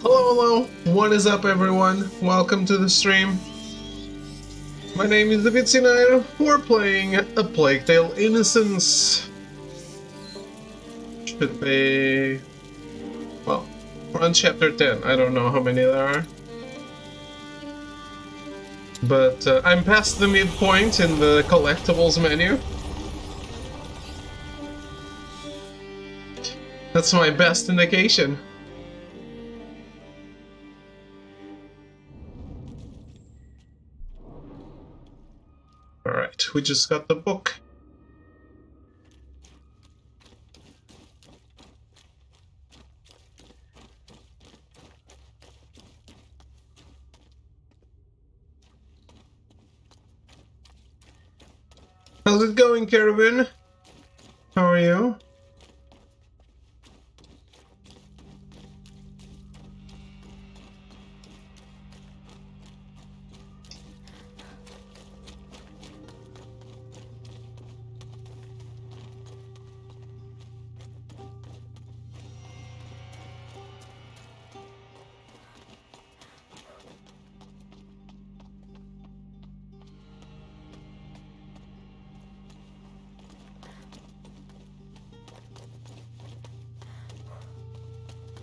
Hello, what is up everyone? Welcome to the stream. My name is the Bitsy Knight. We're playing A Plague Tale Innocence. Should be... well, we're on chapter 10. I don't know how many there are. But I'm past the midpoint in the collectibles menu. That's my best indication. Alright, we just got the book. How's it going, Carabin? How are you?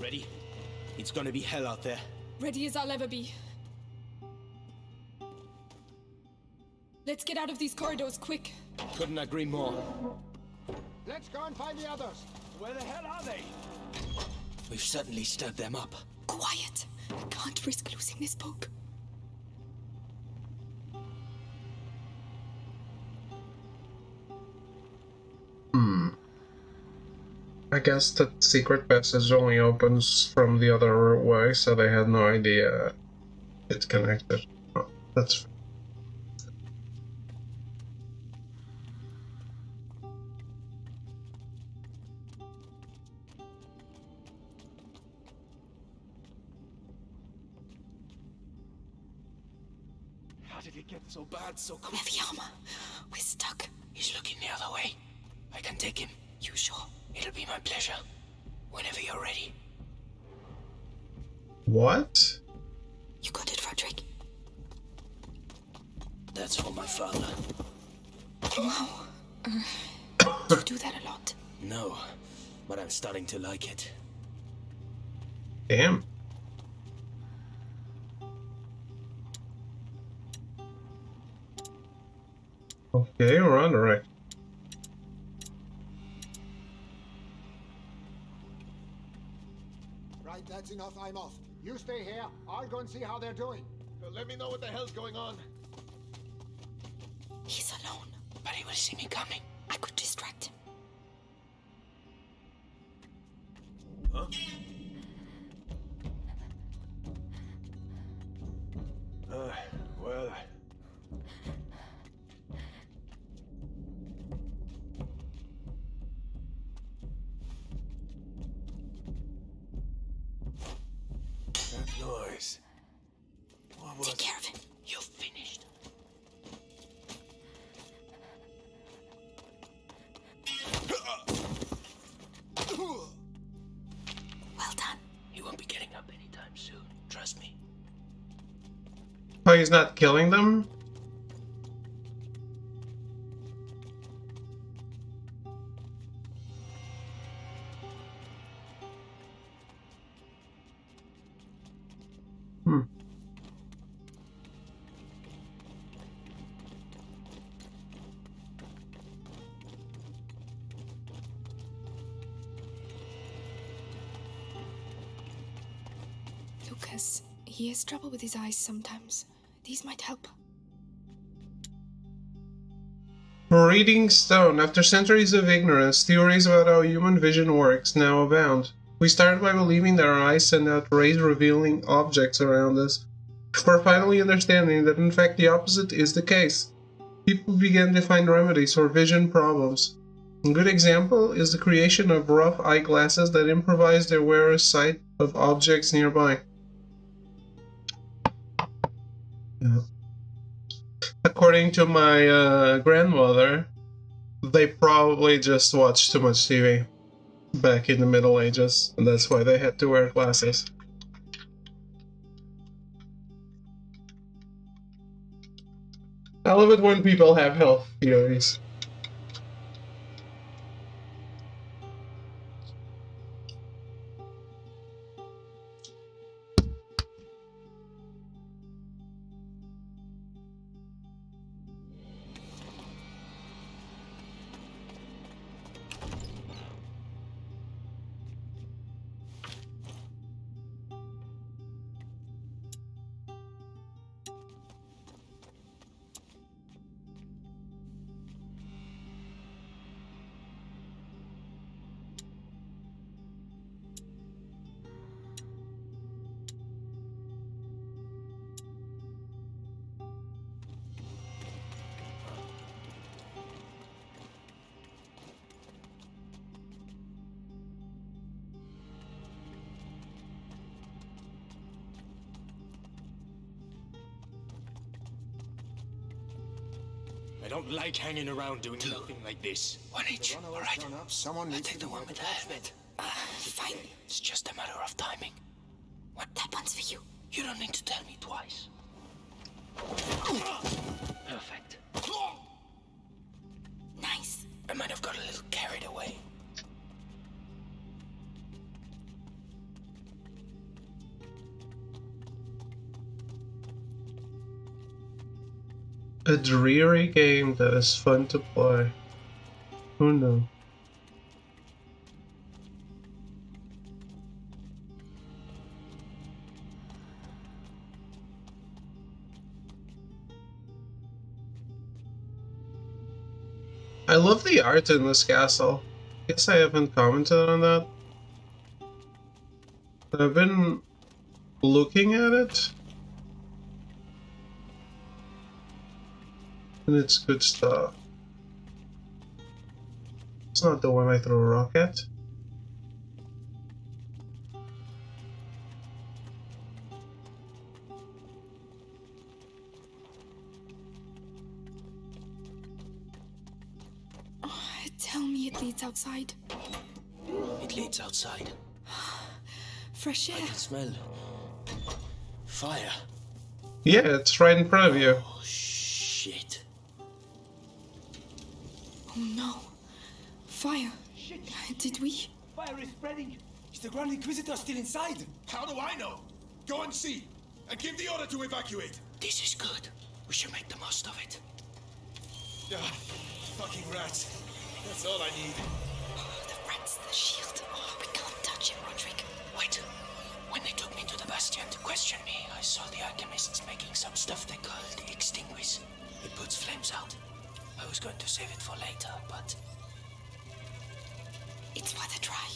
Ready? It's gonna be hell out there. Ready as I'll ever be. Let's get out of these corridors, quick. Couldn't agree more. Let's go and find the others. Where the hell are they? We've certainly stirred them up. Quiet. I can't risk losing this book. I guess the secret passage only opens from the other way, so they had no idea it's connected. Oh, that's... How did it get so bad so quick? Heavy armor. We're stuck. He's looking the other way. I can take him. You sure? It'll be my pleasure. Whenever you're ready. What? You got it, Roderick. That's for my father. Wow. Do you do that a lot? No, but I'm starting to like it. Damn. Okay, we're on the right. Right, that's enough. I'm off. You stay here. I'll go and see how they're doing. Let me know what the hell's going on. He's alone. But he will see me coming. I could distract him. Huh? Well... That noise. What was Take care of him. You're finished. Well done. He won't be getting up anytime soon. Trust me. Oh, he's not killing them? Lucas, he has trouble with his eyes sometimes. These might help. Reading stone. After centuries of ignorance, theories about how human vision works now abound. We started by believing that our eyes send out rays revealing objects around us, before finally understanding that in fact the opposite is the case. People began to find remedies for vision problems. A good example is the creation of rough eyeglasses that improvise their wearer's sight of objects nearby. According to my grandmother, they probably just watched too much TV back in the Middle Ages, and that's why they had to wear glasses. I love it when people have health theories. I don't like hanging around doing nothing like this. One each. Run away, Alright. turn up. Someone I'll needs take to the be one there with to the catch them. helmet. Fine. It's just a matter of timing. What? That one's for you. You don't need to tell me twice. Perfect. Nice. I might have got a little carried away. A dreary game that is fun to play. Who knew? I love the art in this castle. Guess I haven't commented on that. I've been looking at it. And it's good stuff. It's not the one I throw a rock at. Tell me it leads outside. It leads outside. Fresh air. I can smell fire. Yeah, it's right in front of you. Oh, shit. Oh no. Fire. Did we? Fire is spreading. Is the Grand Inquisitor still inside? How do I know? Go and see. And give the order to evacuate. This is good. We should make the most of it. Ah, fucking rats. That's all I need. The rats, the shield. Oh, we can't touch him, Roderick. Wait. When they took me to the Bastion to question me, I saw the alchemists making some stuff they called extinguish. It puts flames out. I was going to save it for later, but It's worth a try.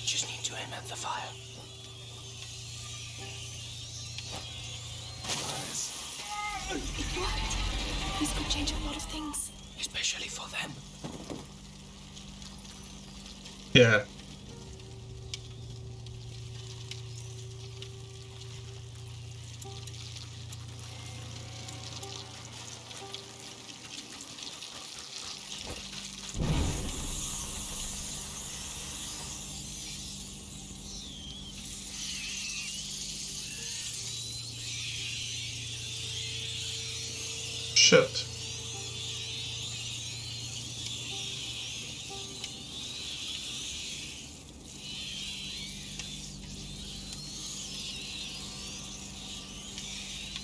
just need to aim at the fire. It worked. This could change a lot of things. Especially for them. Yeah. Shit.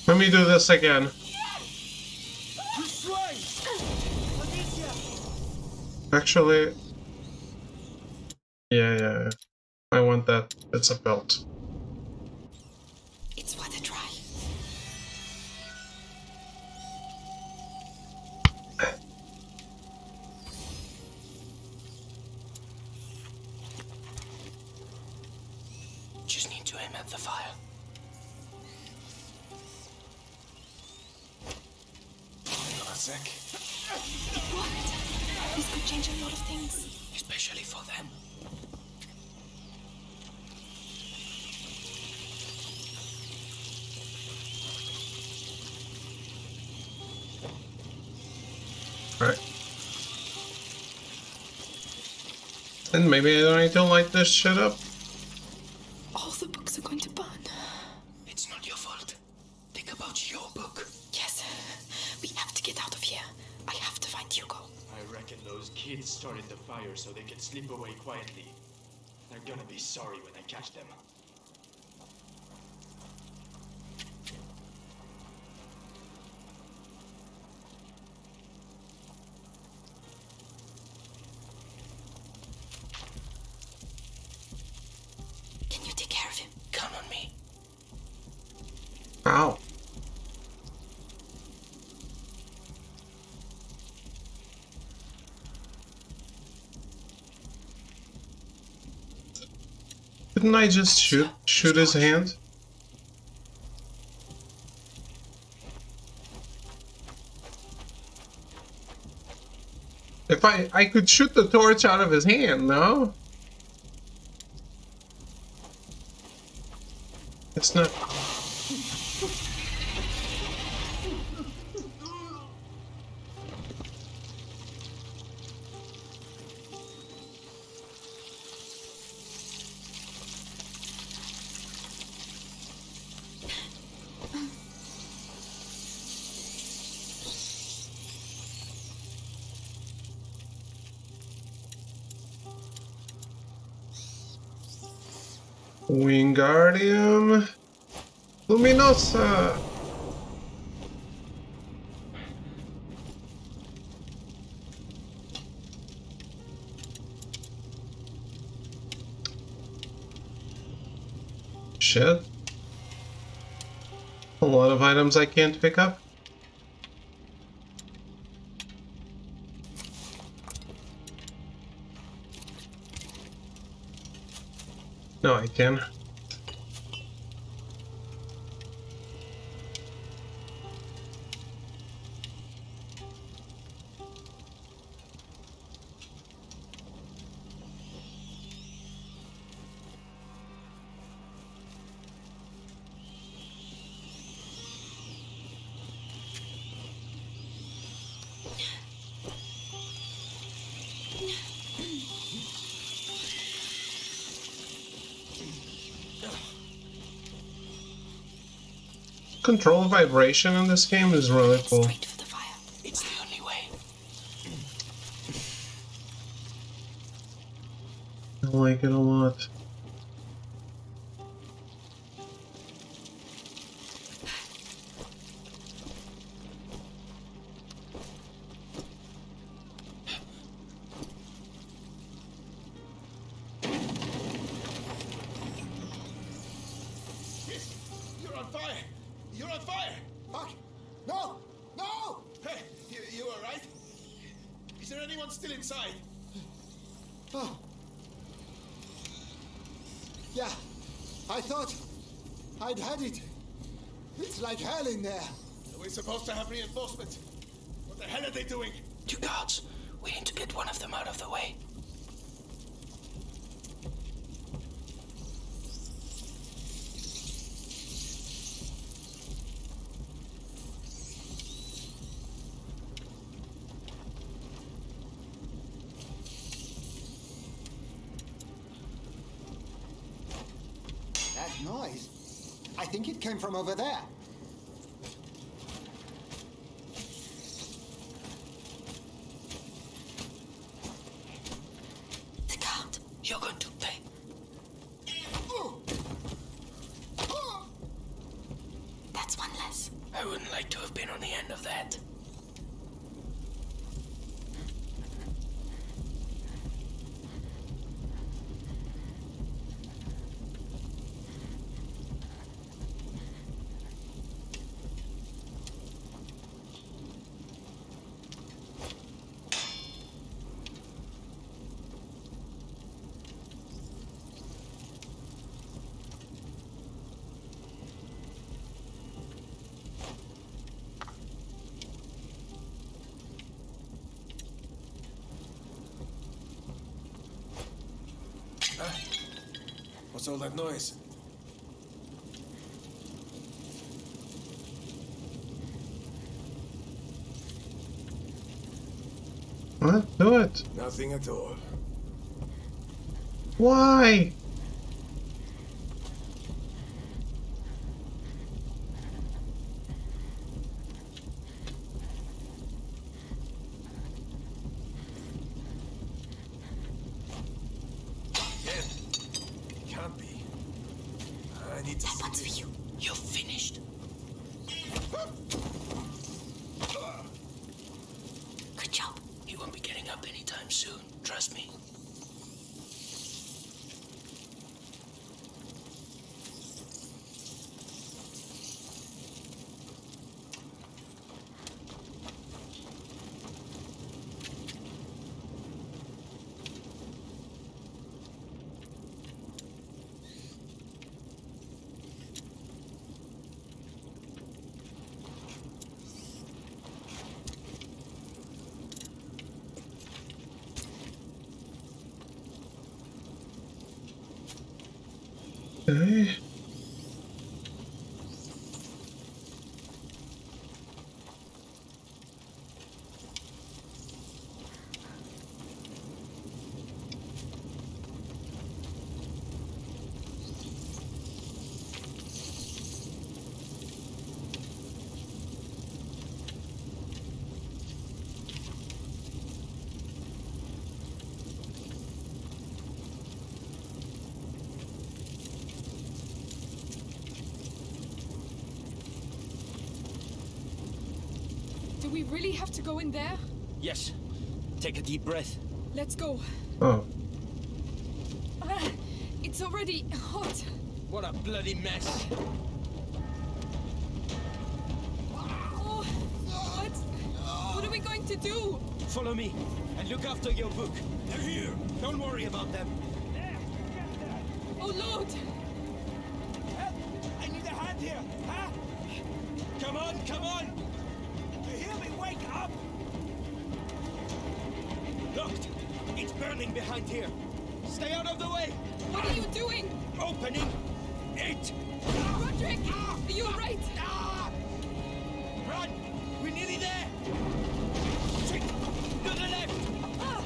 Let me do this again. Actually, yeah. I want that. It's a belt. It's worth a try. Just need to aim at the fire. Hang on a sec. It worked. This could change a lot of things. Especially for them. Then maybe I don't need to light this shit up. All the books are going to burn. It's not your fault. Think about your book. Yes, we have to get out of here. I have to find Hugo. I reckon those kids started the fire so they can slip away quietly. They're gonna be sorry when I catch them. Can you take care of him? Count on me. Ow. Couldn't I just shoot his hand? If I could shoot the torch out of his hand, no? It's not. Wingardium Luminosa. Shit. A lot of items I can't pick up. No, I can. Control vibration in this game is really cool. Straight for the fire. It's the only way. I like it a lot. You're on fire! You're on fire! Fuck! No! No! Hey, you alright? Is there anyone still inside? Oh. Yeah, I thought I'd had it. It's like hell in there. We're supposed to have reinforcements. What the hell are they doing? 2 guards. We need to get one of them out of the way. That noise, I think it came from over there. The guard. You're going to pay. That's one less. I wouldn't like to have been on the end of that. What's all that noise? What? Do it. Nothing at all. Why? Can't be. I need to That see one's for this. you. You're finished. Good job. He won't be getting up anytime soon. Trust me. Okay. Do we really have to go in there? Yes. Take a deep breath. Let's go. Oh. Ah, it's already hot. What a bloody mess. Oh, what? What are we going to do? Follow me and look after your book. They're here. Don't worry about them. Oh, Lord! I need a hand here. Huh? Come on, come on. You hear me? Wake up. Locked. It's burning behind here. Stay out of the way. What are you doing? Opening it. Roderick! Are you alright? Run! We're nearly there. Quick, to the left. Ah!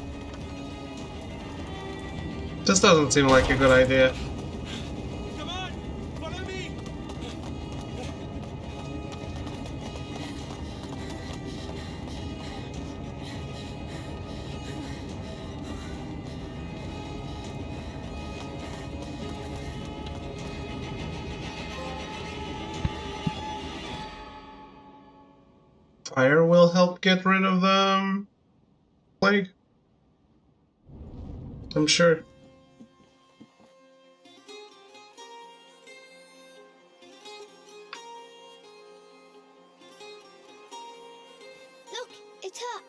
This doesn't seem like a good idea. Come on, follow me. Fire will help get rid of the plague. I'm sure. Look, it's her.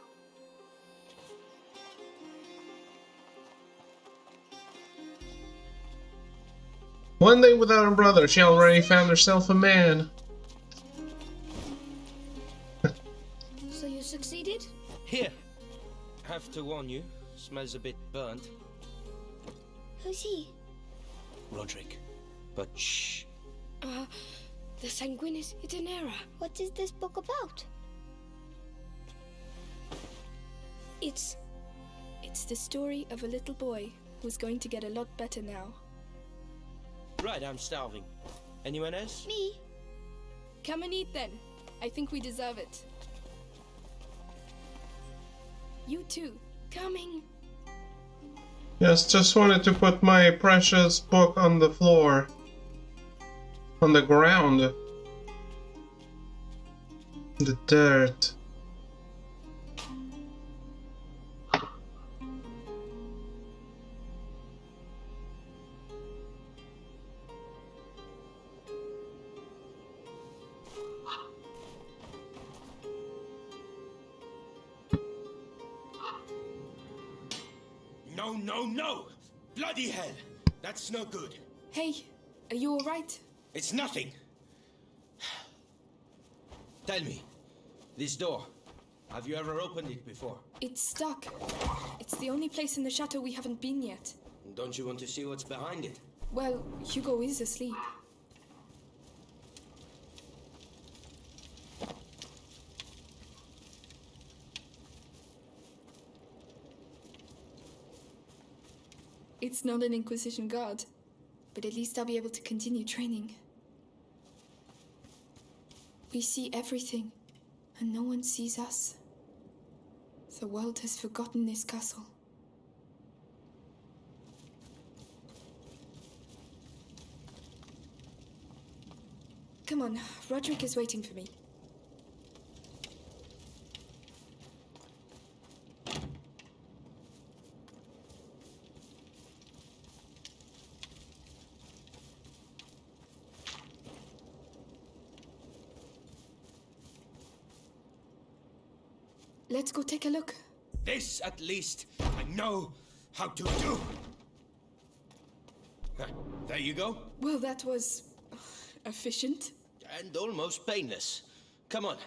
One day without her brother, she already found herself a man. So you succeeded? Here. Have to warn you. Smells a bit burnt. Who's he? Roderick. But shh. The Sanguinis Itinera. What is this book about? It's the story of a little boy who's going to get a lot better now. Right, I'm starving. Anyone else? Me? Come and eat then. I think we deserve it. You too. Coming. Yes, just wanted to put my precious book on the floor. On the ground. The dirt. No, no, no! Bloody hell! That's no good. Hey, are you alright? It's nothing. Tell me, this door, have you ever opened it before? It's stuck. It's the only place in the chateau we haven't been yet. Don't you want to see what's behind it? Well, Hugo is asleep. It's not an Inquisition guard, but at least I'll be able to continue training. We see everything, and no one sees us. The world has forgotten this castle. Come on, Roderick is waiting for me. Let's go take a look. This, at least, I know how to do. There you go. Well, that was efficient. And almost painless. Come on,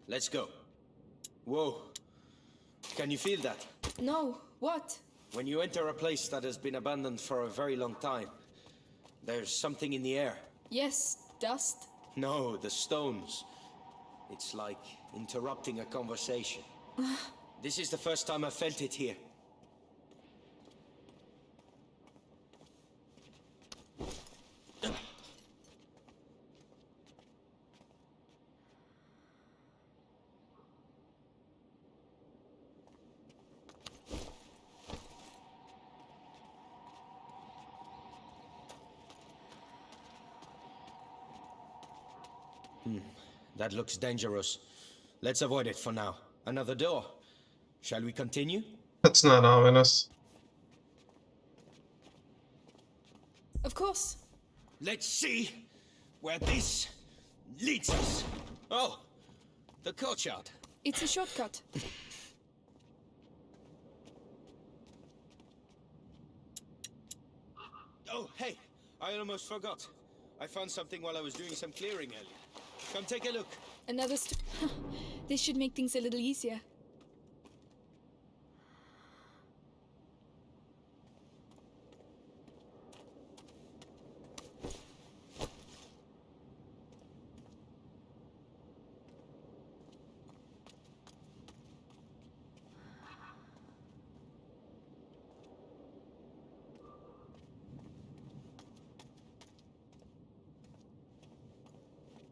let's go. Whoa. Can you feel that? No, what? When you enter a place that has been abandoned for a very long time, there's something in the air. Yes, dust. No, the stones. It's like interrupting a conversation. This is the first time I've felt it here. That looks dangerous. Let's avoid it for now. Another door. Shall we continue? That's not ominous. Of course. Let's see where this leads us. Oh, the courtyard. It's a shortcut. Oh, hey, I almost forgot. I found something while I was doing some clearing earlier. Come take a look. Another This should make things a little easier.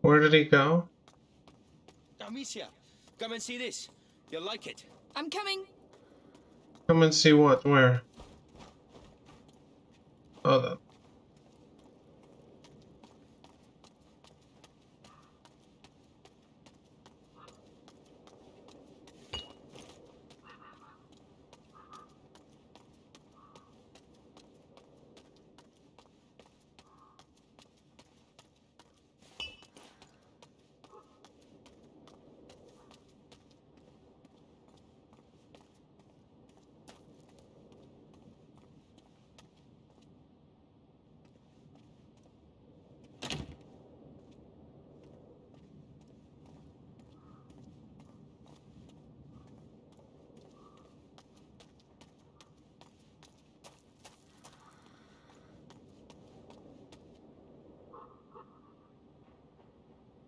Where did he go? Amicia, come and see this. You'll like it. I'm coming. Come and see what? Where? Oh, that.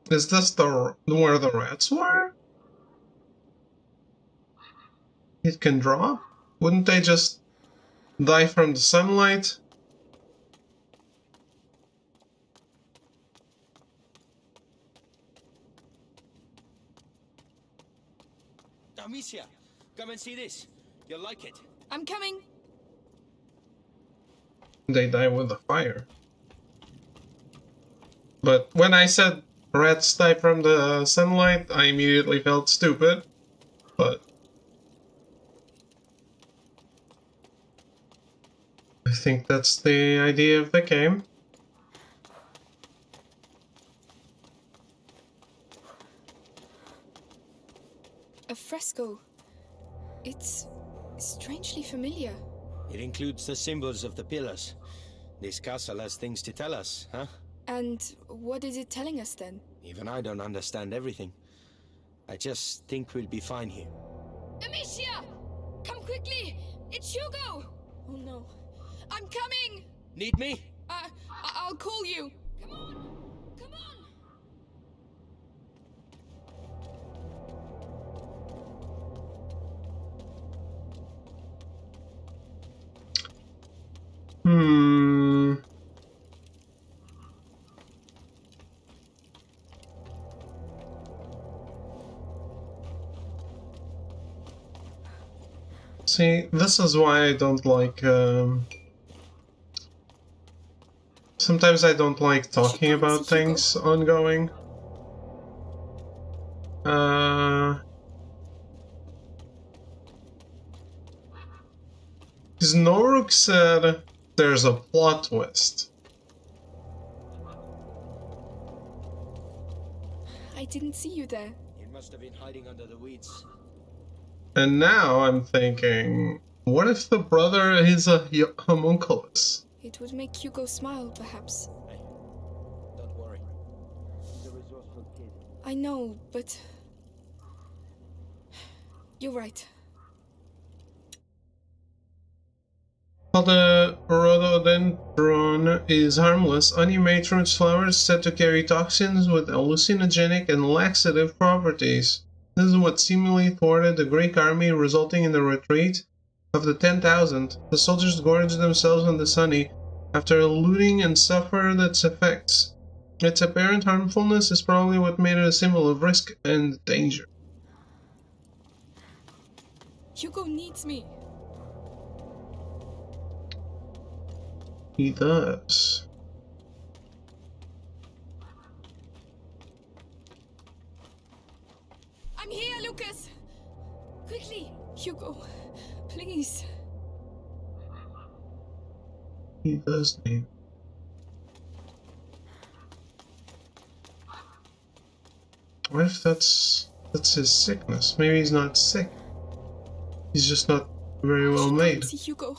Is this the where the rats were? It can drop? Wouldn't they just die from the sunlight? Amicia, come and see this. You'll like it. I'm coming. They die with the fire. But when I said rats die from the sunlight, I immediately felt stupid. But I think that's the idea of the game. A fresco. It's strangely familiar. It includes the symbols of the pillars. This castle has things to tell us, huh? And what is it telling us then? Even I don't understand everything. I just think we'll be fine here. Amicia! Come quickly! It's Hugo! Oh no. I'm coming! Need me? I'll call you. Come on! Come on! Hmm. See, this is why I don't like, sometimes I don't like talking about things ongoing. Because Noruk said there's a plot twist. I didn't see you there. He must have been hiding under the weeds. And now I'm thinking, what if the brother is a homunculus? It would make Hugo smile, perhaps. Hey, don't worry. He's a resourceful kid. I know, but... You're right. While the rhododendron is harmless, unmade fruit flowers said to carry toxins with hallucinogenic and laxative properties. This is what seemingly thwarted the Greek army, resulting in the retreat of the 10,000. The soldiers gorged themselves on the sunny after looting and suffered its effects. Its apparent harmfulness is probably what made it a symbol of risk and danger. Hugo needs me. He does. I'm here, Lucas! Quickly! Hugo, please. He does need. What if that's his sickness? Maybe he's not sick. He's just not very well made. See Hugo.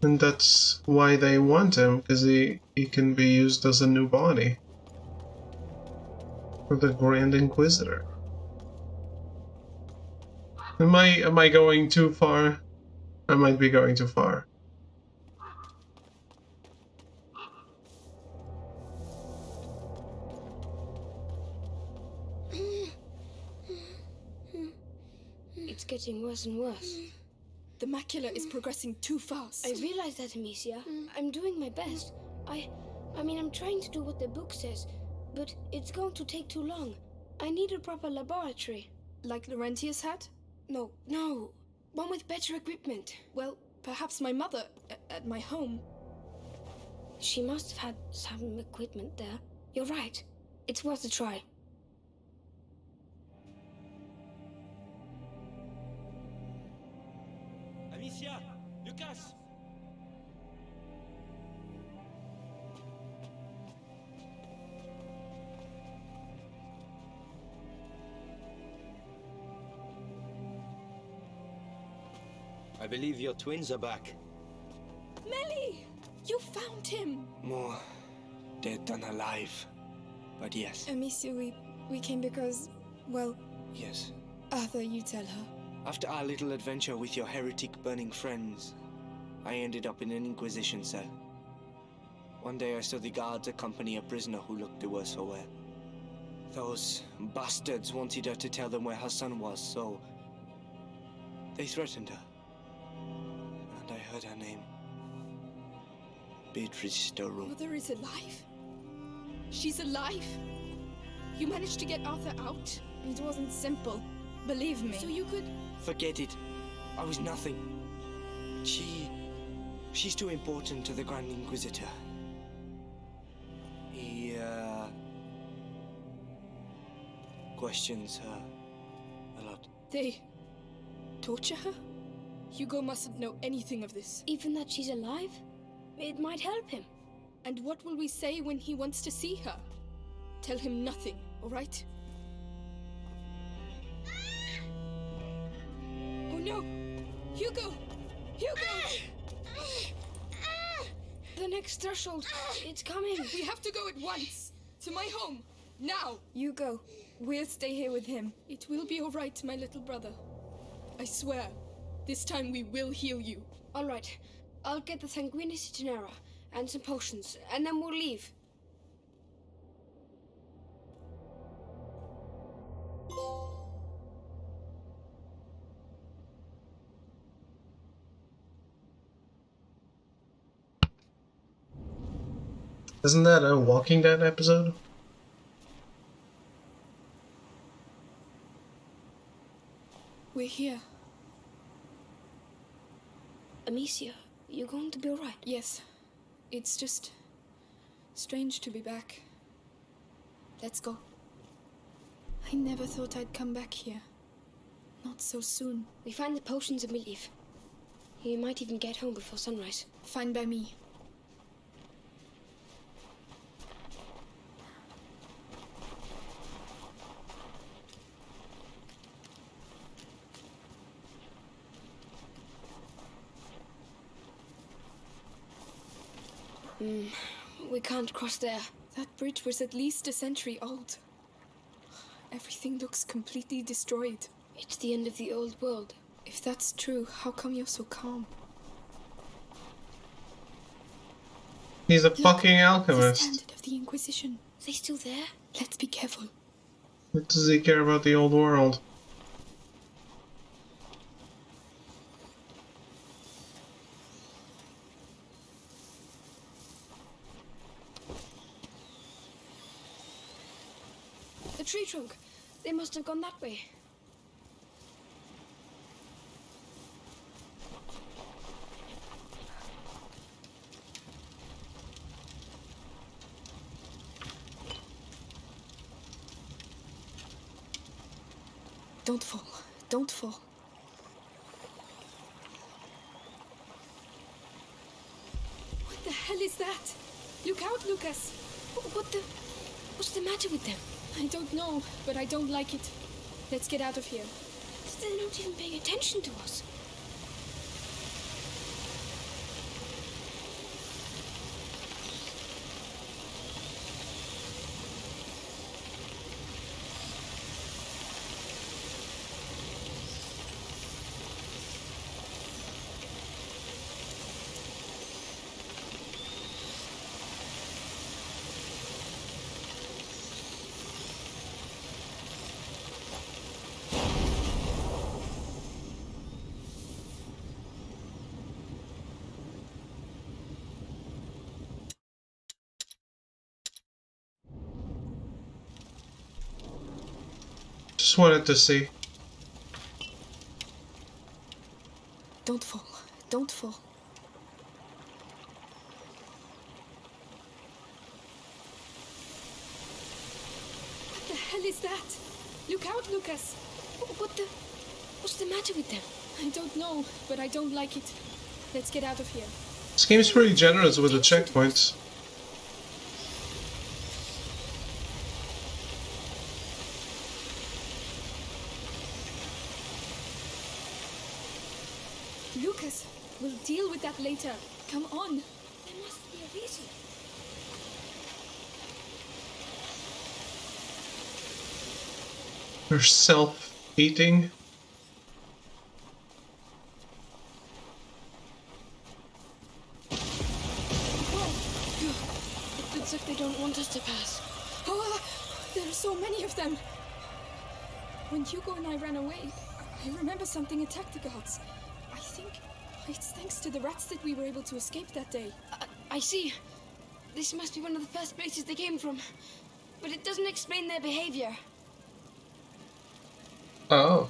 And that's why they want him, because he can be used as a new body. For the Grand Inquisitor. Am I going too far? I might be going too far. It's getting worse and worse. The macula is progressing too fast. I realize that, Amicia. I'm doing my best. I mean, I'm trying to do what the book says, but it's going to take too long. I need a proper laboratory. Like Laurentius had? No, one with better equipment. Well, perhaps my mother, at my home. She must have had some equipment there. You're right. It's worth a try. Amicia! Lucas! I believe your twins are back. Melly! You found him! More dead than alive. But yes. Amicia, we came because, well... Yes. Arthur, you tell her. After our little adventure with your heretic-burning friends, I ended up in an Inquisition cell. One day I saw the guards accompany a prisoner who looked the worse for wear. Those bastards wanted her to tell them where her son was, so... they threatened her. And I heard her name. Beatrice Storum. Mother is alive? She's alive? You managed to get Arthur out? It wasn't simple. Believe me. So you could... Forget it. I was nothing. She's too important to the Grand Inquisitor. He, questions her a lot. They... torture her? Hugo mustn't know anything of this. Even that she's alive? It might help him. And what will we say when he wants to see her? Tell him nothing, all right? Oh no! Hugo! Hugo! The next threshold. It's coming. We have to go at once. To my home. Now! You go. We'll stay here with him. It will be all right, my little brother. I swear. This time we will heal you. All right. I'll get the Sanguinis Itinera and some potions, and then we'll leave. Isn't that a Walking Dead episode? We're here. Amicia, you going to be alright? Yes. It's just strange to be back. Let's go. I never thought I'd come back here. Not so soon. We find the potions and we leave. You might even get home before sunrise. Fine by me. We can't cross there. That bridge was at least a century old. Everything looks completely destroyed. It's the end of the old world. If that's true, how come you're so calm? He's a Look, fucking the alchemist. standard of the Inquisition. Are they still there? Let's be careful. What does he care about the old world? The tree trunk. They must have gone that way. Don't fall. Don't fall. What the hell is that? Look out, Lucas. What's the matter with them? I don't know, but I don't like it. Let's get out of here. They're not even paying attention to us. Just wanted to see. Don't fall. Don't fall. What the hell is that? Look out, Lucas. What's the matter with them? I don't know, but I don't like it. Let's get out of here. This game's pretty generous with the checkpoints. Lucas, we'll deal with that later. Come on. There must be a reason. They're self-eating. It looks like they don't want us to pass. Oh, there are so many of them. When Hugo and I ran away, I remember something attacked the guards. I think it's thanks to the rats that we were able to escape that day. I see. This must be one of the first places they came from. But it doesn't explain their behavior. Oh.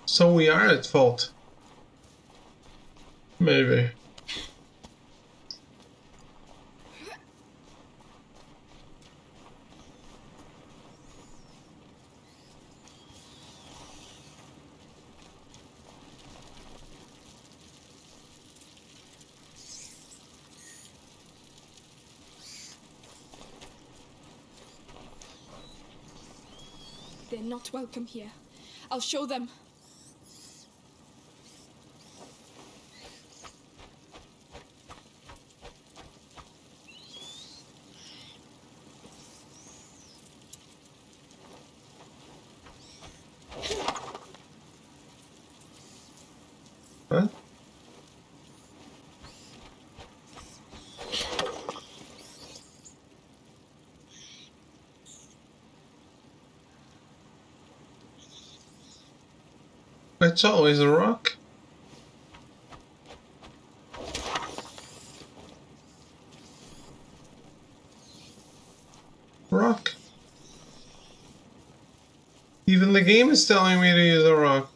So we are at fault. Maybe. They're not welcome here. I'll show them. What? It's always a rock. Rock. Even the game is telling me to use a rock.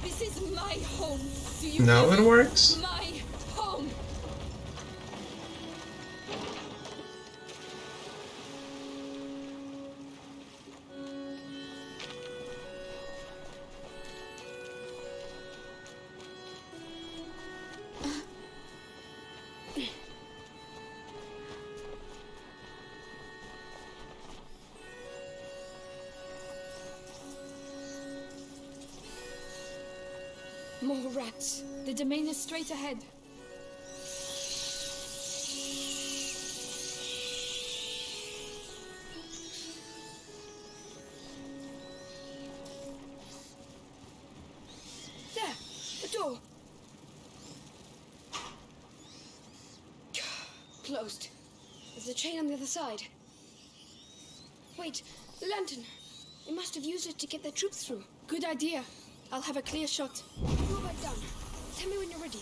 This is my home. Do you Now hear it me? works. My home. More rats. The domain is straight ahead. There! A door! Closed. There's a chain on the other side. Wait, the lantern. They must have used it to get their troops through. Good idea. I'll have a clear shot. Go back down. Tell me when you're ready.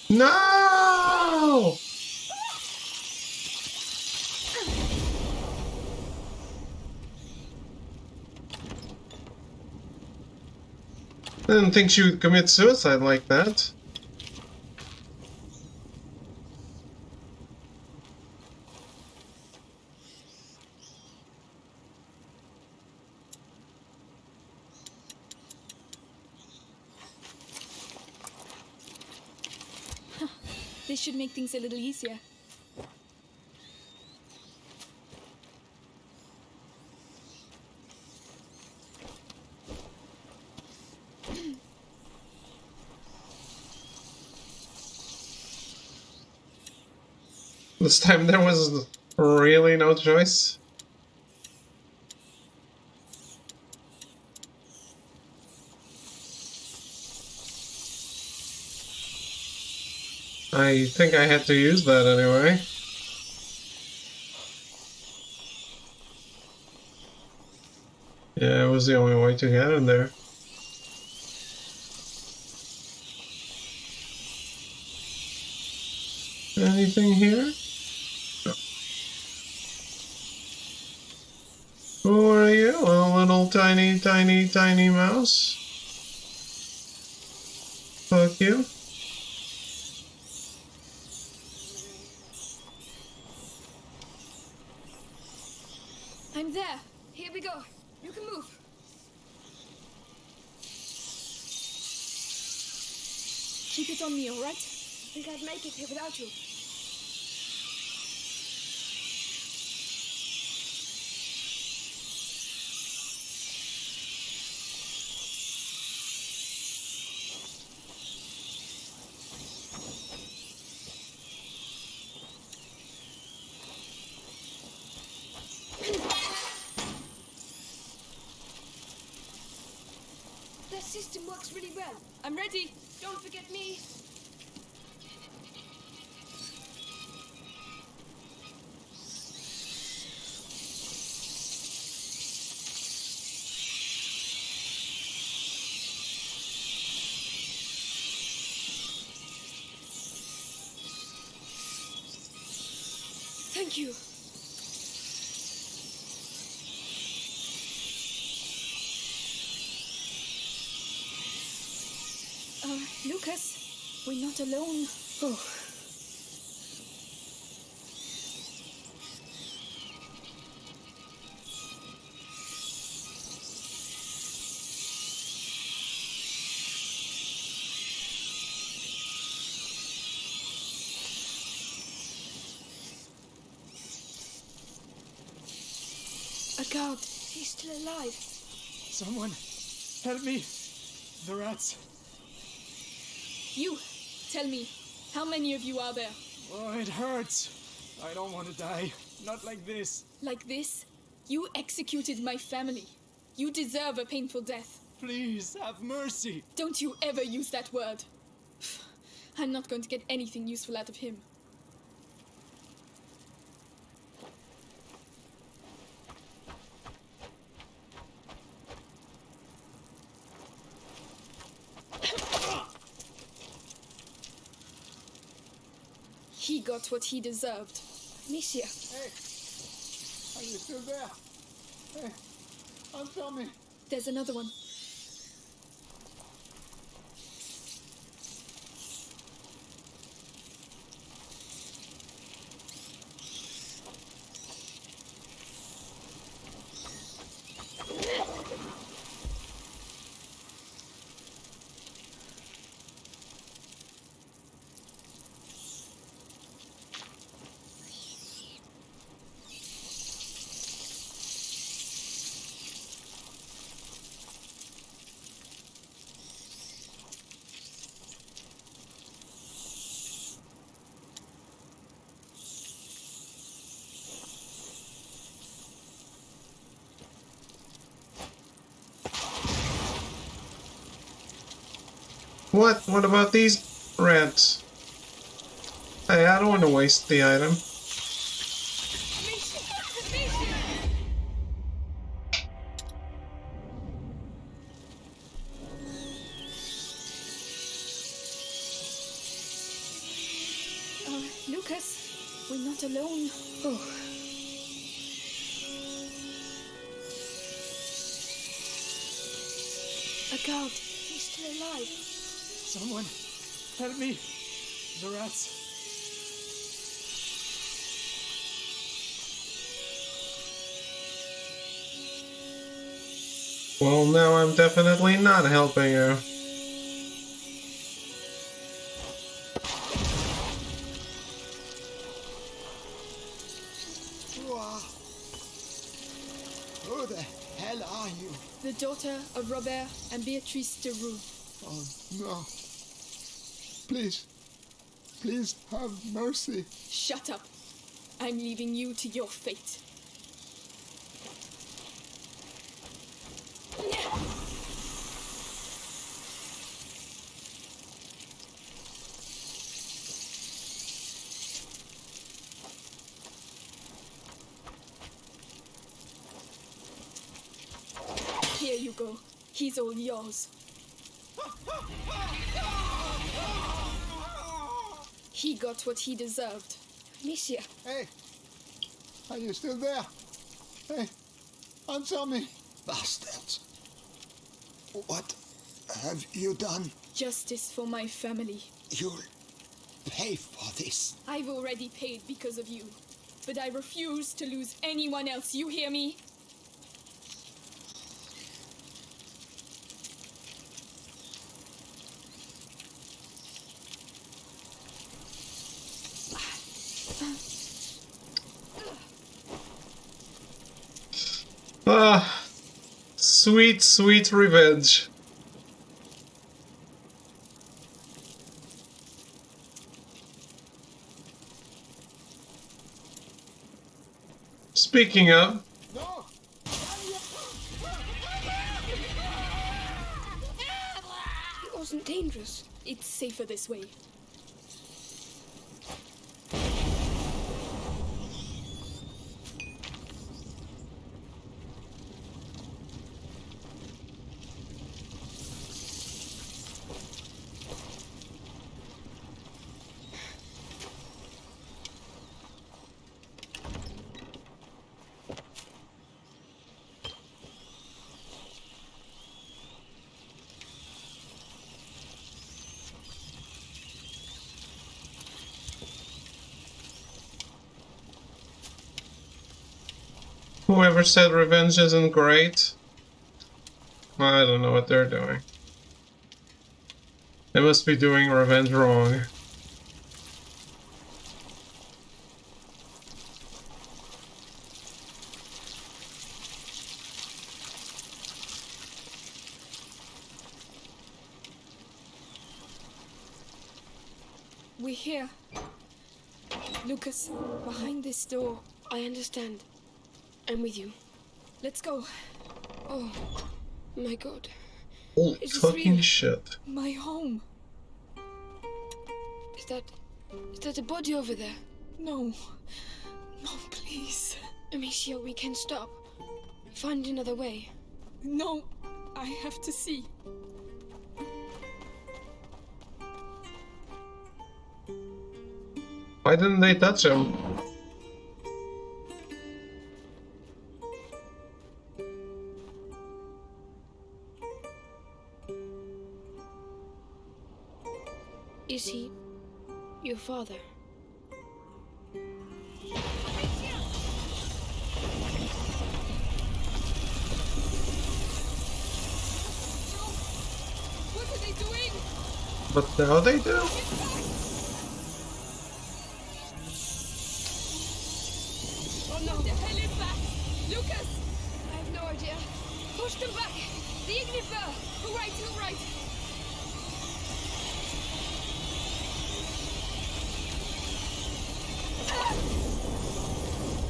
No! I didn't think she would commit suicide like that. This should make things a little easier. This time there was really no choice. I think I had to use that anyway. Yeah, it was the only way to get in there. Anything here? No. Who are you? A little tiny, tiny, tiny mouse? Fuck you. I'm there. Here we go. You can move. Keep it on me, all right? I think I'd make it here without you. Their system works really well. I'm ready. Don't forget me. Thank you. Lucas, we're not alone. Oh. A guard. still alive. Someone, help me! The rats. You, tell me, how many of you are there? Oh, it hurts. I don't want to die. Not like this. Like this? You executed my family. You deserve a painful death. Please, have mercy. Don't you ever use that word. I'm not going to get anything useful out of him. He got what he deserved. Amicia. Hey, are you still there? Hey, answer me. There's another one. What? What about these rats? Hey, I don't want to waste the item. Lucas, we're not alone. Oh. A guard. He's still alive. Someone, help me. The rats. Well, now I'm definitely not helping you. Who the hell are you? The daughter of Robert and Beatrice de Roux. Oh, no. Please. Please have mercy. Shut up. I'm leaving you to your fate. Here you go. He's all yours. He got what he deserved. Amicia. Hey, are you still there? Hey, answer me. Bastards. What have you done? Justice for my family. You'll pay for this. I've already paid because of you. But I refuse to lose anyone else. You hear me? Ah, sweet, sweet revenge. Speaking of, No! It wasn't dangerous. It's safer this way. whoever said revenge isn't great, I don't know what they're doing. They must be doing revenge wrong. We're here. Lucas, behind this door. I understand. I'm with you. Let's go. Oh, my God. Holy Is this fucking real? shit. My home. Is that a body over there? No. No, please. Amicia, we can stop. Find another way. No, I have to see. Why didn't they touch him? Is he your father? What are they doing? But now they do? Oh no, the hell is that? Lucas! I have no idea. Push them back! The Ignifer! Who right, who right?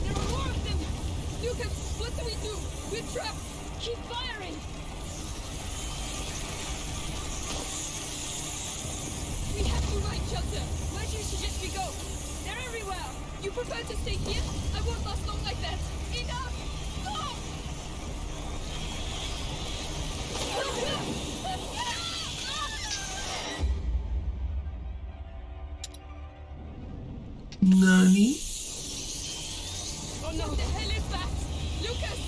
There are more of them! Lucas, what do we do? We're trapped! Keep firing! We have to find shelter! Where do you suggest we go? They're everywhere! You prefer to stay here? I won't last long like that! Enough! Stop! Nani? Oh no! What the hell is that? Lucas!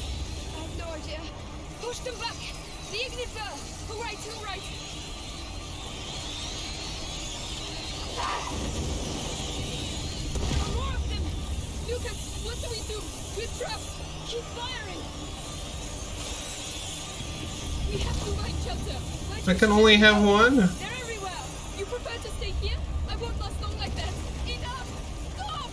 I have no idea. Push them back! The Ignifer! Who right, who right? There are more of them! Lucas, what do we do? We're trapped! Keep firing! We have to find shelter! Where do I you can only have one? They're everywhere! You prefer to stay here? I won't last long like that! Enough! Stop!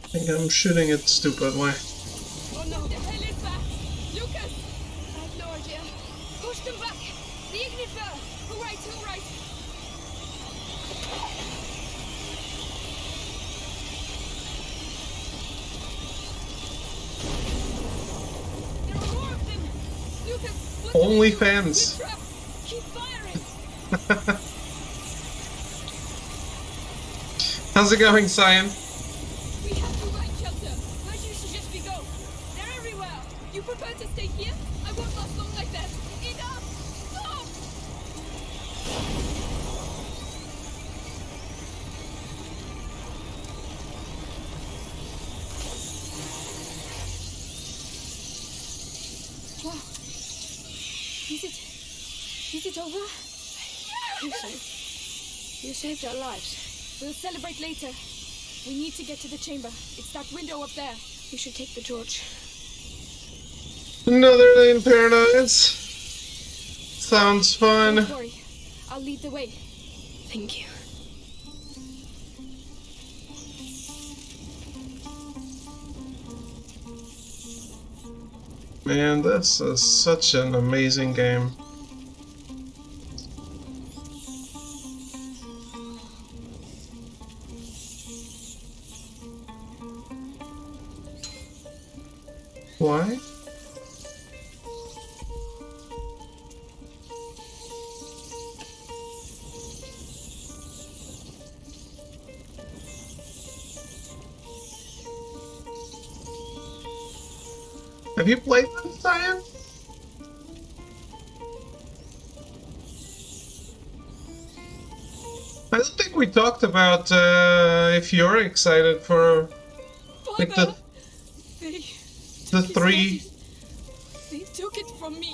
I think I'm shooting it stupidly. Oh no, the hell is that? Lucas! I have no idea. Push them back! The Ignifer! Who right, who right? There are more of them! Lucas, what do we Only do? fans. We're trapped! Keep firing! How's it going, Cyan? We have to find shelter! Where do you suggest we go? They're everywhere! You prefer to stay here? I won't last long like that! Enough! Stop! Wow. Is it over? You saved our lives. We'll celebrate later. We need to get to the chamber. It's that window up there. We should take the torch. Another day in paradise. Sounds fun. Don't worry. I'll lead the way. Thank you. Man, this is such an amazing game. Why? Have you played this, Cyan? I don't think we talked about if you're excited for like Father! They the took his three. body. They took it from me.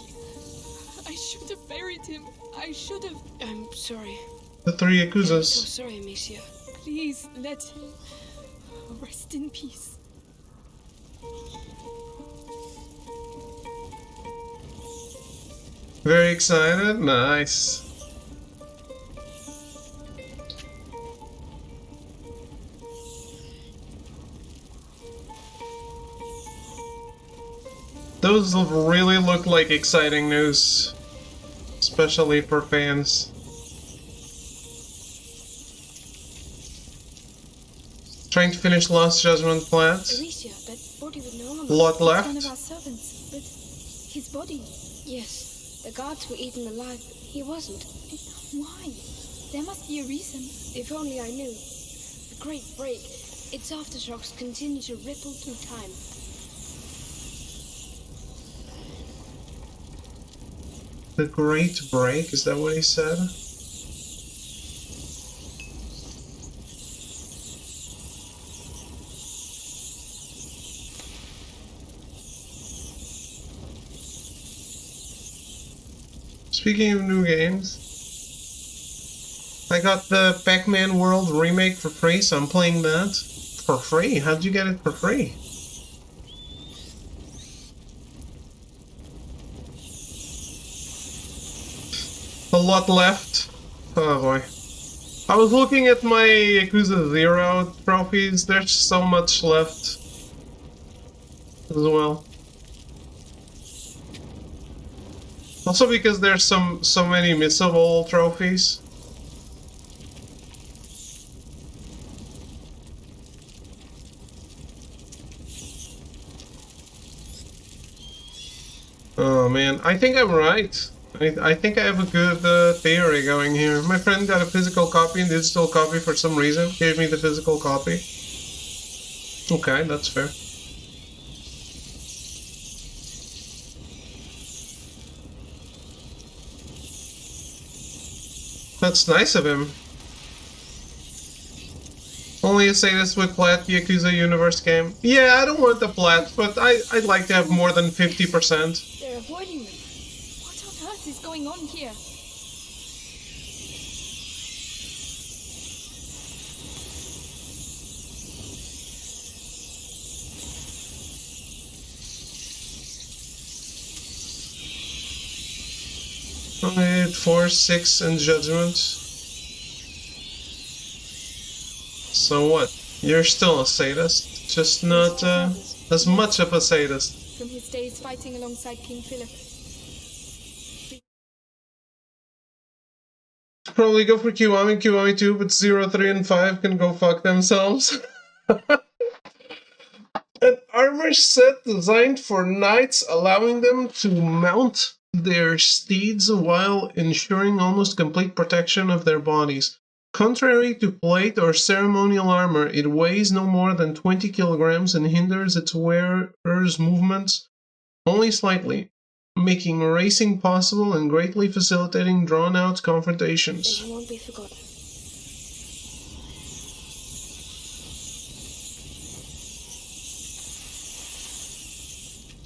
I should have buried him. I should have. I'm sorry. The three I'm so Yakuzas. sorry, Amicia. Please let him rest in peace. Very excited? Nice. Those really look like exciting news, especially for fans. Trying to finish Lost Judgment plant. Alicia, that body with no armor. Lot One of left. our servants, but his body. Yes, the guards were eaten alive, but he wasn't. Why? There must be a reason. If only I knew. The Great Break. Its aftershocks continue to ripple through time. The Great Break, is that what he said? Speaking of new games, I got the Pac-Man World remake for free, so I'm playing that for free. How'd you get it for free? A lot left. Oh boy. I was looking at my Yakuza 0 trophies. There's so much left as well. Also because there's so many missable trophies. Oh man, I think I'm right. I think I have a good theory going here. My friend got a physical copy and digital copy for some reason. Gave me the physical copy. Okay, that's fair. That's nice of him. Only a sadist would plat the Yakuza Universe game. Yeah, I don't want the plat, but I'd like to have more than 50%. They're avoiding me. What on earth is going on here? Only 4, 6, and Judgment. So what? You're still a sadist, just not as much of a sadist. From his days fighting alongside King Philip. Probably go for Kiwami, Kiwami 2, but 0, 3, and 5 can go fuck themselves. An armor set designed for knights, allowing them to mount their steeds while ensuring almost complete protection of their bodies. Contrary to plate or ceremonial armor, it weighs no more than 20 kilograms and hinders its wearer's movements only slightly, making racing possible and greatly facilitating drawn-out confrontations. They won't be forgotten.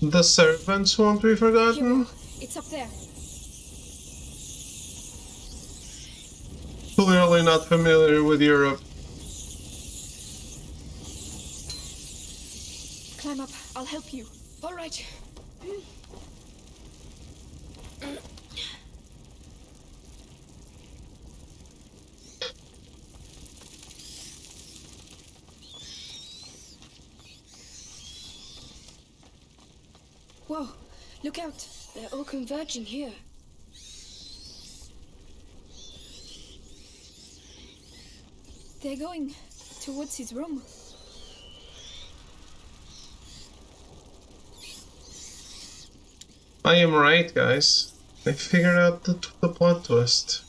The servants won't be forgotten? It's up there. Clearly not familiar with Europe. Climb up. I'll help you. All right. Whoa, look out. They're all converging here. They're going towards his room. I am right, guys. I figured out the plot twist.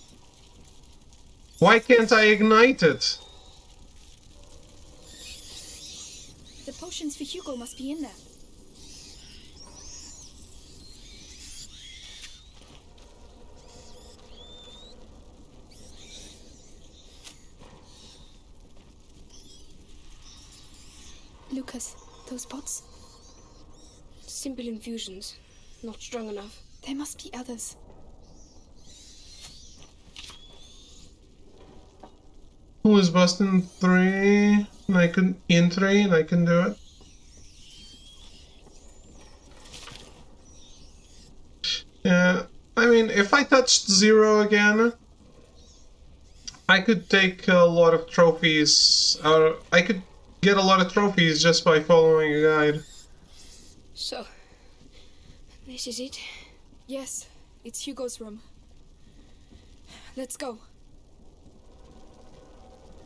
Why can't I ignite it? The potions for Hugo must be in there. Lucas, those pots? Simple infusions. Not strong enough. There must be others. Who is busting 3? And I can in 3 and I can do it. Yeah, I mean, if I touched 0 again, I could take a lot of trophies. I could get a lot of trophies just by following a guide. So, This is it. Yes, it's Hugo's room. Let's go.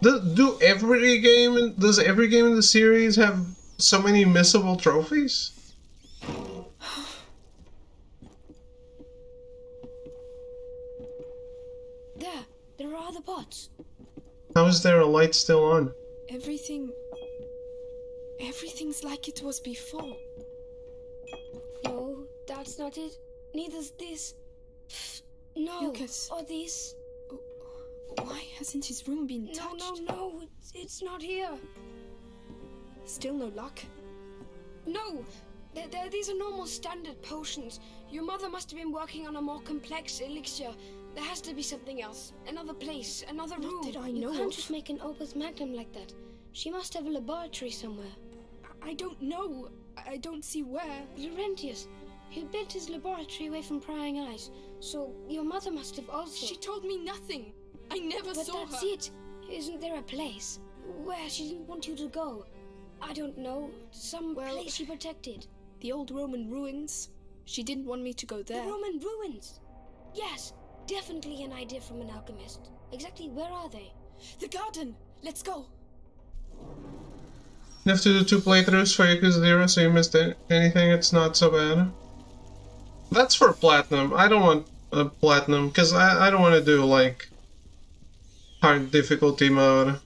Does every game in the series have so many missable trophies? There are other pots. How is there a light still on? Everything's like it was before. No, that's not it. Neither's this. No, Lucas. or this. Why hasn't his room been touched? No, it's not here. Still no luck? No, these are normal standard potions. Your mother must have been working on a more complex elixir. There has to be something else. Another place, another room. Not that I know You can't of. just make an opus magnum like that. She must have a laboratory somewhere. I don't know. I don't see where. Laurentius, he built his laboratory away from prying eyes. So your mother must have also... She told me nothing. I never But saw that's her. it. Isn't there a place where she didn't want you to go? I don't know. Some place she protected. The old Roman ruins. She didn't want me to go there. The Roman ruins. Yes, definitely an idea from an alchemist. Exactly where are they? The garden. Let's go. You have to do 2 playthroughs for Yakuza 0, so you missed anything. It's not so bad. That's for platinum. I don't want a platinum because I don't want to do like hard difficulty mode.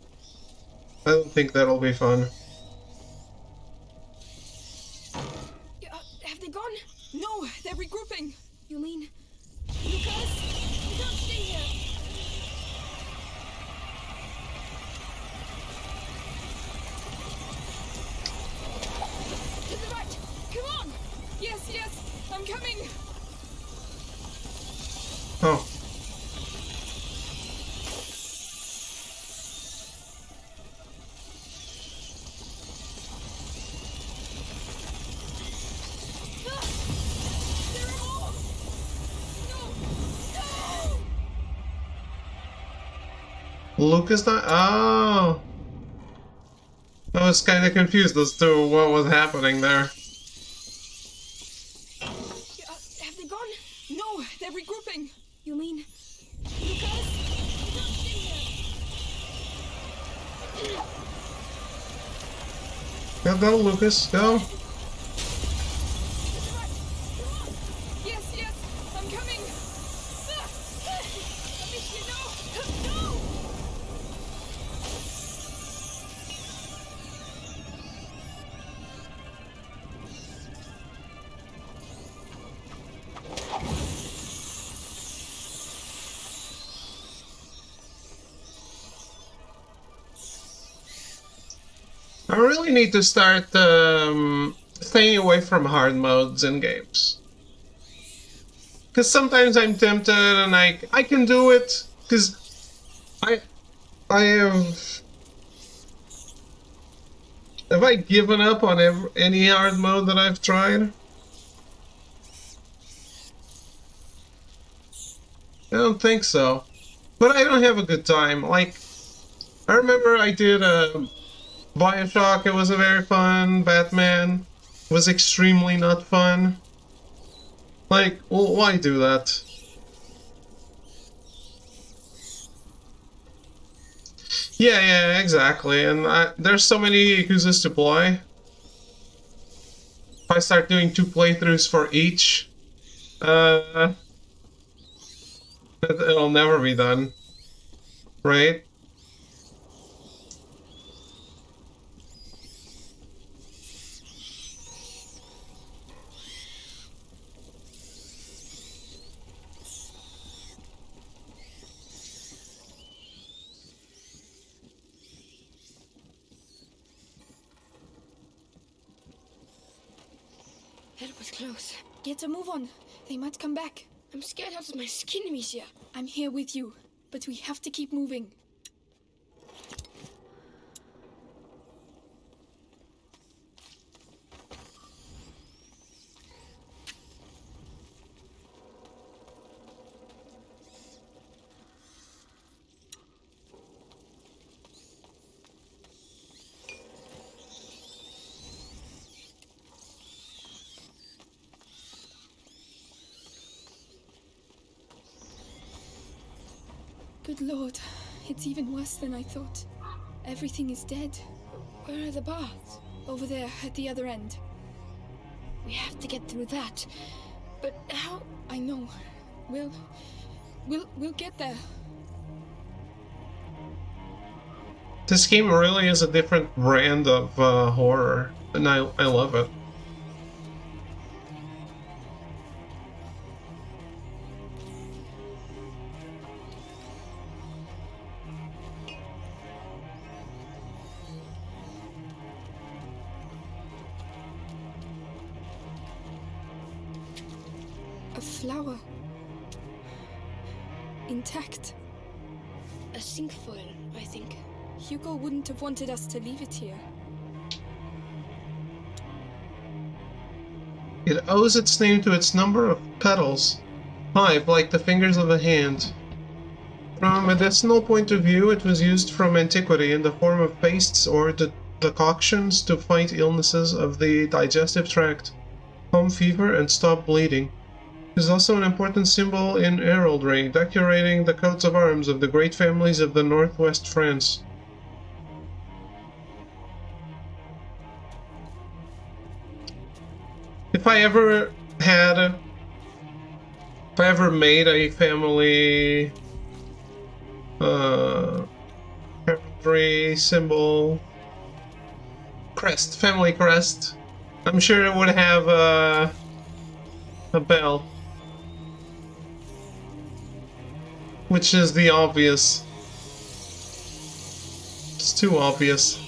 I don't think that'll be fun. Have they gone? No, they're regrouping. You mean... Lucas, You don't stay here. to the right. Come on. Yes, I'm coming. Oh. There are more. No. Lucas died? Oh. I was kind of confused as to what was happening there. Have they gone? No, they're regrouping. You mean... Lucas, you don't stay here. Go, Lucas, go. To the right. Come on. Yes, I'm coming. No. I really need to start staying away from hard modes in games. Because sometimes I'm tempted and I can do it. Because I have... Have I given up on any hard mode that I've tried? I don't think so. But I don't have a good time. Like, I remember I did Bioshock, it was a very fun. Batman was extremely not fun. Like, well, why do that? Yeah, exactly. And there's so many Yakuzas to play. If I start doing 2 playthroughs for each, it'll never be done. Right? That was close. Get a move on. They might come back. I'm scared out of my skin, Amicia. I'm here with you, but we have to keep moving. Good lord, it's even worse than I thought. Everything is dead. Where are the baths? Over there, at the other end. We have to get through that. But how? I know. We'll get there. This game really is a different brand of horror, and I love it. A flower. Intact. A cinquefoil, I think. Hugo wouldn't have wanted us to leave it here. It owes its name to its number of petals, 5 like the fingers of a hand. From a medicinal point of view, it was used from antiquity in the form of pastes or decoctions to fight illnesses of the digestive tract, calm fever, and stop bleeding. It is also an important symbol in heraldry, decorating the coats of arms of the great families of the northwest France. If I ever made a family heraldry symbol crest, family crest, I'm sure it would have a bell, which is the obvious. It's too obvious.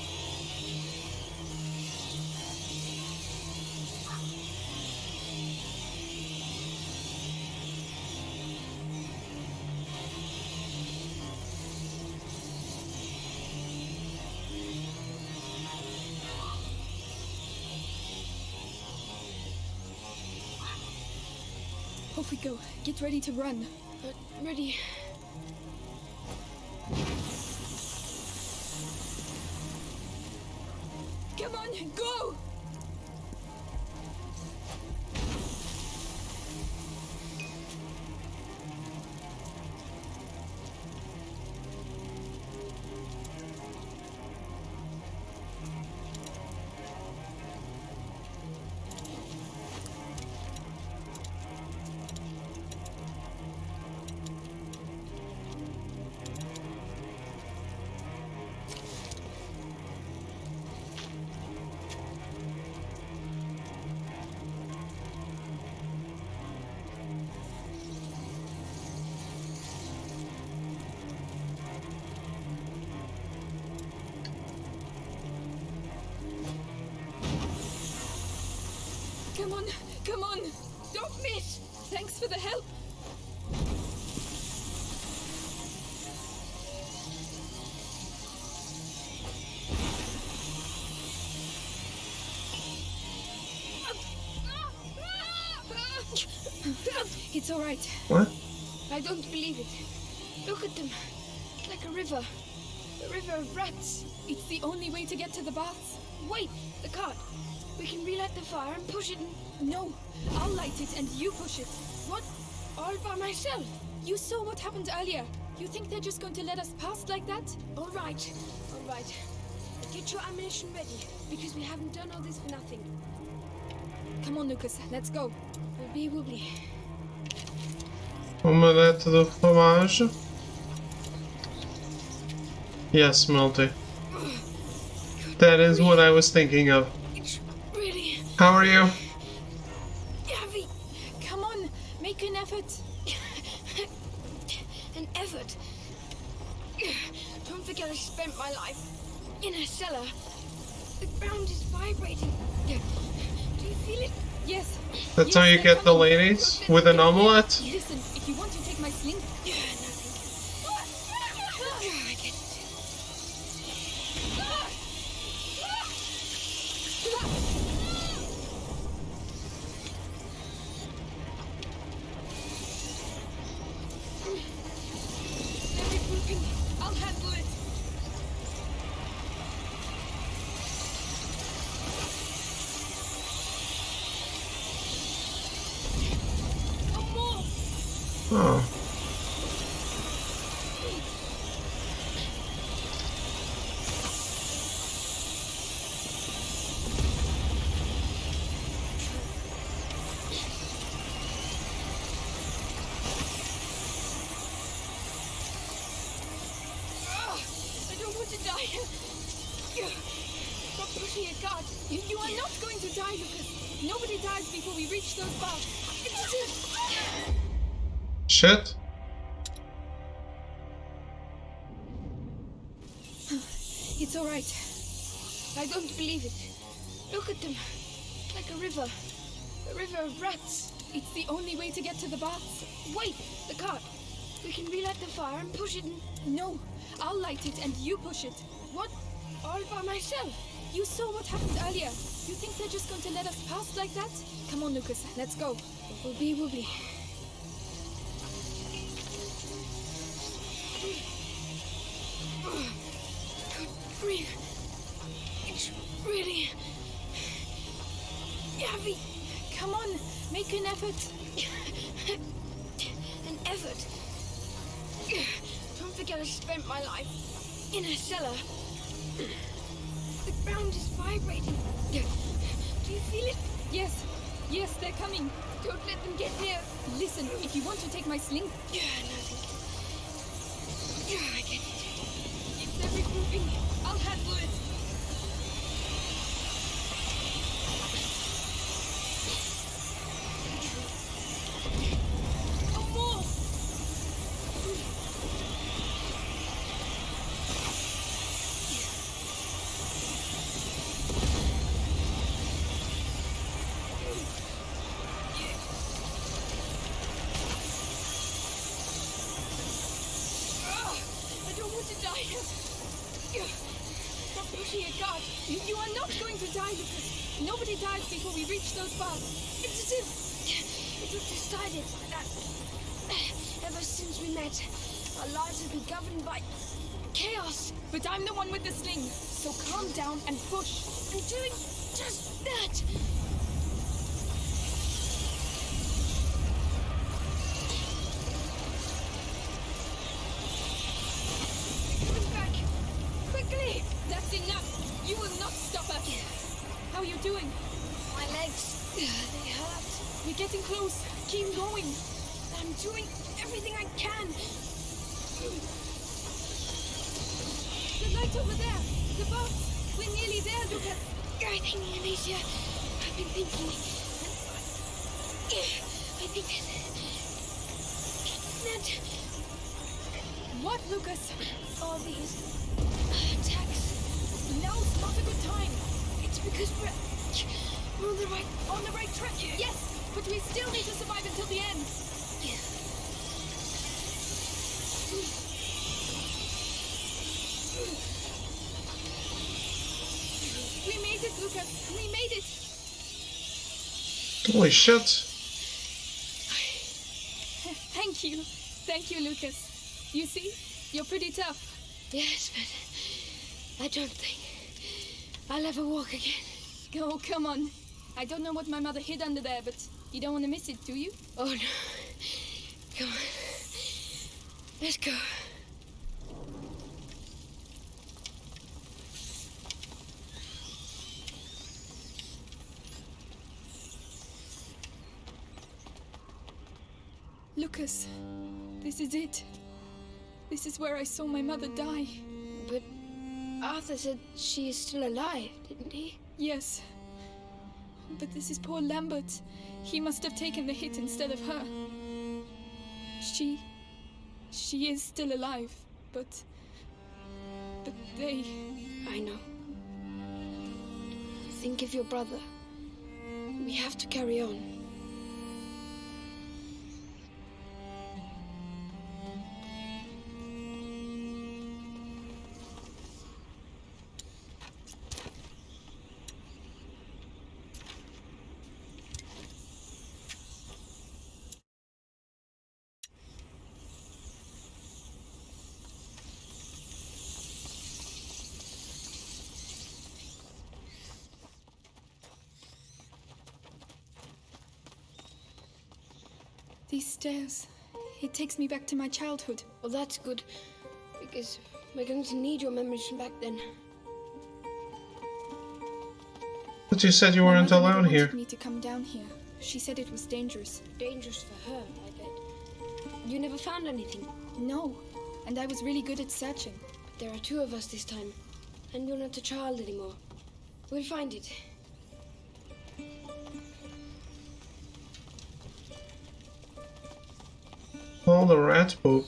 Off we go. Get ready to run. Ready. Come on, go! Come on, come on! Don't miss! Thanks for the help! It's all right. What? I don't believe it. Look at them. It's like a river. A river of rats. It's the only way to get to the baths. Wait, the cart. We can relight the fire and push it in. No, I'll light it and you push it. What? All by myself? You saw what happened earlier. You think they're just going to let us pass like that? All right. Get your ammunition ready, because we haven't done all this for nothing. Come on, Lucas, let's go. Wobbly. Omelette de fromage. Yes, Multi. That is what I was thinking of. It's really How are you? heavy. Come on, make an effort. An effort. Don't forget I spent my life in a cellar. The ground is vibrating. Do you feel it? Yes. That's how you they're get the coming. ladies? With an omelette? Listen, if you want to take my sling. No, thank you. I get it. Very broken. I'll handle it. No more. Oh. die. Stop pushing it, God. You are not going to die, Lucas. Nobody dies before we reach those bars. Shit. It's all right. I don't believe it. Look at them. Like a river. A river of rats. It's the only way to get to the baths. Wait, the cart. We can relight the fire and push it in. No, I'll light it and you push it. What? All by myself? You saw what happened earlier. You think they're just going to let us pass like that? Come on, Lucas, let's go. Wobbly wobbly. Can't breathe. It's really heavy. Come on, make an effort. An effort. Don't forget I spent my life in a cellar. The ground is vibrating. Do you feel it? Yes, yes, they're coming. Don't let them get near. Listen, if you want to take my sling. Nothing. I get it. If they're regrouping, I'll handle it. Oh, more! I don't want to die. Stop pushing it, God. You are not going to die, Lucas. Nobody dies before we reach those bars. It's as if it was decided that ever since we met, our lives have been governed by chaos. But I'm the one with the sling, so calm down and push. I'm doing just that. Coming back. Quickly. That's enough. You will not stop us. How are you doing? My legs, they hurt. We're getting close. Keep going. I'm doing everything I can. The light over there. The boat. We're nearly there, Lucas. I think, Alicia, I've been thinking. I think that What, Lucas? all these attacks, Now's not a good time. it's because we're On the right track. Yes, but we still need to survive until the end. We made it, Lucas. We made it. Holy shit. Thank you. Thank you, Lucas. You see, you're pretty tough. Yes, but I don't think I'll ever walk again. Oh, come on. I don't know what my mother hid under there, but you don't want to miss it, do you? Oh no. Come on. Let's go. Lucas, this is it. This is where I saw my mother die. But Arthur said she is still alive, didn't he? Yes. But this is poor Lambert. He must have taken the hit instead of her. She is still alive, but they... I know. Think of your brother. We have to carry on. These stairs, it takes me back to my childhood. Well, that's good, because we're going to need your memories from back then. But you said you My weren't mother never allowed here. wanted me to come down here. She said it was dangerous. Dangerous for her, I bet. You never found anything. No, and I was really good at searching. But there are two of us this time. And you're not a child anymore. We'll find it. All the rat poop.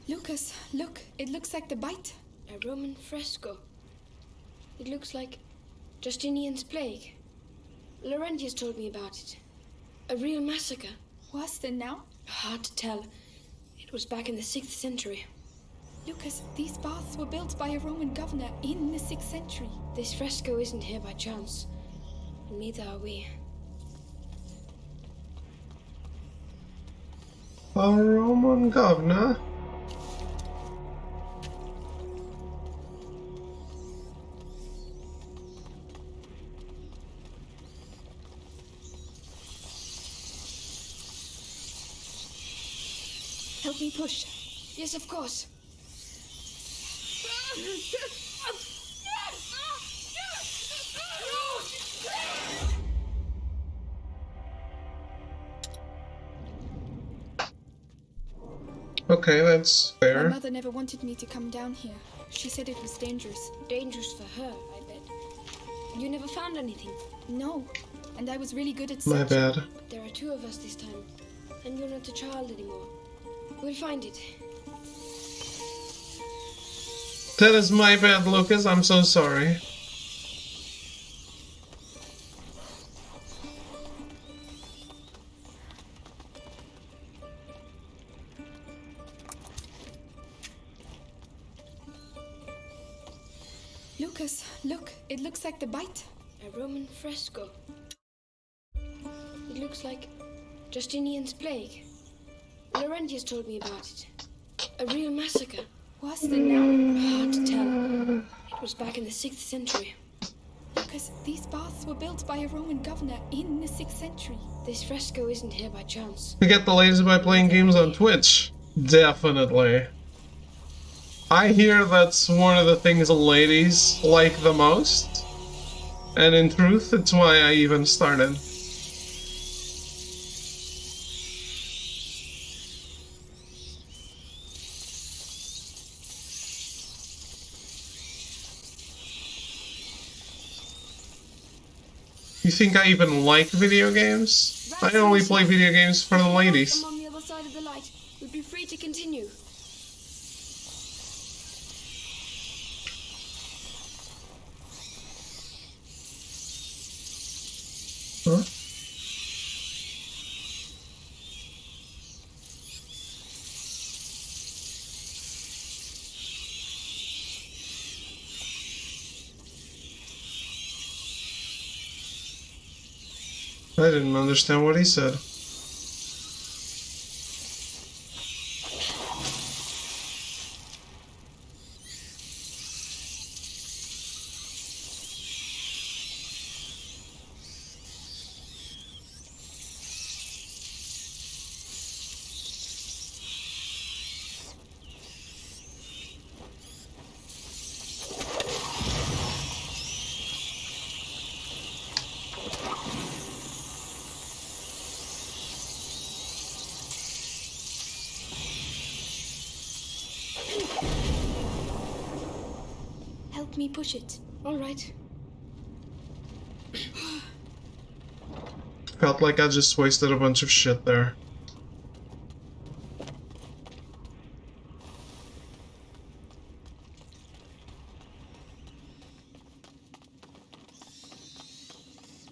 Lucas, look, it looks like the bite. A Roman fresco. It looks like Justinian's plague. Laurentius told me about it. A real massacre. Worse than now? Hard to tell. It was back in the 6th century. Lucas, these baths were built by a Roman governor in the 6th century. This fresco isn't here by chance. And neither are we. A Roman governor? Help me push. Yes, of course. Okay, that's My fair. mother never wanted me to come down here. She said it was dangerous. Dangerous for her, I bet. You never found anything. No, and I was really good at My searching. bad. But there are 2 of us this time. And you're not a child anymore. We'll find it. That is my bad, Lucas. I'm so sorry. Lucas, look, it looks like the bite. A Roman fresco. It looks like Justinian's plague. Laurentius told me about it. A real massacre. Worse than now? Hard to tell. It was back in the 6th century. Lucas, these baths were built by a Roman governor in the 6th century. This fresco isn't here by chance. We get the latest by playing games on Twitch. Definitely. I hear that's one of the things ladies like the most. And in truth, it's why I even started. You think I even like video games? I only play video games for the ladies. I'm on the other side of the light. We'd be free to continue. Huh? I didn't understand what he said. Help me push it. All right. Felt like I just wasted a bunch of shit there.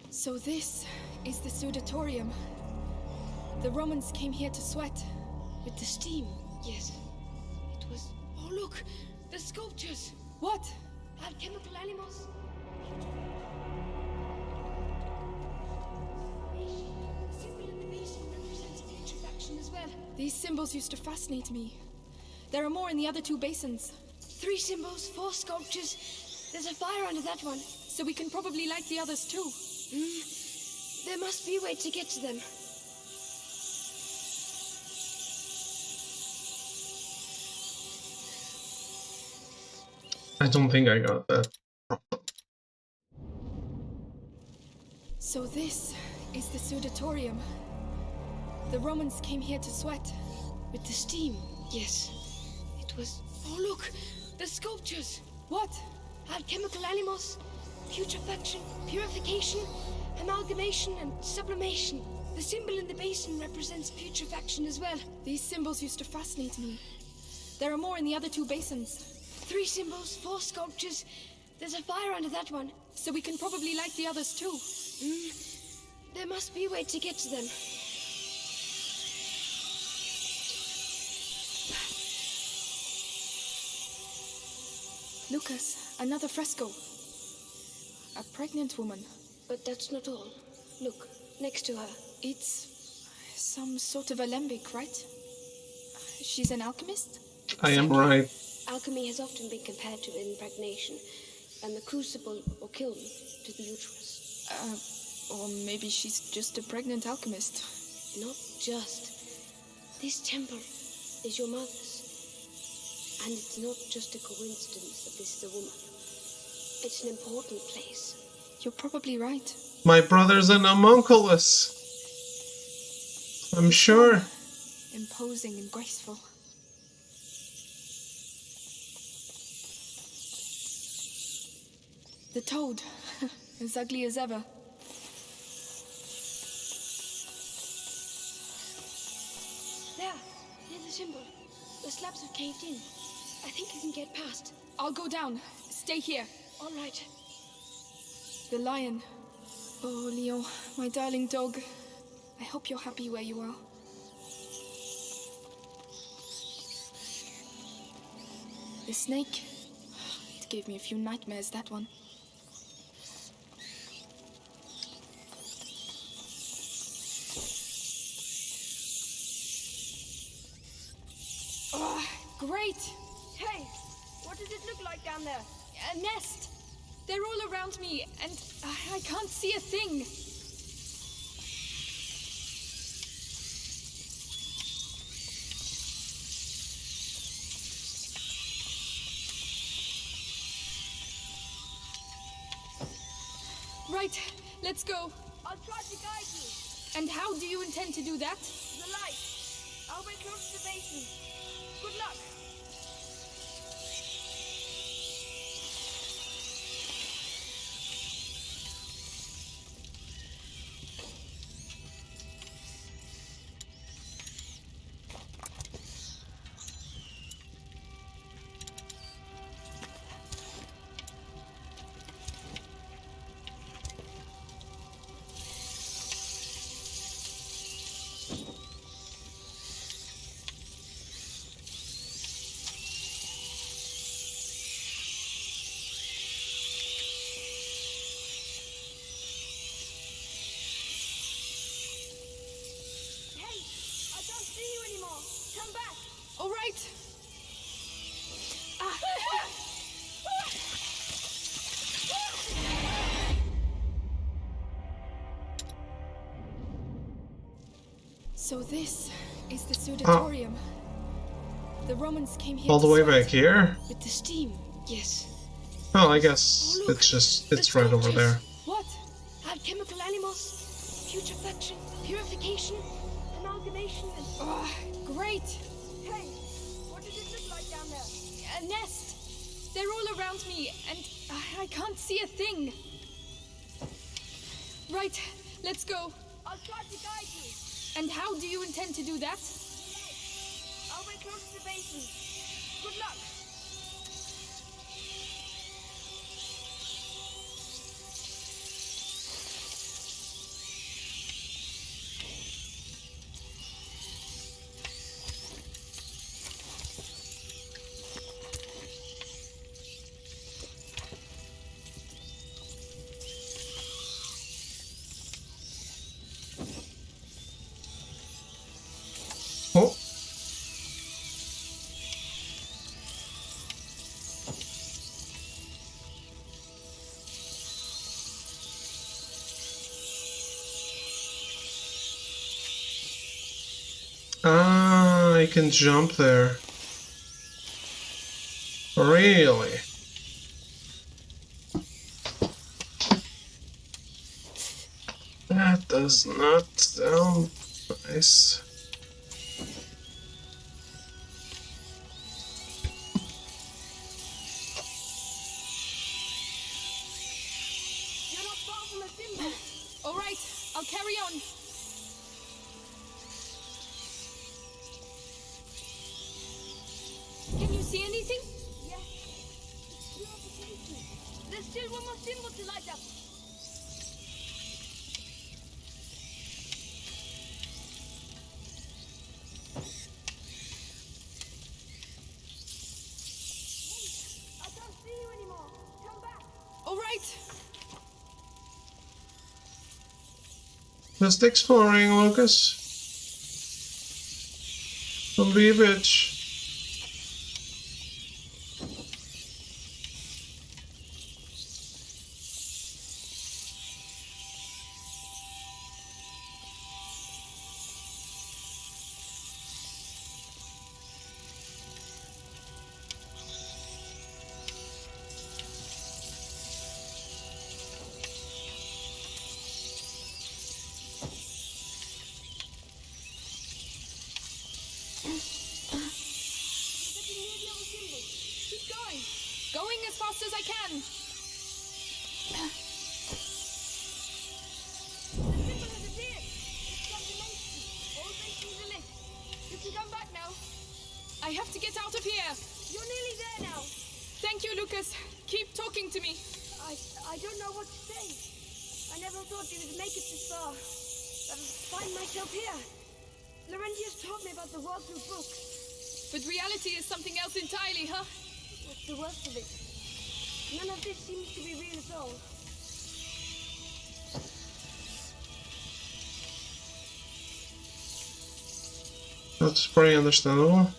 So this is the Sudatorium. The Romans came here to sweat. With the steam. Yes. It was... Oh, look! The sculptures! What? Alchemical animals. The symbol in the basin represents putrefaction as well. These symbols used to fascinate me. There are more in the other 2 basins. 3 symbols, 4 sculptures. There's a fire under that one. so we can probably light the others too. There must be a way to get to them. I don't think I got that. So this is the Sudatorium. The Romans came here to sweat. With the steam, yes. It was... Oh, look! The sculptures! What? Alchemical animals, putrefaction, purification, amalgamation, and sublimation. The symbol in the basin represents putrefaction as well. These symbols used to fascinate me. There are more in the other 2 basins. 3 symbols, 4 sculptures. There's a fire under that one. So we can probably light the others too. There must be a way to get to them. Lucas, another fresco. A pregnant woman. But that's not all. Look, next to her. It's some sort of alembic, right? She's an alchemist? I am right. Alchemy has often been compared to impregnation, and the crucible or kiln to the uterus. Or maybe she's just a pregnant alchemist. Not just. This temple is your mother's. And it's not just a coincidence that this is a woman. It's an important place. You're probably right. My brother's an homunculus. I'm sure. Imposing and graceful. The toad. As ugly as ever. There, near the symbol. The slabs have caved in. I think you can get past. I'll go down. Stay here. All right. The lion. Oh, Leo, my darling dog. I hope you're happy where you are. The snake. It gave me a few nightmares, that one. Oh, great! Hey, what does it look like down there? A nest! They're all around me, and I can't see a thing. Right, let's go. I'll try to guide you. And how do you intend to do that? The light. I'll wait close to the basin. Good luck. All right. So this is the Sudatorium. The Romans came here All the to way sweat. back here? With the steam, yes. Oh, I guess Oh, look, it's right over there. What? Alchemical animals, putrefaction, purification, amalgamation, and... Oh, great. Hey, what does it look like down there? A nest. They're all around me, and I can't see a thing. Right, let's go. I'll try to guide you. And how do you intend to do that? I'll wait close to the basin. Good luck. Oh, can jump there. Really? That does not sound nice. You're not far from a symbol. All right, I'll carry on. Can you see anything? Yes. There's still one more symbol to light up. I can't see you anymore. Come back. All right. Just exploring, Lucas. Don't be a bitch. Keep going. Going as fast as I can. The symbol has appeared. It's got the nation. All nations are lit. You can come back now. I have to get out of here. You're nearly there now. Thank you, Lucas. Keep talking to me. I don't know what to say. I never thought we would make it this far. I'd find myself here. Laurentius taught me about the world through books. But reality is something else entirely, huh? What's the worst of it? None of this seems to be real at all. That's pretty understandable.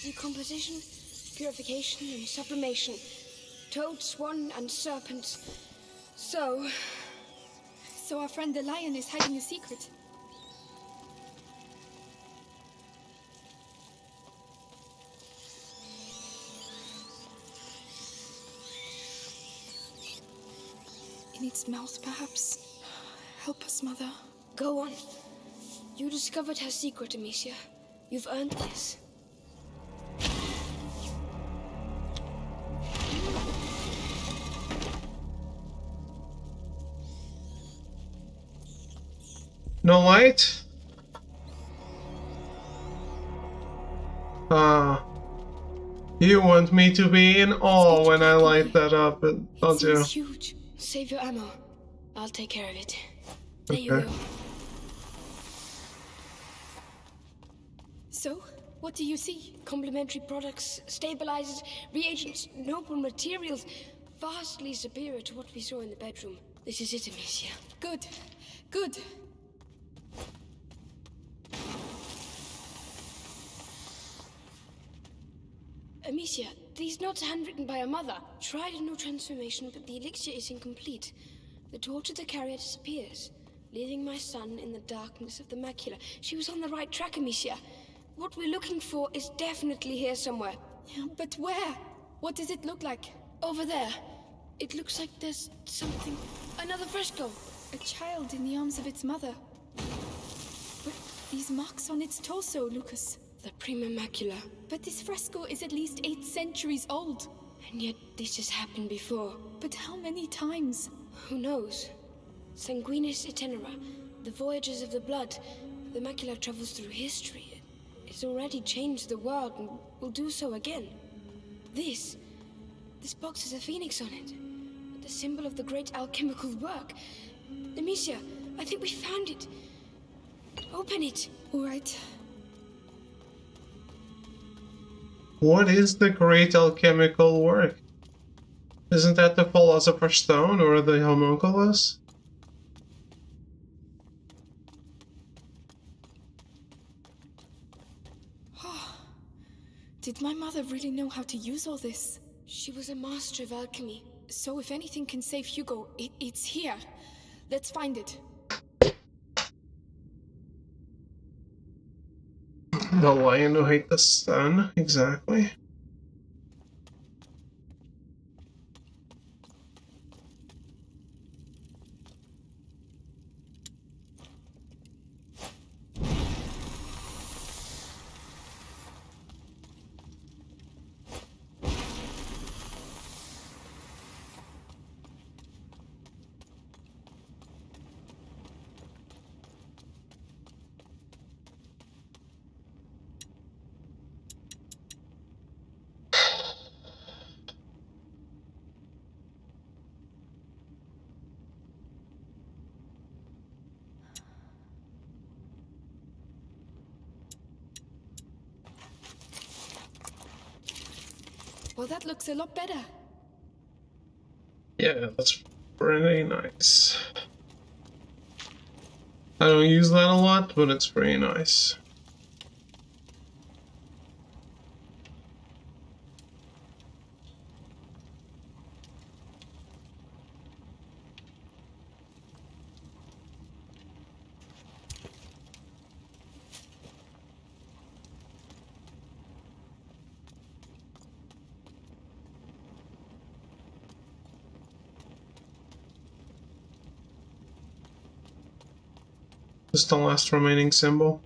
Decomposition, purification, and sublimation. Toad, swan, and serpent. So our friend the lion is hiding a secret. In its mouth, perhaps. Help us, Mother. go on. You discovered her secret, Amicia. You've earned this. No light? You want me to be in awe when I light that up, don't you? It's huge. Save your ammo. I'll take care of it. There you Okay. go. So, what do you see? Complementary products, stabilizers, reagents, noble materials, vastly superior to what we saw in the bedroom. This is it, Amicia. Good. Good. Amicia, these notes are handwritten by her mother. Tried a new transformation, but the elixir is incomplete. The torch of the carrier disappears, leaving my son in the darkness of the macula. She was on the right track, Amicia. What we're looking for is definitely here somewhere. But where? What does it look like? Over there. It looks like there's something... Another fresco. A child in the arms of its mother. But these marks on its torso, Lucas. The prima macula. But this fresco is at least 8 centuries old. And yet this has happened before. But how many times? Who knows? Sanguinis itinera. The voyages of the blood. The macula travels through history. It's already changed the world and will do so again. This box has a phoenix on it. The symbol of the great alchemical work. Amicia, I think we found it. Open it. All right. What is the great alchemical work? Isn't that the Philosopher's Stone or the homunculus? Did my mother really know how to use all this? She was a master of alchemy. So if anything can save Hugo, it's here. Let's find it. The lion who hates the sun, exactly. Well, that looks a lot better. Yeah, that's pretty nice. I don't use that a lot, but it's pretty nice. Just the last remaining symbol.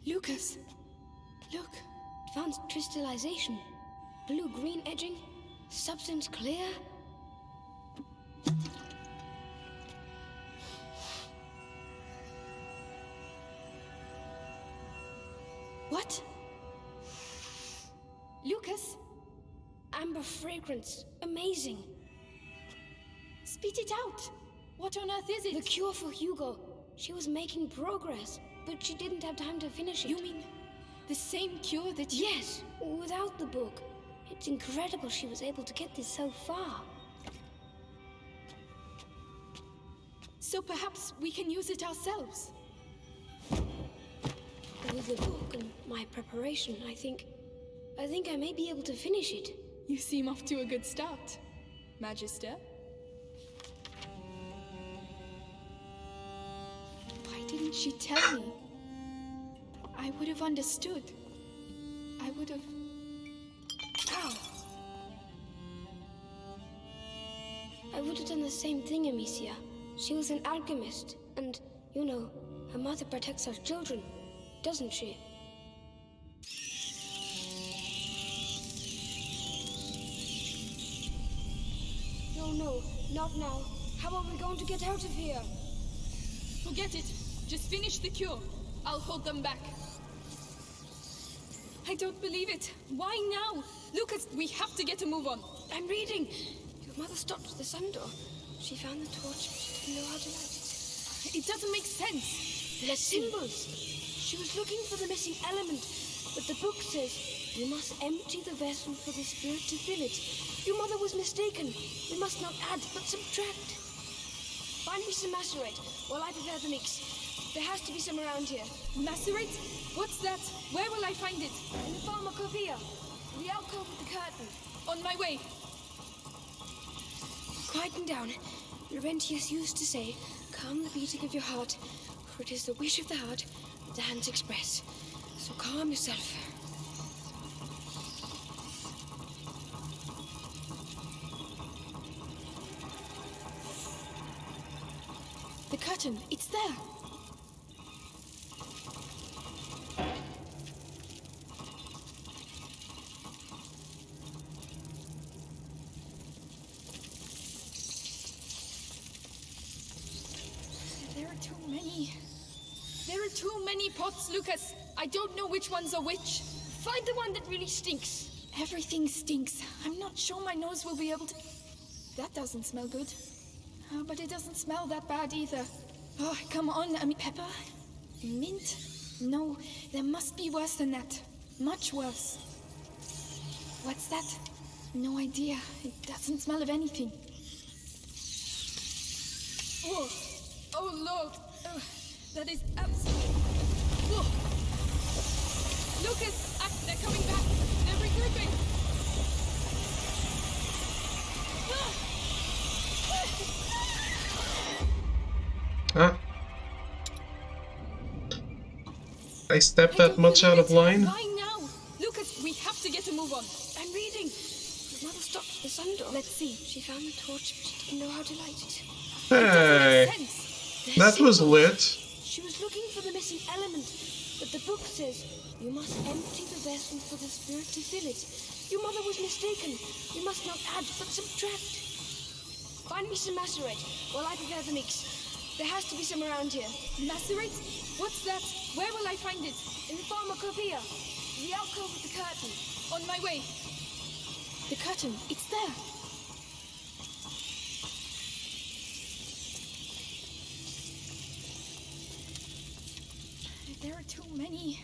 Lucas, look. Advanced crystallization. Blue-green edging. Substance clear. What? Lucas? Amber fragrance. Amazing. Spit it out. What on earth is it? The cure for Hugo. She was making progress, but she didn't have time to finish it. You mean the same cure that you... Yes, without the book. It's incredible she was able to get this so far. So perhaps we can use it ourselves. With the book and my preparation, I think I may be able to finish it. You seem off to a good start, Magister. Why didn't she tell me? I would have understood. I would have... Ow! I would have done the same thing, Amicia. She was an alchemist, and, you know, her mother protects her children, doesn't she? No, not now. How are we going to get out of here? Forget it. Just finish the cure. I'll hold them back. I don't believe it. Why now? Lucas, we have to get a move on. I'm reading. Your mother stopped the sun door. She found the torch, but she didn't know how to light it. It doesn't make sense. They're symbols. She was looking for the missing element, but the book says you must empty the vessel for the spirit to fill it. Your mother was mistaken. We must not add, but subtract. Find me some macerate while I prepare the mix. There has to be some around here. Macerate? What's that? Where will I find it? In the pharmacopoeia. In the alcove with the curtain. On my way. Quieten down. Laurentius used to say, calm the beating of your heart, for it is the wish of the heart that the hands express. So calm yourself. The curtain, it's there. There are too many pots, Lucas. I don't know which ones are which. Find the one that really stinks. Everything stinks. I'm not sure my nose will be able to... That doesn't smell good. Oh, but it doesn't smell that bad either. Oh, come on. I mean, pepper? Mint? No, there must be worse than that. Much worse. What's that? No idea. It doesn't smell of anything. Whoa! Oh Lord! Oh, that is absolute. Whoa! Lucas! They're coming back! They're regrouping! Ah. I stepped that much out of line? Lying now! Lucas, we have to get a move on. I'm reading. Your mother stopped the sun door. Let's see. She found the torch, but she didn't know how to light it. Hey, that was lit. She was looking for the missing element, but the book says you must empty the vessel for the spirit to fill it. Your mother was mistaken. You must not add, but subtract. Find me some macerate while I prepare the mix. There has to be some around here. Macerate? What's that? Where will I find it? In the pharmacopoeia. The alcove with the curtain. On my way. The curtain. It's there. There are too many.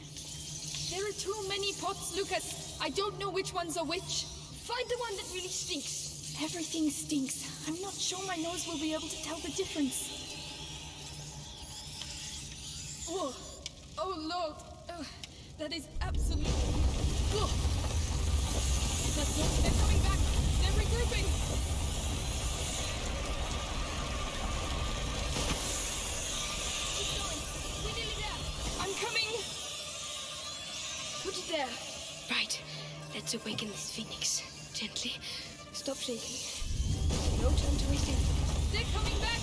There are too many pots, Lucas. I don't know which ones are which. Find the one that really stinks. Everything stinks. I'm not sure my nose will be able to tell the difference. Oh, oh Lord. Oh, that is absolute. Oh. That's not. They're coming back. They're regrouping. Keep going. We're nearly there. I'm coming. Put it there. Right. Let's awaken this phoenix. Gently. Stop shaking. No time to waste it. They're coming back.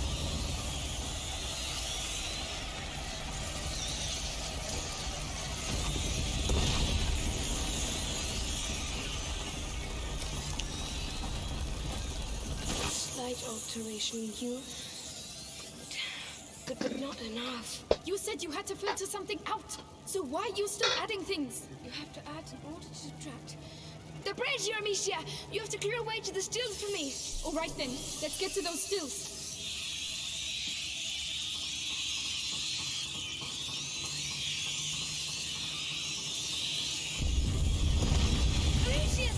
Slight alteration here. But not enough. You said you had to filter something out. So why are you still adding things? You have to add in order to subtract. The brazier, Amicia! You have to clear a way to the stills for me. All right then, let's get to those stills. Amicia,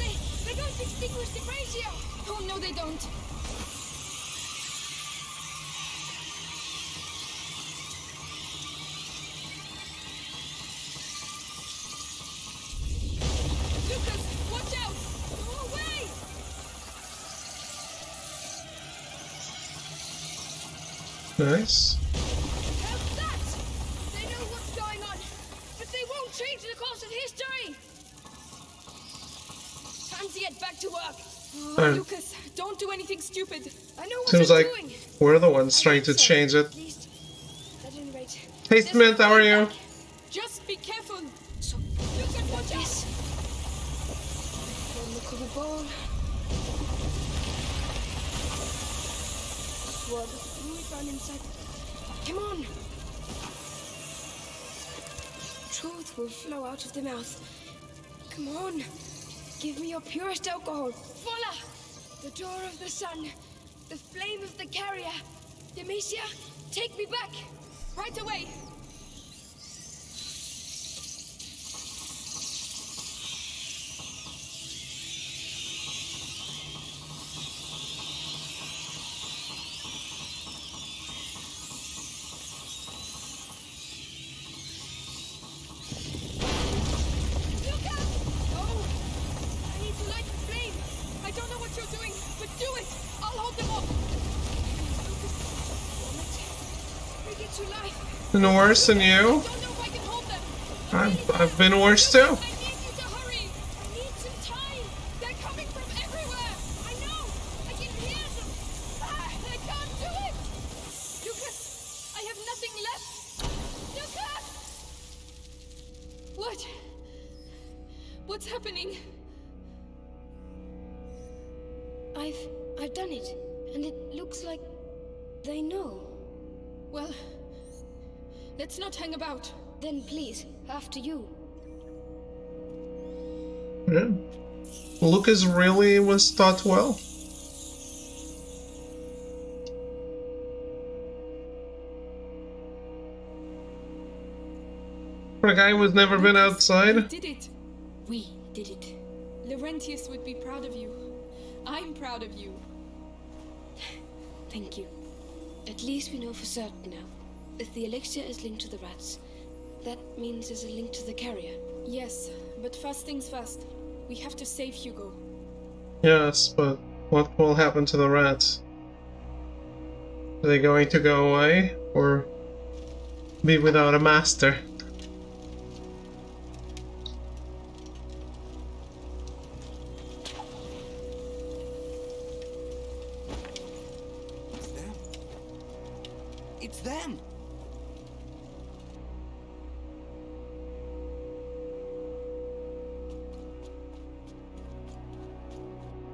they don't extinguish the brazier! Oh no, they don't. Lucas, watch out! Go away! Nice. How's that? They know what's going on, but they won't change the course of history! Time to get back to work. Alright. Lucas, don't do anything stupid. I know what Seems I'm like doing. we're the ones trying to change it. At least, at any rate. Hey Smith, how are you? Just be careful. So, Lucas, watch out! Don't look at the ball. Sword through it round inside. Come on. Truth will flow out of the mouth. Come on. Give me your purest alcohol. Voila! The door of the sun. The flame of the carrier. Demetia, take me back. Right away. Been worse than you? I've been worse too. I need you to hurry. I need some time. They're coming from everywhere. I know. I can hear them. I can't do it. Lucas, I have nothing left. Lucas! What? What's happening? I've done it, and it looks like they know. Well, let's not hang about. Then please, after you. Yeah. Lucas really was taught well. For a guy who's never been outside. We did it. We did it. Laurentius would be proud of you. I'm proud of you. Thank you. At least we know for certain now. If the elixir is linked to the rats, that means there's a link to the carrier. Yes, but first things first. We have to save Hugo. Yes, but what will happen to the rats? Are they going to go away or be without a master? It's them. It's them!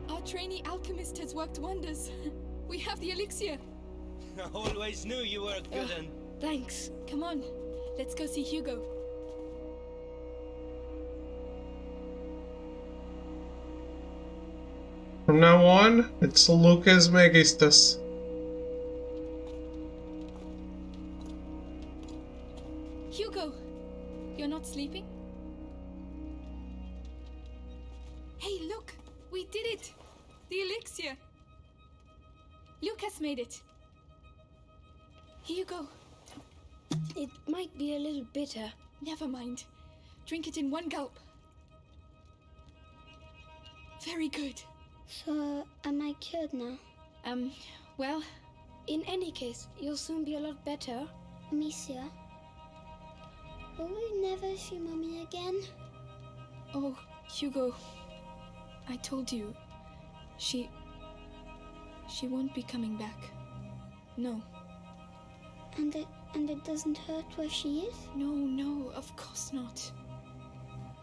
Our trainee alchemist has worked wonders. We have the elixir. I always knew you were a good one. Thanks. Come on, let's go see Hugo. From now on, it's Lucas Megistus. Hugo, you're not sleeping? Hey, look! We did it! The elixir! Lucas made it. Here you go. It might be a little bitter. Never mind. Drink it in one gulp. Very good. So, am I cured now? Well, In any case, you'll soon be a lot better. Amicia? Will we never see Mommy again? oh, Hugo, I told you, she won't be coming back. No. And it doesn't hurt where she is? No, of course not.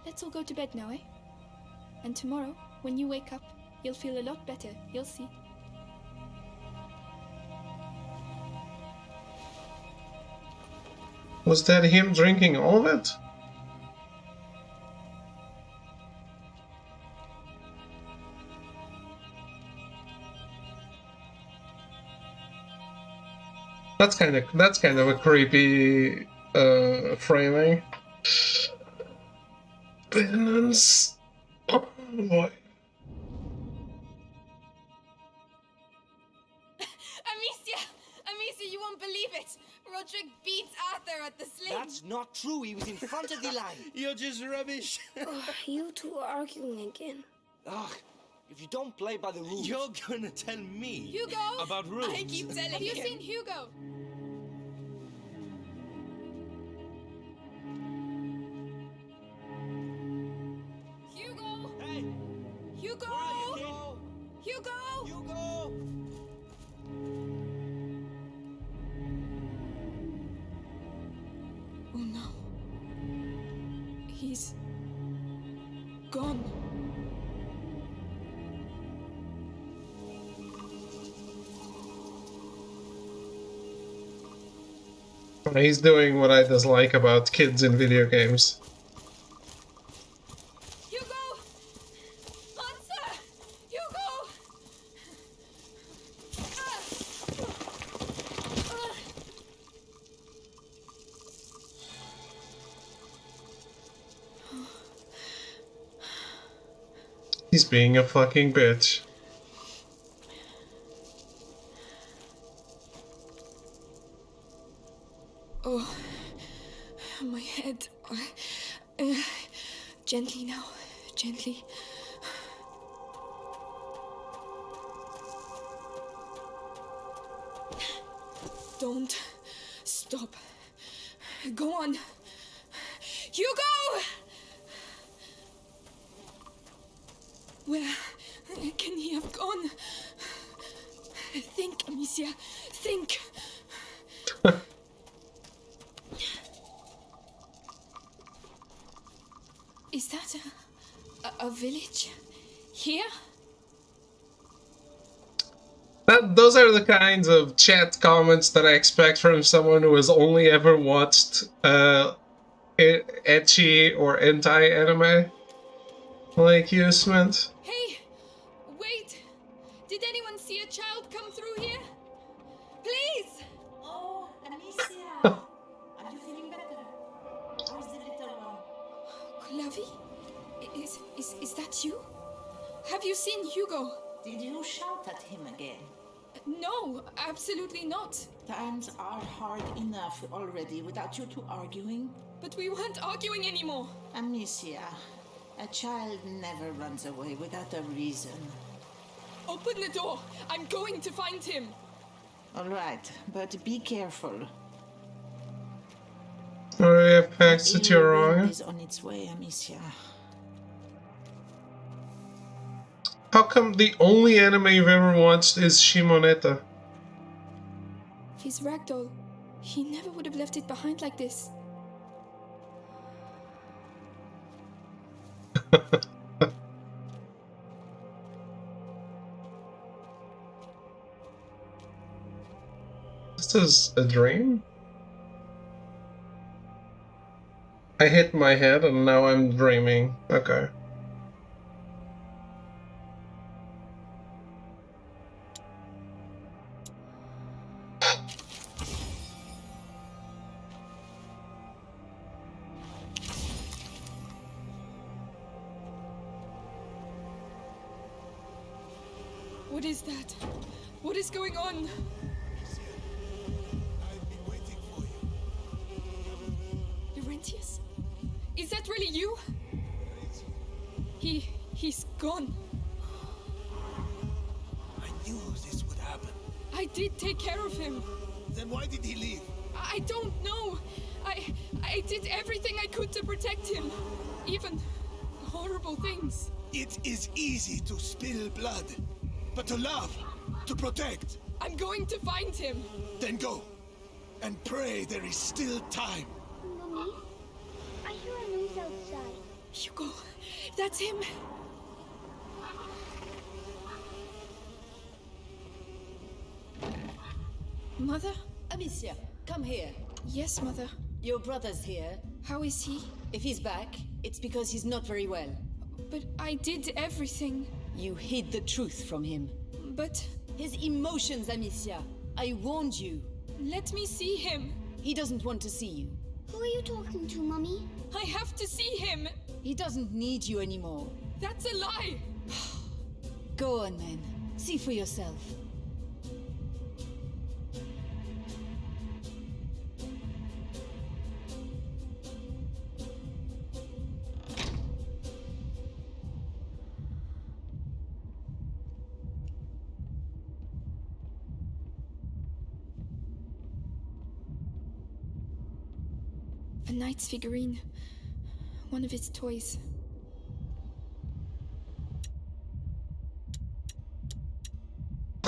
Let's all go to bed now, eh? And tomorrow, when you wake up, you'll feel a lot better. You'll see. Was that him drinking all of it? That's kind of a creepy framing. Penance. Oh boy. Amicia, you won't believe it. Roderick beats Arthur at the sling. That's not true. He was in front of the line. You're just rubbish. You two are arguing again. Ugh, if you don't play by the rules. You're gonna tell me Hugo! about rules. I keep telling you. Have you seen Hugo? Hugo! Hey, Hugo! where are you, kid? Hugo! Hugo! Oh no. He's gone. He's doing what I dislike about kids in video games. Hugo! Answer! Hugo! He's being a fucking bitch. Oh, my head. Gently now, gently. Don't stop. Go on. Hugo! Where can he have gone? Think, Amicia. Think. Is that a village? Here? Those are the kinds of chat comments that I expect from someone who has only ever watched ecchi or hentai anime. Like you, Smith. Hey! Wait! Did anyone see a child come through here? Please! Oh, Amicia! Are you feeling better? How's the little one? Clavi? Is that you? Have you seen Hugo? Did you shout at him again? No, absolutely not. Times are hard enough already without you two arguing. But we weren't arguing anymore. Amicia, a child never runs away without a reason. Open the door. I'm going to find him. All right, but be careful. Already have packs that you're The wind wrong. is on its way, Amicia. How come the only anime you've ever watched is Shimoneta? His ragdoll. He never would have left it behind like this. This is a dream? I hit my head and now I'm dreaming. Okay. What is that? What is going on? I've been waiting for you. Laurentius? Is that really you? He's gone. I knew this would happen. I did take care of him. Then why did he leave? I don't know. I did everything I could to protect him. Even horrible things. It is easy to spill blood, but to love, to protect. I'm going to find him. Then go, and pray there is still time. Mommy, I hear a noise outside. Hugo, that's him. Mother? Amicia, come here. Yes, Mother. Your brother's here. How is he? If he's back, it's because he's not very well. But I did everything. You hid the truth from him. But... His emotions, Amicia. I warned you. Let me see him. He doesn't want to see you. Who are you talking to, Mommy? I have to see him. He doesn't need you anymore. That's a lie. Go on, then. See for yourself. A knight's figurine. One of his toys.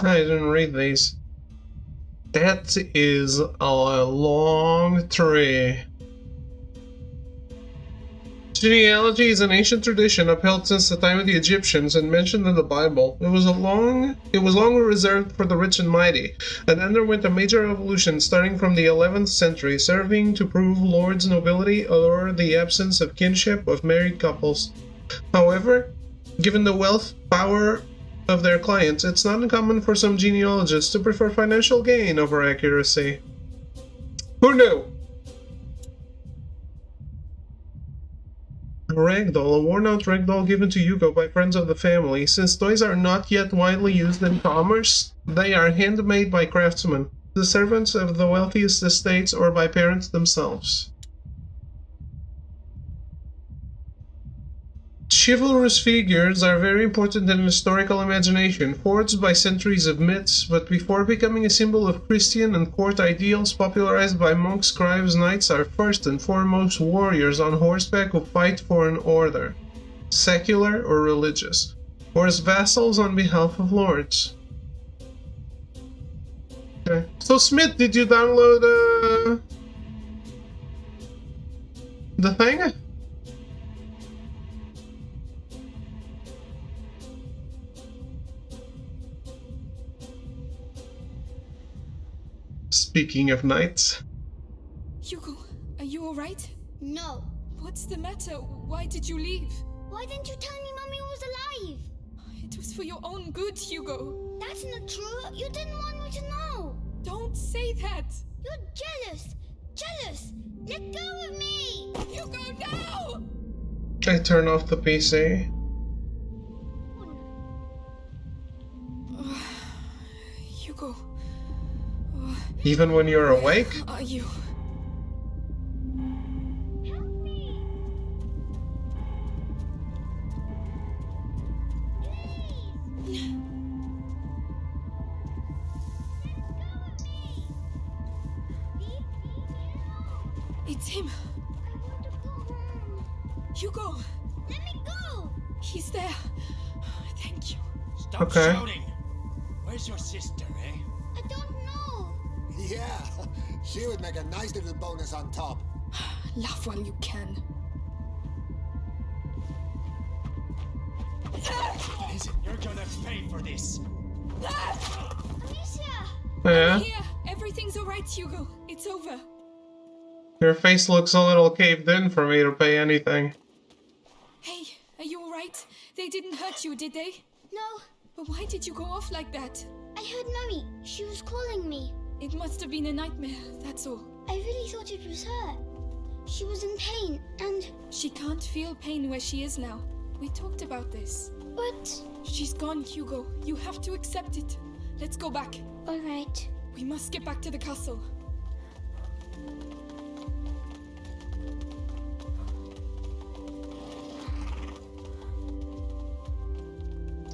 I didn't read these. That is a long tree. Genealogy is an ancient tradition upheld since the time of the Egyptians and mentioned in the Bible. It was long reserved for the rich and mighty, and underwent a major evolution starting from the 11th century, serving to prove lords' nobility or the absence of kinship of married couples. However, given the wealth, power of their clients, it's not uncommon for some genealogists to prefer financial gain over accuracy. Who knew? A ragdoll, a worn-out ragdoll given to Hugo by friends of the family. Since toys are not yet widely used in commerce, they are handmade by craftsmen, the servants of the wealthiest estates, or by parents themselves. Chivalrous figures are very important in historical imagination, forged by centuries of myths, but before becoming a symbol of Christian and court ideals popularized by monks, scribes, knights are first and foremost warriors on horseback who fight for an order, secular or religious, or as vassals on behalf of lords. Okay. So Smith, did you download the thing? Speaking of knights. Hugo, are you alright? No. What's the matter? Why did you leave? Why didn't you tell me Mommy was alive? It was for your own good, Hugo. That's not true. You didn't want me to know. Don't say that. You're jealous. Jealous. Let go of me. Hugo, no! I turn off the PC. Even when you're awake? Where are you? It's him. Hugo. Let me go. He's there. Thank you. Stop Okay. shouting. Where's your sister, eh? I don't know. Yeah, she would make a nice little bonus on top. Laugh while you can. Listen, you're gonna pay for this. Amicia! Yeah. Here, everything's alright, Hugo. It's over. Your face looks a little caved in for me to pay anything. Hey, are you alright? They didn't hurt you, did they? No, But why did you go off like that? I heard Mummy. She was calling me. It must have been a nightmare, that's all. I really thought it was her. She was in pain and... She can't feel pain where she is now. We talked about this. But... She's gone, Hugo. You have to accept it. Let's go back. Alright. We must get back to the castle.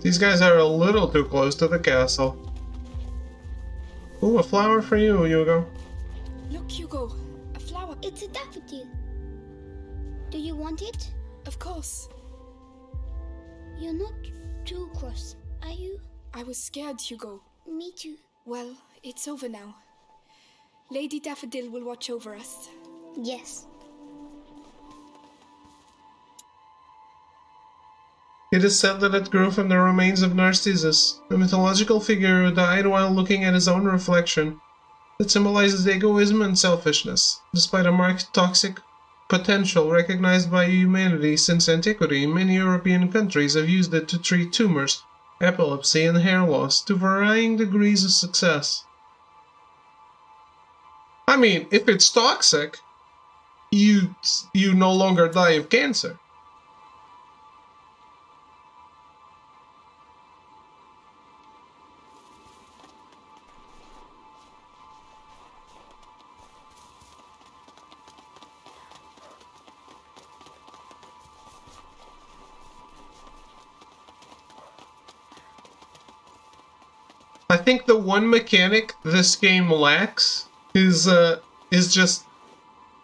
These guys are a little too close to the castle. Ooh, a flower for you, Hugo. Look, Hugo. A flower. It's a daffodil. Do you want it? Of course. You're not too cross, are you? I was scared, Hugo. Me too. Well, it's over now. Lady Daffodil will watch over us. Yes. It is said that it grew from the remains of Narcissus, a mythological figure who died while looking at his own reflection. It symbolizes egoism and selfishness. Despite a marked toxic potential recognized by humanity since antiquity, many European countries have used it to treat tumors, epilepsy, and hair loss to varying degrees of success. I mean, if it's toxic, you no longer die of cancer. I think the one mechanic this game lacks is just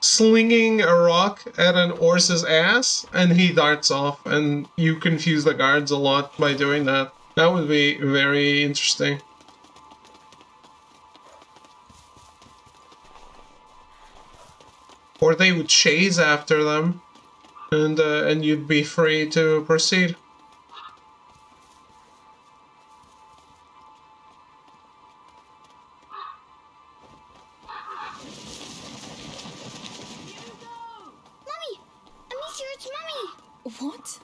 slinging a rock at an horse's ass and he darts off, and you confuse the guards a lot by doing that. That would be very interesting. Or they would chase after them, and you'd be free to proceed. What?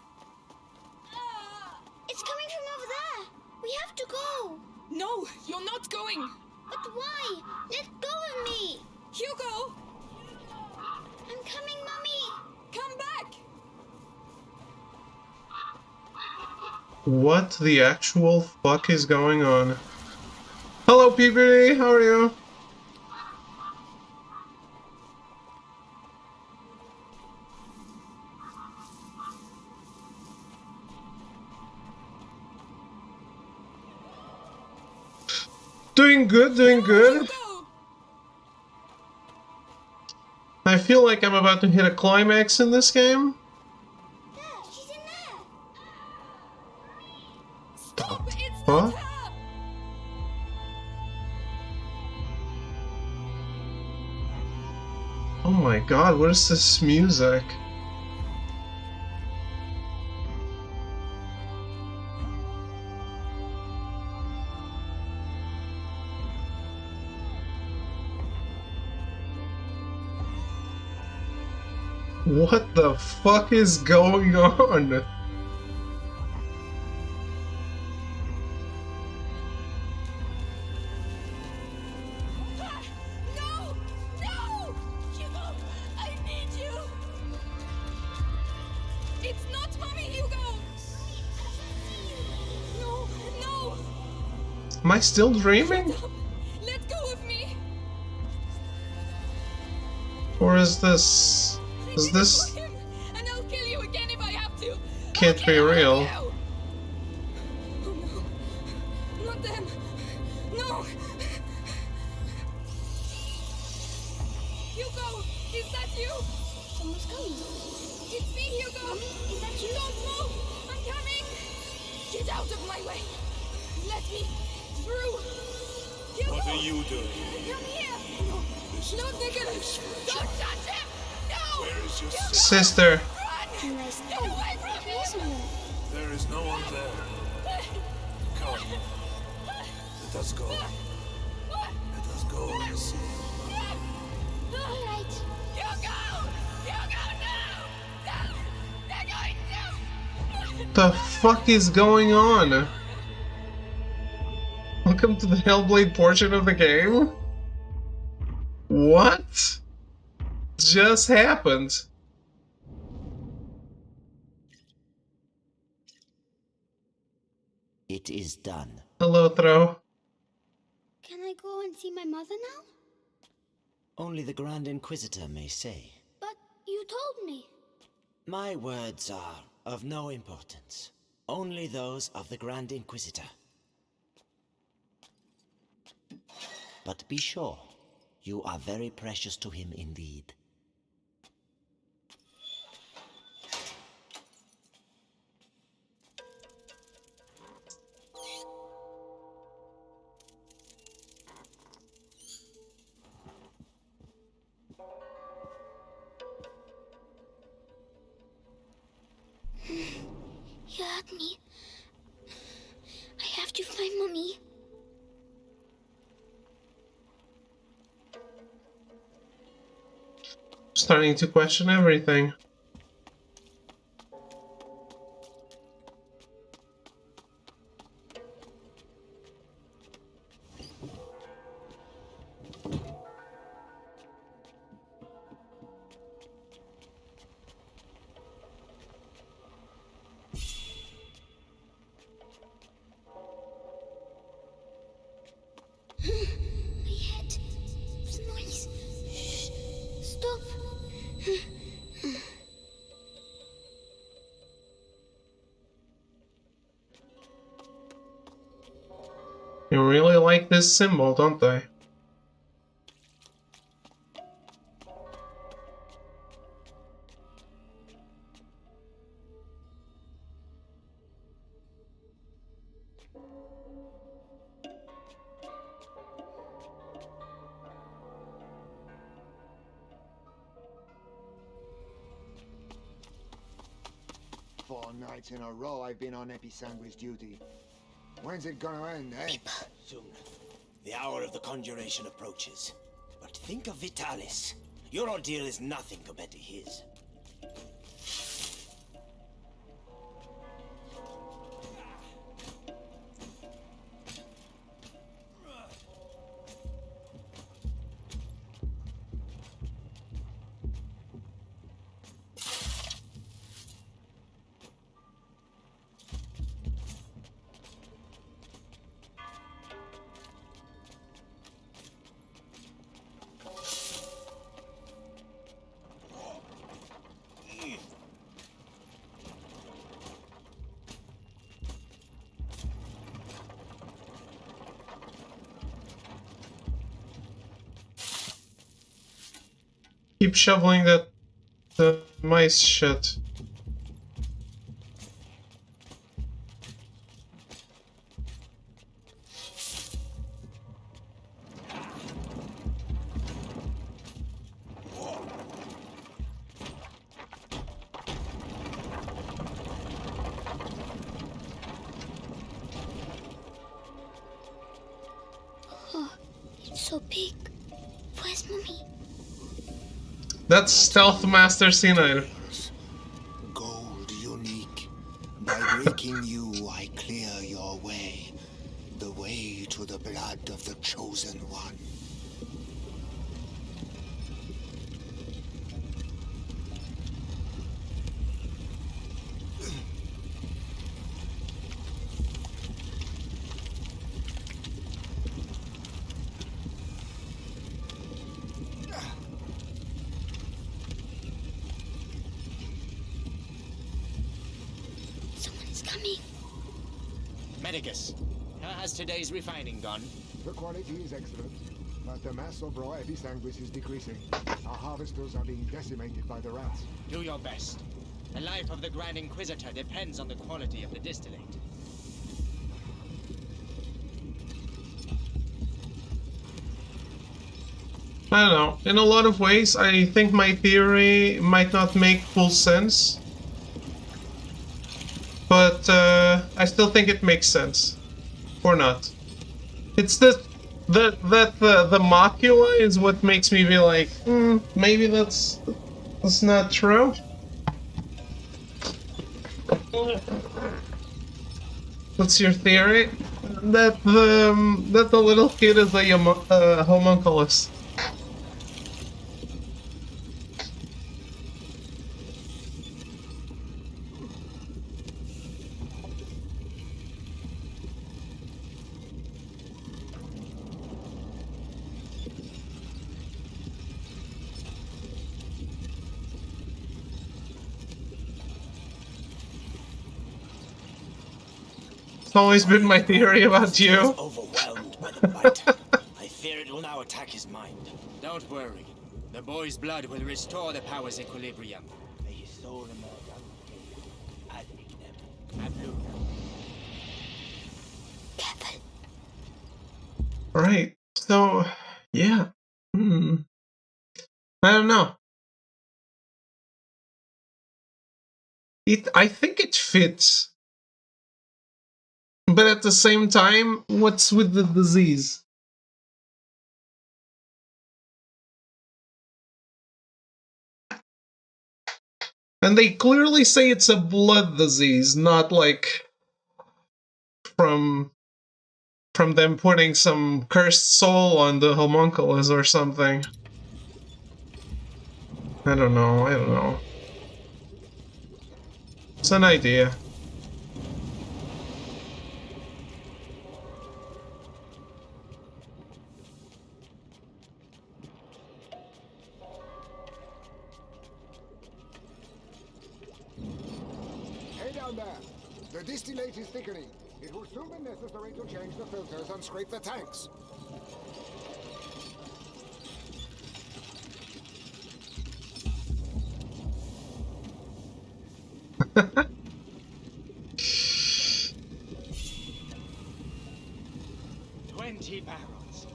It's coming from over there. We have to go. No, you're not going. But why? Let go of me. Hugo! I'm coming, Mummy. Come back! What the actual fuck is going on? Hello, PBD, how are you? Doing good, doing good. I feel like I'm about to hit a climax in this game. There, she's in there. Stop! It's Huh? not her! Oh my god, what is this music? What the fuck is going on? No! No! Hugo! I need you! It's not Mommy, Hugo! No, no! Am I still dreaming? Let go of me! Or is this... Is this... And I'll kill you again if I have to. Can't be real. Oh no. Not them. No. Hugo, is that you? Someone's coming. It's me, Hugo. Mommy, is that you? Don't move. I'm coming. Get out of my way. Let me through. Hugo. What are you doing? Come here. No, Nicholas. Don't touch him. No. Where is your sister? Sister. Run. Get away from him. There is no one there. Come. Let us go. Let us go and see. All right. Hugo. Hugo, no. They're going to. What the fuck is going on? Welcome to the Hellblade portion of the game? What just happened? It is done. Hello, Thro. Can I go and see my mother now? Only the Grand Inquisitor may say. But you told me. My words are of no importance. Only those of the Grand Inquisitor. But be sure, you are very precious to him indeed. You hurt me. I have to find Mommy. Starting to question everything. My head. It's noise. Shh. Stop. You really like this symbol, don't they? Four nights in a row I've been on Episanguis duty. When's it gonna end, eh? Soon. The hour of the conjuration approaches. But think of Vitalis. Your ordeal is nothing compared to his. Keep shoveling that the mice shit. Oh, it's so big. Where's Mommy? That's Stealth Master C9. Gold unique. By breaking you, I clear your way. The way to the blood of the chosen one. coming. Medicus, how has today's refining gone? The quality is excellent, but the mass of raw episanguis is decreasing. Our harvesters are being decimated by the rats. Do your best. The life of the Grand Inquisitor depends on the quality of the distillate. I don't know. In a lot of ways, I think my theory might not make full sense. But I still think it makes sense. Or not. It's the macula is what makes me be like, maybe that's not true. What's your theory? That the little kid is a homunculus. Always been my theory about you. Overwhelmed by the bite. I fear it will now attack his mind. Don't worry. The boy's blood will restore the power's equilibrium. May his soul emerge ad ignem, ad lucem. Careful. Right. So, yeah. I don't know. I think it fits. But at the same time, what's with the disease? And they clearly say it's a blood disease, not like from them putting some cursed soul on the homunculus or something. I don't know. It's an idea. The distillate is thickening. It will soon be necessary to change the filters and scrape the tanks. $20 barrels.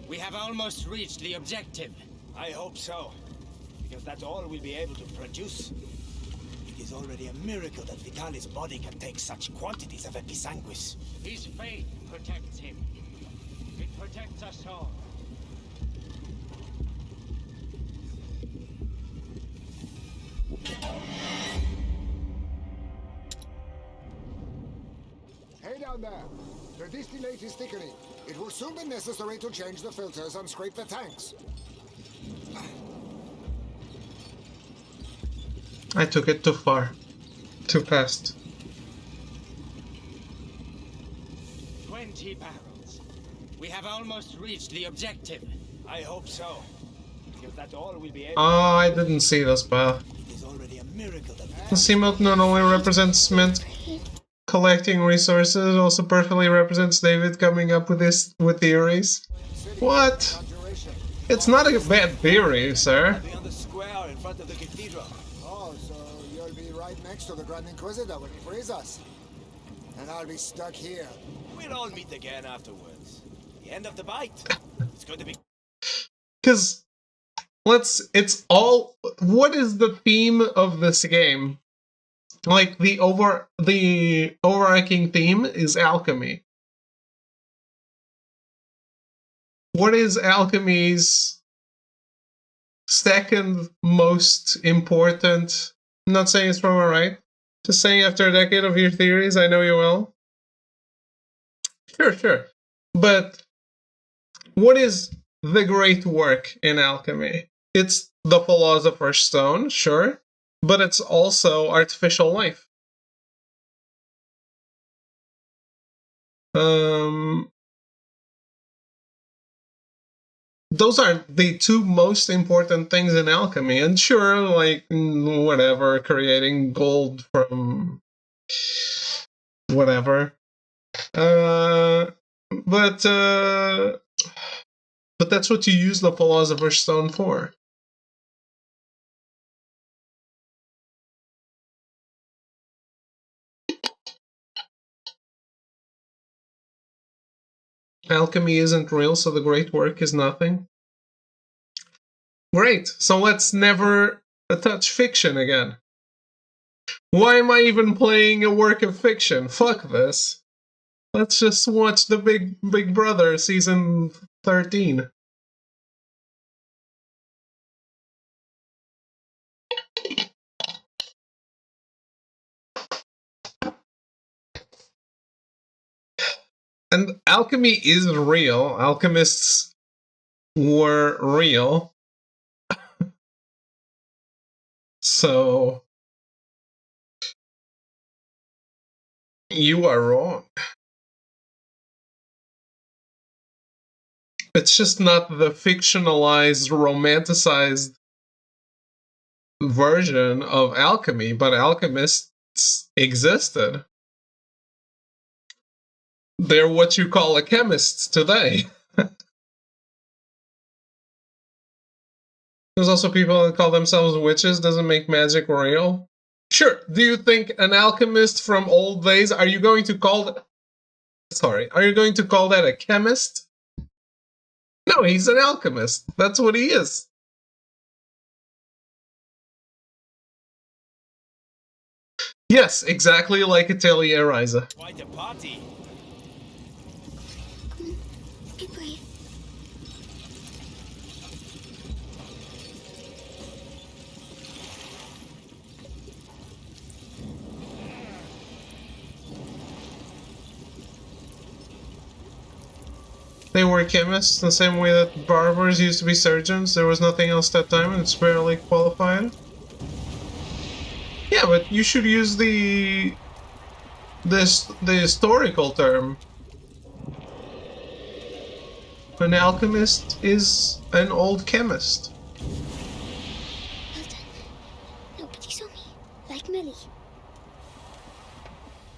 We have almost reached the objective. I hope so, because that's all we'll be able to produce. It is already a miracle that Vitalis' body can take such quantities of episanguis. His faith protects him. It protects us all. Hey down there! The distillate is thickening. It will soon be necessary to change the filters and scrape the tanks. I took it too far. Too fast. 20 barrels. We have almost reached the objective. I hope so, because that's all we'll be able. Oh, I didn't see this, but It is already a miracle that the seamount not only represents Mint collecting resources, also perfectly represents David coming up with theories. What? It's not a bad theory, sir. on the square in front of the cathedral. Oh, so you'll be right next to the Grand Inquisitor when he frees us. And I'll be stuck here. We'll all meet again afterwards. The end of the bite. It's going to be. Because what is the theme of this game? Like the overarching theme is alchemy. What is alchemy's second most important? I'm not saying it's wrong or right. Just saying after a decade of your theories, I know you well. Sure. But what is the great work in alchemy? It's the Philosopher's Stone, sure. But it's also artificial life. Those are the two most important things in alchemy. And sure, like, whatever, creating gold from whatever. But that's what you use the Philosopher's Stone for. Alchemy isn't real, so the great work is nothing. Great, so let's never touch fiction again. Why am I even playing a work of fiction? Fuck this. Let's just watch the Big Brother season 13. And alchemy is real. Alchemists were real. So you are wrong. It's just not the fictionalized, romanticized version of alchemy, but alchemists existed. They're what you call a chemist today. There's also people that call themselves witches. Doesn't make magic real. Sure. Do you think an alchemist from old days? Are you going to call that? Sorry. Are you going to call that a chemist? No, he's an alchemist. That's what he is. Yes, exactly like Atelier Ryza. Quite a party. Be brave. They were chemists the same way that barbers used to be surgeons. There was nothing else that time and it's barely qualified. Yeah, but you should use the historical term. An alchemist is an old chemist. Well done. Nobody saw me. Like Millie.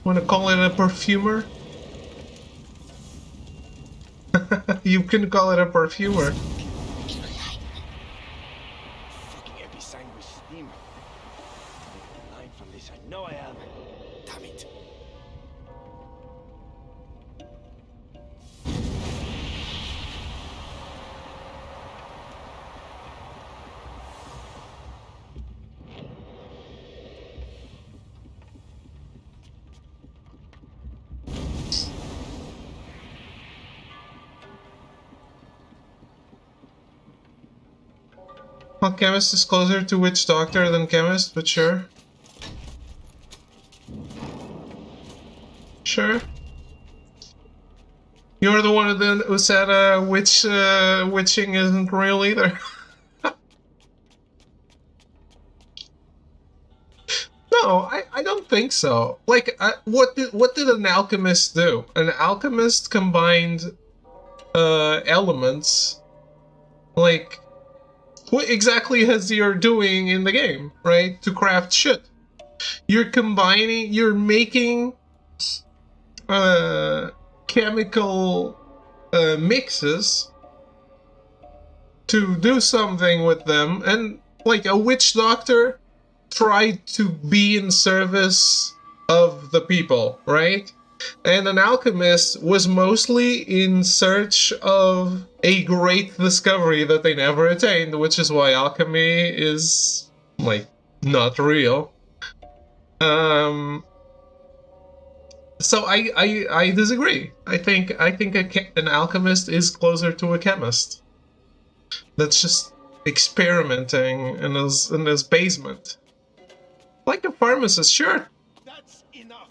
Wanna call it a perfumer? You can call it a perfumer. Fucking episanguis steam. Line from this, I know I am. Damn it. Well, chemist is closer to witch doctor than chemist, but sure. Sure. You're the one who said witching isn't real either. No, I don't think so. Like, what did an alchemist do? An alchemist combined elements. Like, what exactly has you're doing in the game, right? To craft shit. You're making chemical mixes to do something with them, and like a witch doctor tried to be in service of the people, right? And an alchemist was mostly in search of a great discovery that they never attained, which is why alchemy is, like, not real. So I disagree. I think an alchemist is closer to a chemist. That's just experimenting in his basement. Like a pharmacist, sure. That's enough.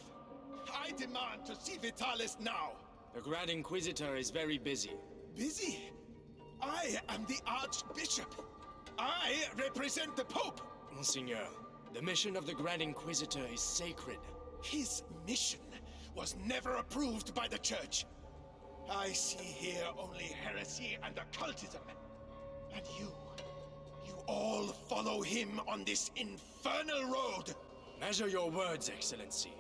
I demand to see Vitalis now. The Grand Inquisitor is very busy. Busy? I am the Archbishop. I represent the Pope. Monseigneur, the mission of the Grand Inquisitor is sacred. His mission was never approved by the Church. I see here only heresy and occultism. And you all follow him on this infernal road. Measure your words, Excellency.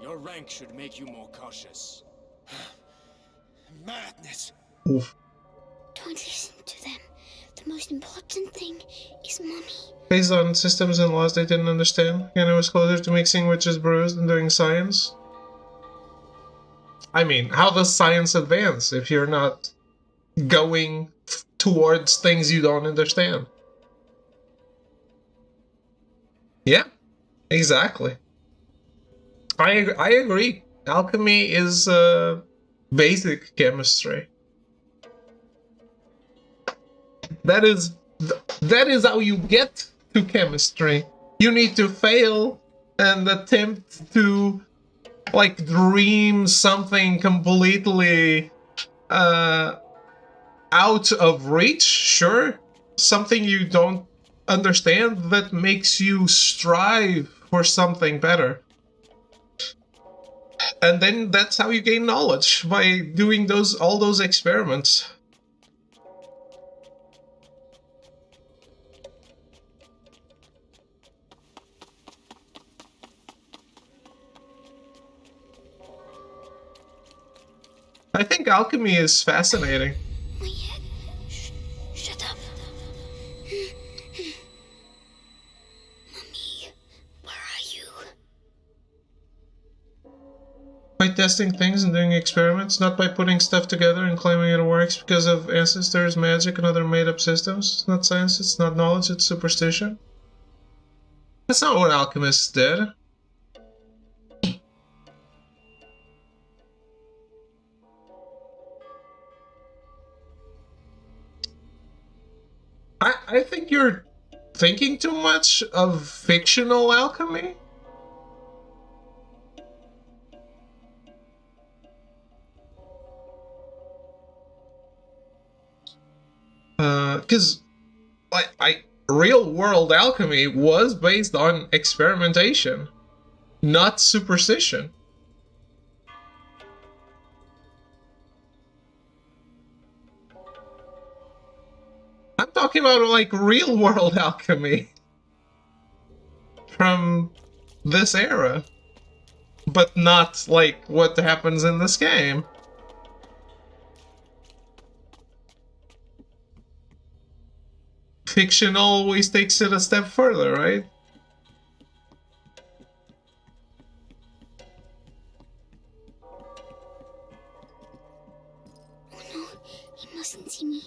Your rank should make you more cautious. Madness! Oof. Don't listen to them. The most important thing is Mommy. Based on systems and laws they didn't understand, Hannah was closer to mixing witches' brews than doing science. I mean, how does science advance if you're not going towards things you don't understand? Yeah, exactly. I agree. Alchemy is basic chemistry. That is how you get to chemistry. You need to fail and attempt to like dream something completely out of reach, sure. Something you don't understand that makes you strive for something better. And then that's how you gain knowledge, by doing all those experiments. I think alchemy is fascinating. My head. Shut up. Mommy, where are you? By testing things and doing experiments, not by putting stuff together and claiming it works because of ancestors, magic, and other made-up systems. It's not science, it's not knowledge, it's superstition. That's not what alchemists did. I think you're thinking too much of fictional alchemy. Because real world alchemy was based on experimentation, not superstition. I'm talking about like real world alchemy from this era, but not like what happens in this game. Fiction always takes it a step further, right? Oh no, he mustn't see me.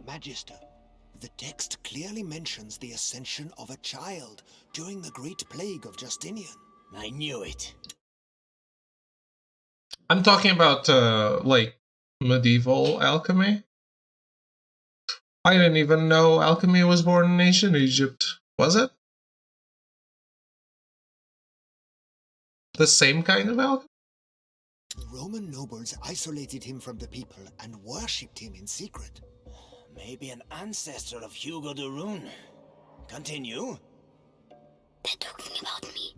Magister, the text clearly mentions the ascension of a child during the Great Plague of Justinian. I knew it. I'm talking about, like, medieval alchemy. I didn't even know alchemy was born in ancient Egypt. Was it? The same kind of alchemy? The Roman nobles isolated him from the people and worshipped him in secret. Maybe an ancestor of Hugo de Rune. Continue. They're talking about me.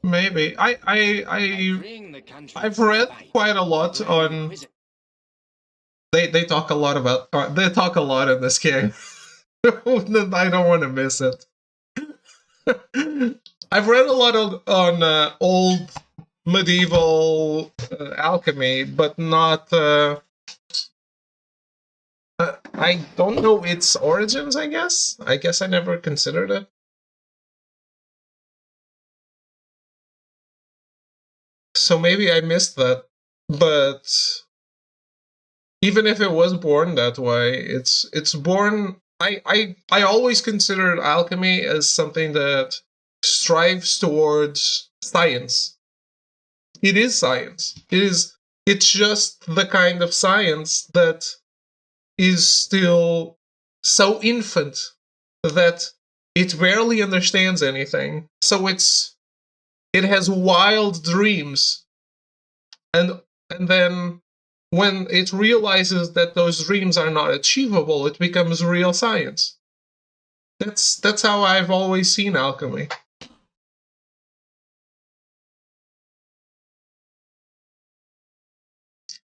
Maybe. I've read quite a lot on. They talk a lot about. They talk a lot in this game. I don't want to miss it. I've read a lot on old medieval alchemy, but not. I don't know its origins. I guess I never considered it. So maybe I missed that, but even if it was born that way, it's born. I always considered alchemy as something that strives towards science. It is science. It's just the kind of science that is still so infant that it barely understands anything. So it has wild dreams. And then when it realizes that those dreams are not achievable, it becomes real science. That's how I've always seen alchemy.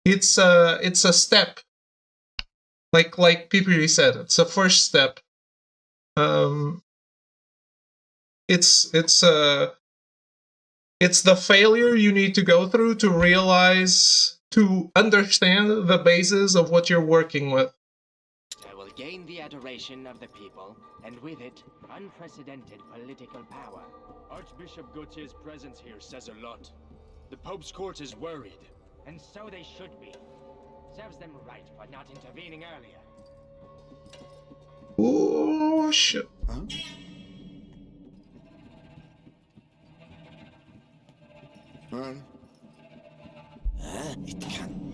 It's a step. Like PPD said, it's a first step. It's the failure you need to go through to realize, to understand the basis of what you're working with. I will gain the adoration of the people, and with it, unprecedented political power. Archbishop Gautier's presence here says a lot. The Pope's court is worried. And so they should be. Serves them right for not intervening earlier. Oh shit. Huh? It can.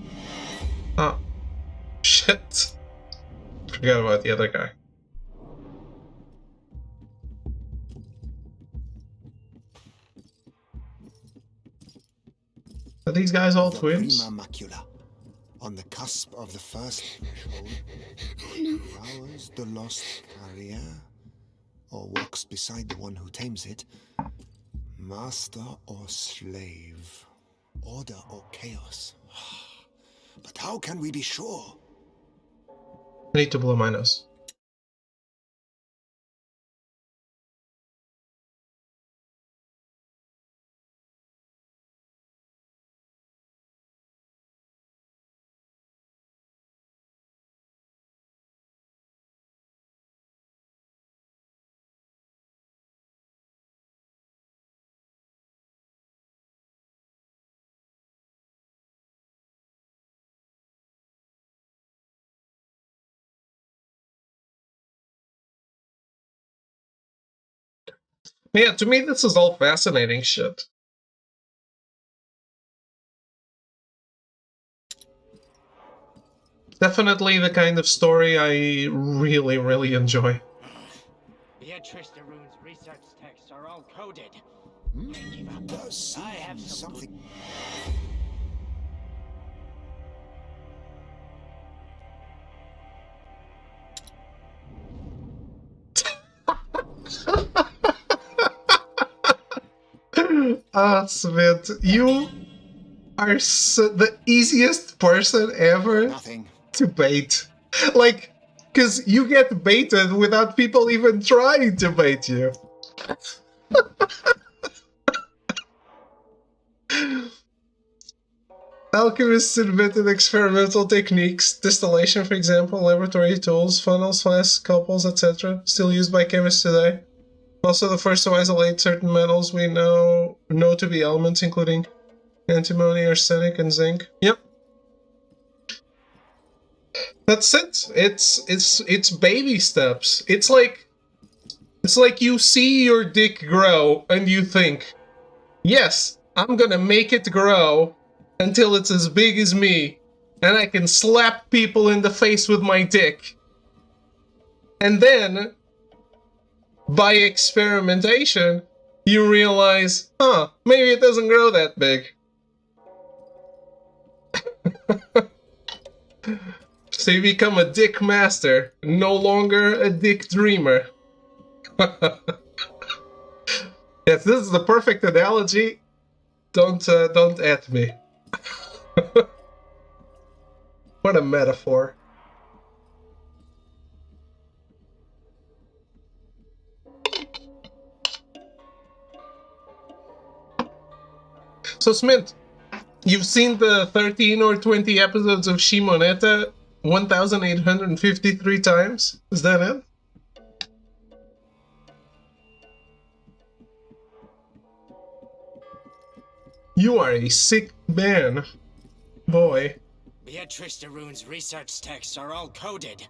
Oh. Shit. Forgot about the other guy. Are these guys all twins? Prima macula, on the cusp of the first threshold, flowers the lost carrier, or walks beside the one who tames it, master or slave, order or chaos. But how can we be sure? I need to blow my nose. Yeah, to me this is all fascinating shit. Definitely the kind of story I really, really enjoy. Beatrice de Rune's research texts are all coded. Does I have something. Smith, you are the easiest person ever to bait. Like, because you get baited without people even trying to bait you. Alchemists invented experimental techniques, distillation for example, laboratory tools, funnels, flasks, couples, etc., still used by chemists today. Also the first to isolate certain metals we know to be elements, including antimony, arsenic, and zinc. Yep. That's it. It's baby steps. It's like you see your dick grow and you think, yes, I'm gonna make it grow until it's as big as me, and I can slap people in the face with my dick. And then, by experimentation, you realize, maybe it doesn't grow that big. So you become a dick master, no longer a dick dreamer. Yes, this is the perfect analogy. Don't at me. What a metaphor. So Smith, you've seen the 13 or 20 episodes of Shimoneta 1,853 times? Is that it? You are a sick man, boy. Beatrice de Rune's research texts are all coded.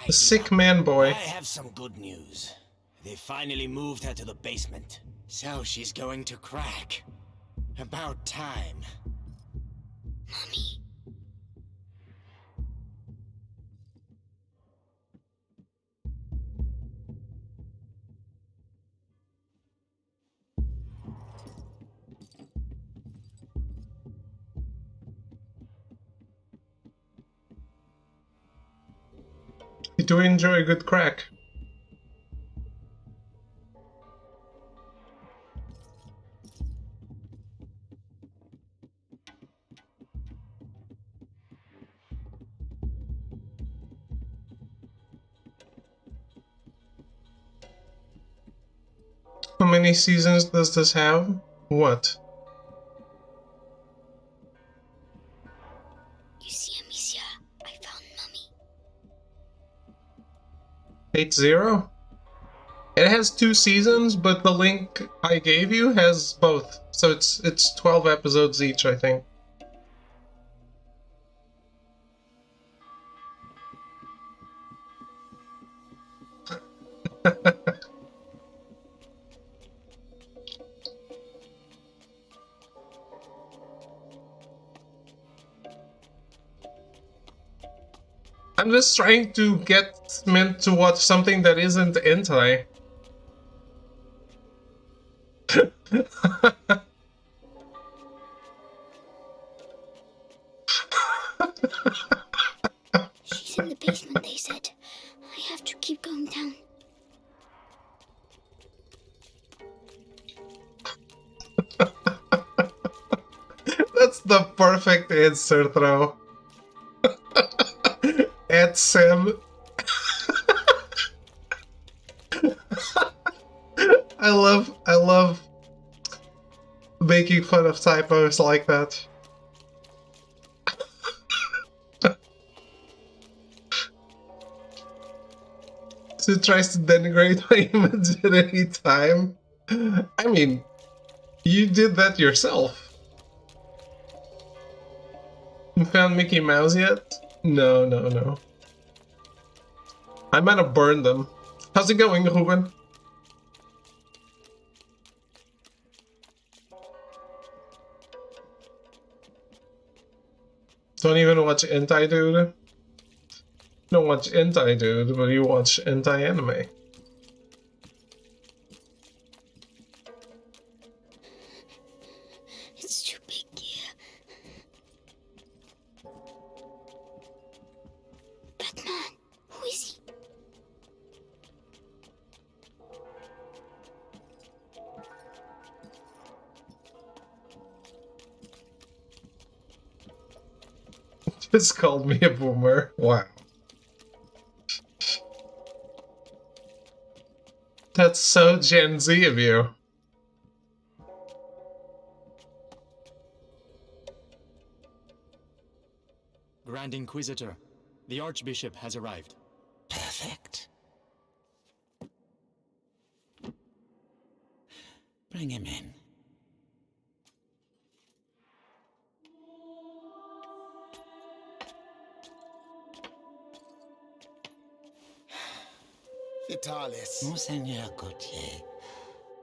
A sick man, boy. I have some good news. They finally moved her to the basement. So she's going to crack. About time. Mommy. You do enjoy a good crack. How many seasons does this have? What? You see, Amicia, I found Mummy. 8-0? It has 2 seasons, but the link I gave you has both. So it's 12 episodes each, I think. I'm just trying to get Mint to watch something that isn't hentai. She's in the basement, they said. I have to keep going down. That's the perfect answer, throw. At Sam. I love making fun of typos like that. So it tries to denigrate my image at any time. I mean, you did that yourself. You found Mickey Mouse yet? No. I might have burned them. How's it going, Ruben? Don't even watch hentai, dude. Don't watch hentai, dude, but you watch hentai anime. It's too big here. Batman, who is he? Just called me a boomer. Wow. That's so Gen Z of you. Grand Inquisitor, the Archbishop has arrived. Perfect. Bring him in. Vitalis. Monseigneur Gautier,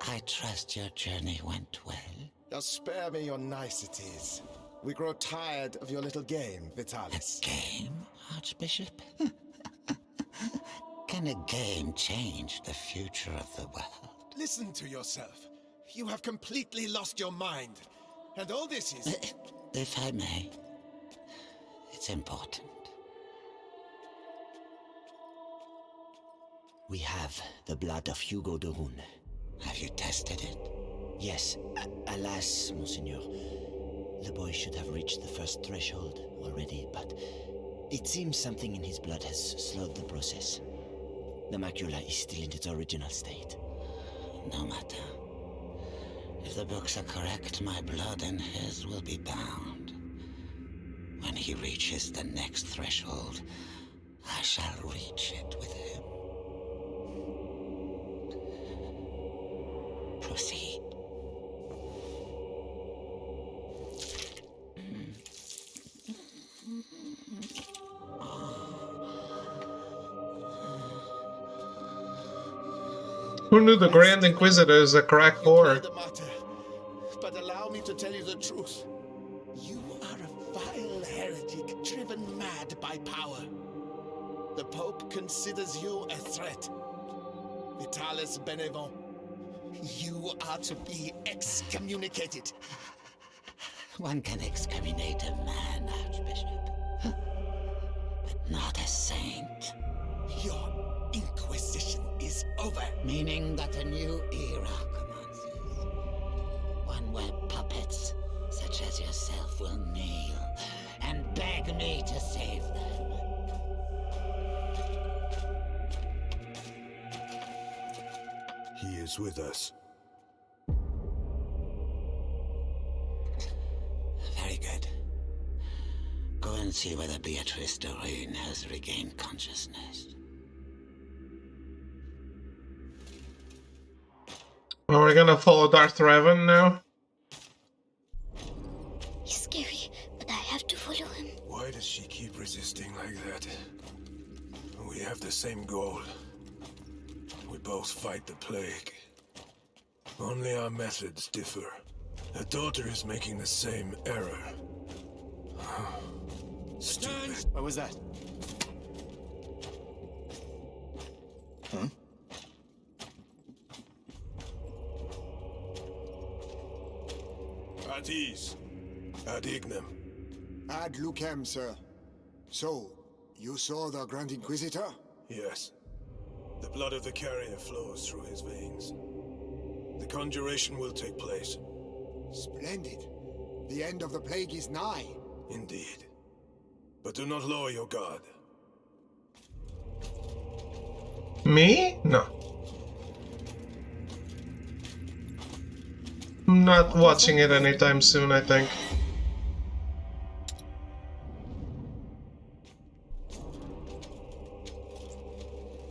I trust your journey went well. Now spare me your niceties. We grow tired of your little game, Vitalis. A game, Archbishop? Can a game change the future of the world? Listen to yourself. You have completely lost your mind. And all this is... If I may, it's important. We have the blood of Hugo de Rune. Have you tested it? Yes. Alas, Monseigneur. The boy should have reached the first threshold already, but it seems something in his blood has slowed the process. The macula is still in its original state. No matter. If the books are correct, my blood and his will be bound. When he reaches the next threshold, I shall reach it with him. Proceed. Who knew the Grand Inquisitor is a crack whore? But allow me to tell you the truth. You are a vile heretic driven mad by power. The Pope considers you a threat. Vitalis Benevent, you are to be excommunicated. One can excommunicate a man, Archbishop, but not a saint. Your over. Meaning that a new era commences. One where puppets such as yourself will kneel and beg me to save them. He is with us. Very good. Go and see whether Beatrice Doreen has regained consciousness. Are we gonna follow Darth Revan now? He's scary, but I have to follow him. Why does she keep resisting like that? We have the same goal. We both fight the plague. Only our methods differ. Her daughter is making the same error. Stupid. What was that? Huh? At ease. Ad ignem. Ad lucem, sir. So, you saw the Grand Inquisitor? Yes. The blood of the carrier flows through his veins. The conjuration will take place. Splendid. The end of the plague is nigh. Indeed. But do not lower your guard. Me? No. I'm not watching it anytime soon, I think.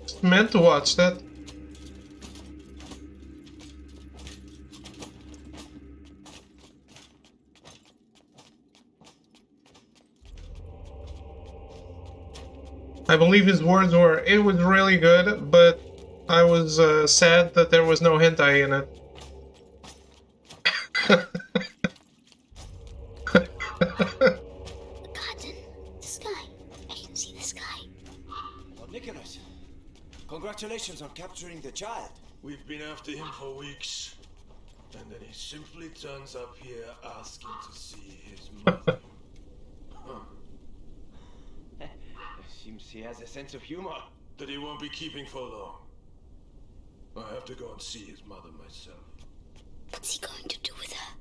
Just meant to watch that. I believe his words were, "It was really good, but I was sad that there was no hentai in it." The garden, the sky. I can see the sky. Lord Nicholas, congratulations on capturing the child. We've been after him for weeks. And then he simply turns up here asking to see his mother. Seems he has a sense of humor. That he won't be keeping for long. I have to go and see his mother myself. What's he going to do with her?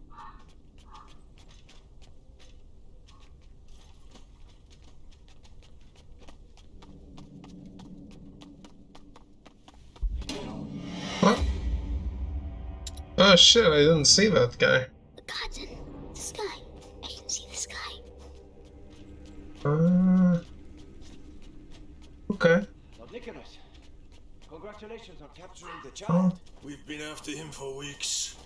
What? Oh shit, I didn't see that guy. The garden, the sky. I can see the sky. Okay. Lord Nicholas, congratulations on capturing the child. We've been after him for weeks.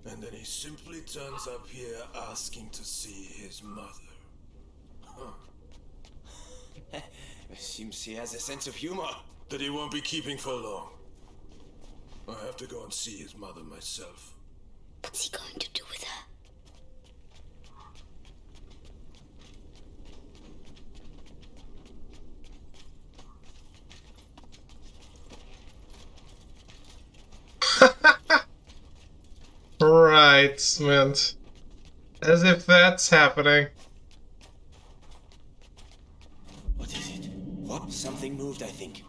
And then he simply turns up here asking to see his mother. Seems he has a sense of humor. That he won't be keeping for long. I have to go and see his mother myself. What's he going to do with her? Right, Mint. As if that's happening. What is it? What? Something moved, I think.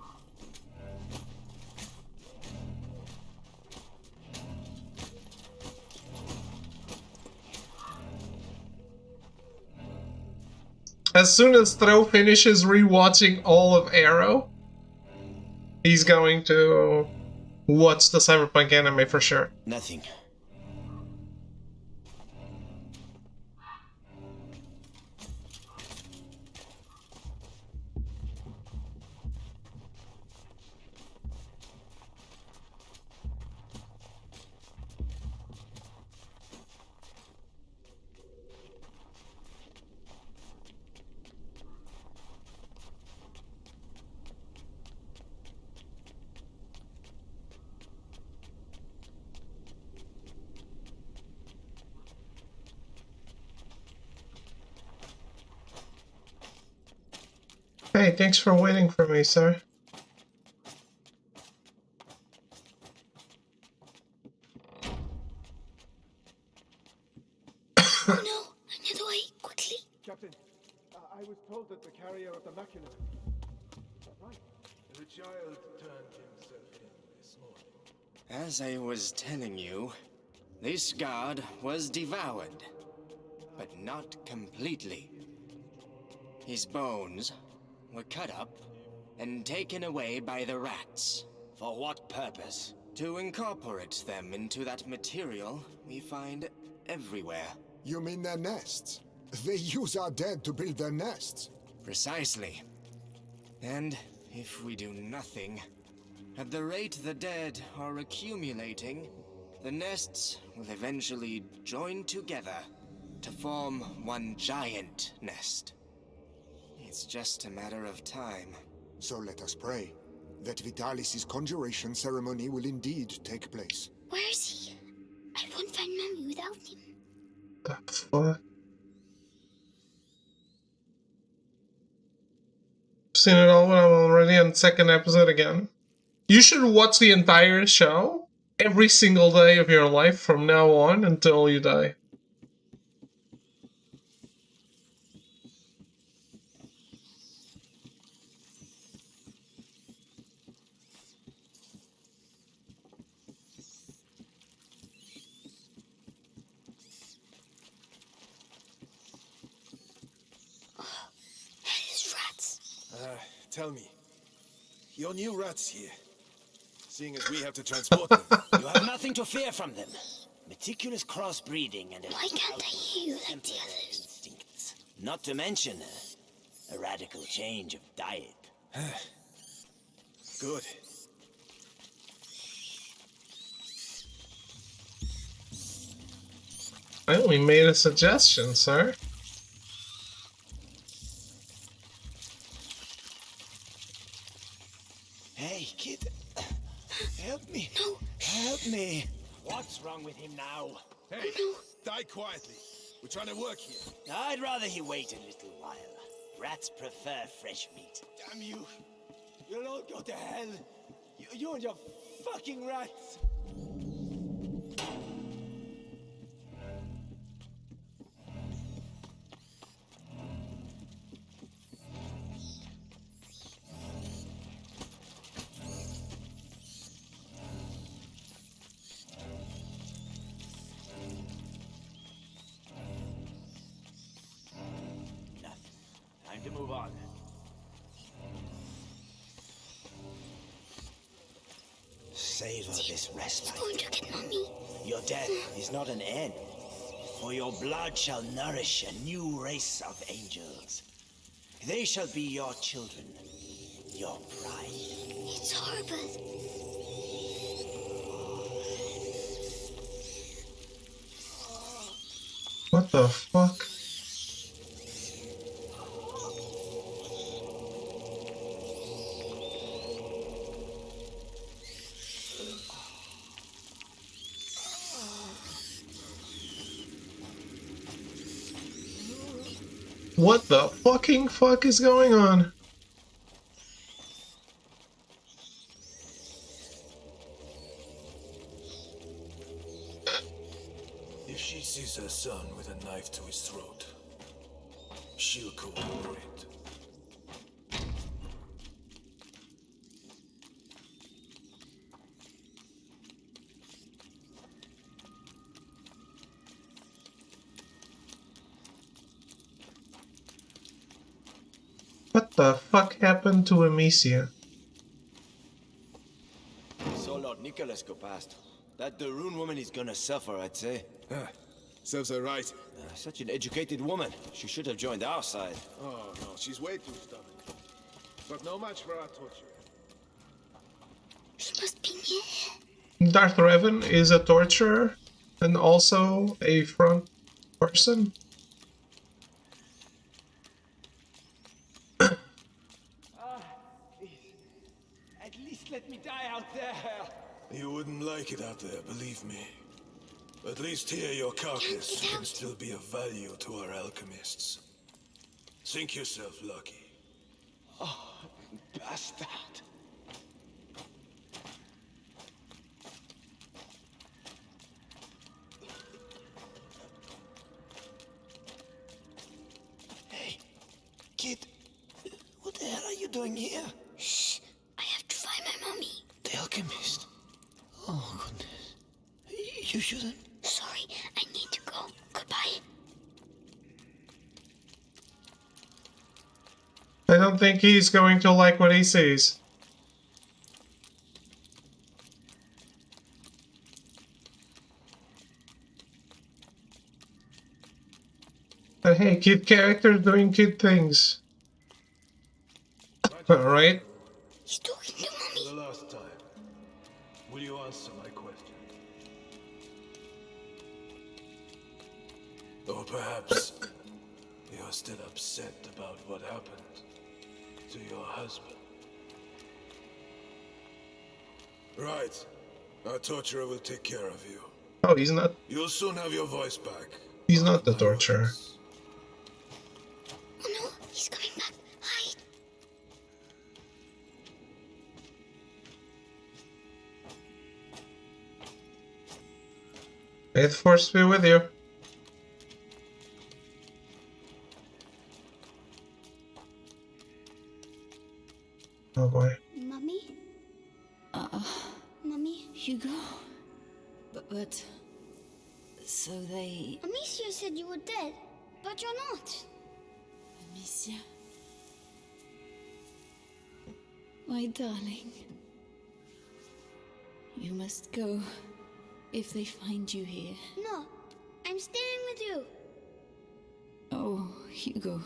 As soon as Throw finishes rewatching all of Arrow, he's going to watch the Cyberpunk anime for sure. Nothing. Hey, thanks for waiting for me, sir. Oh no! Another way, quickly! Captain, I was told that the carrier of the macula... Right. The child turned himself in this As I was telling you, this guard was devoured, but not completely. His bones were cut up and taken away by the rats. For what purpose? To incorporate them into that material we find everywhere. You mean their nests? They use our dead to build their nests. Precisely. And if we do nothing, at the rate the dead are accumulating, the nests will eventually join together to form one giant nest. It's just a matter of time. So let us pray that Vitalis' conjuration ceremony will indeed take place. Where is he? I won't find Mommy without him. The fuck? Seen it all, but I'm already on the second episode again. You should watch the entire show every single day of your life from now on until you die. His rats. Tell me, your new rats here, seeing as we have to transport them. You have nothing to fear from them. Meticulous crossbreeding and Why can't I hear you like the others? instincts. Not to mention a radical change of diet. Good. I only made a suggestion, sir. Hey, kid. Help me. No. Help me. What's wrong with him now? Hey, die quietly. We're trying to work here. I'd rather he wait a little while. Rats prefer fresh meat. Damn you. You'll all go to hell. You and your fucking rats. Time to move on. Savor this respite. He's going to get Mommy. Your death is not an end, for your blood shall nourish a new race of angels. They shall be your children, your pride. It's horrible. What the fuck? What the fucking fuck is going on? If she sees her son with a knife to his throat, she'll cooperate. What the fuck happened to Amicia? So Lord Nicholas go past. That the Rune woman is gonna suffer, I'd say. Serves her right. Such an educated woman. She should have joined our side. Oh, no, she's way too stubborn. But no match for our torture. He must be near. Darth Revan is a torturer and also a front person. At least let me die out there. You wouldn't like it out there, believe me. At least here your carcass can still be of value to our alchemists. Think yourself lucky. Oh, bastard. Hey, kid. What the hell are you doing here? Shh. I have to find my Mommy. The alchemist. Oh, goodness. You shouldn't. Sorry, I need to go. Goodbye. I don't think he's going to like what he sees. But hey, kid characters doing kid things. Right? He's talking to Mommy. For the last time, will you answer my question? Or perhaps you're still upset about what happened to your husband. Right. Our torturer will take care of you. Oh, he's not. You'll soon have your voice back. He's not the torturer. Oh no, he's coming back. Hide. May the force be with you. Oh boy. Mommy? Mommy? Hugo? But... So they... Amicia said you were dead, but you're not. Amicia? My darling. You must go if they find you here. No, I'm staying with you. Oh, Hugo.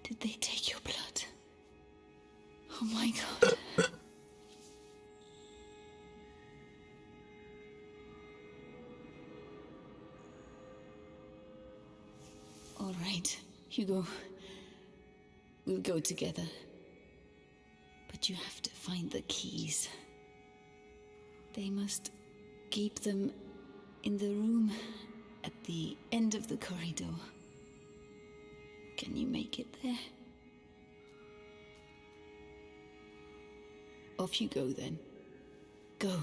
Did they take your blood? Oh my god. All right, Hugo. We'll go together. But you have to find the keys. They must keep them in the room at the end of the corridor. Can you make it there? Off you go then. Go.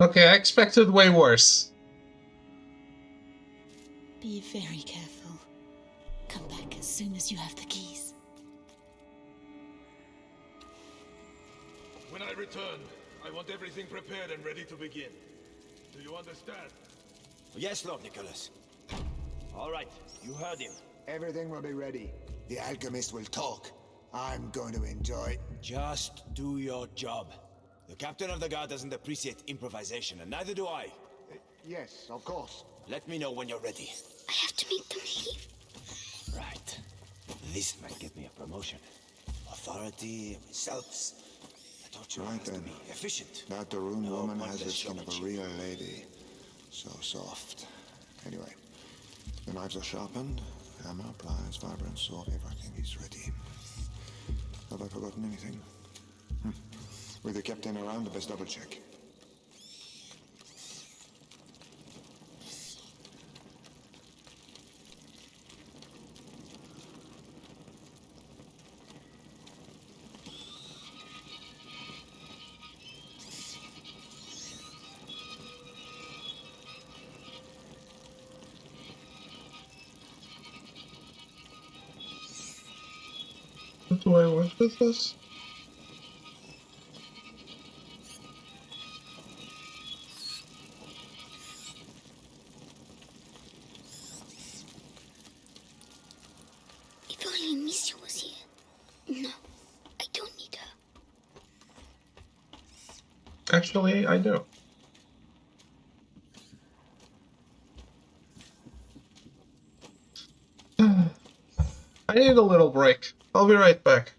Okay, I expected way worse. Be very careful. Come back as soon as you have the keys. When I return, I want everything prepared and ready to begin. Do you understand? Yes, Lord Nicholas. All right, you heard him. Everything will be ready. The alchemist will talk. I'm going to enjoy. Just do your job. The captain of the guard doesn't appreciate improvisation, and neither do I. Yes, of course. Let me know when you're ready. I have to make them leave. Right. This might get me a promotion. Authority, results. The torture Right has to then. be efficient. That the rune No woman has the pointless skin of a showmanship. real lady. So soft. Anyway, the knives are sharpened, hammer, pliers, vibrant sword, everything is ready. Have I forgotten anything? With the captain around, I best double check. What do I want with this? If only Amicia was here. No, I don't need her. Actually, I do. I need a little break. I'll be right back.